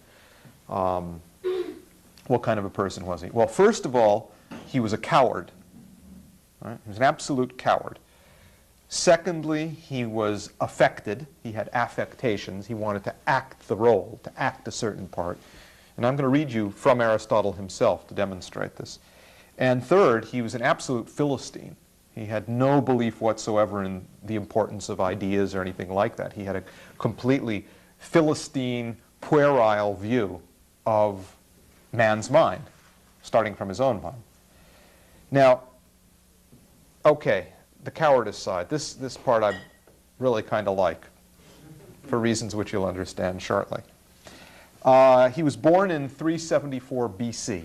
[SPEAKER 1] What kind of a person was he? Well, first of all, he was a coward. Right? He was an absolute coward. Secondly, he was affected. He had affectations. He wanted to act the role, to act a certain part. And I'm going to read you from Aristotle himself to demonstrate this. And third, he was an absolute Philistine. He had no belief whatsoever in the importance of ideas or anything like that. He had a completely Philistine, puerile view of man's mind, starting from his own mind. Now, okay, the cowardice side. This part I really kind of like, for reasons which you'll understand shortly. He was born in 374 BC.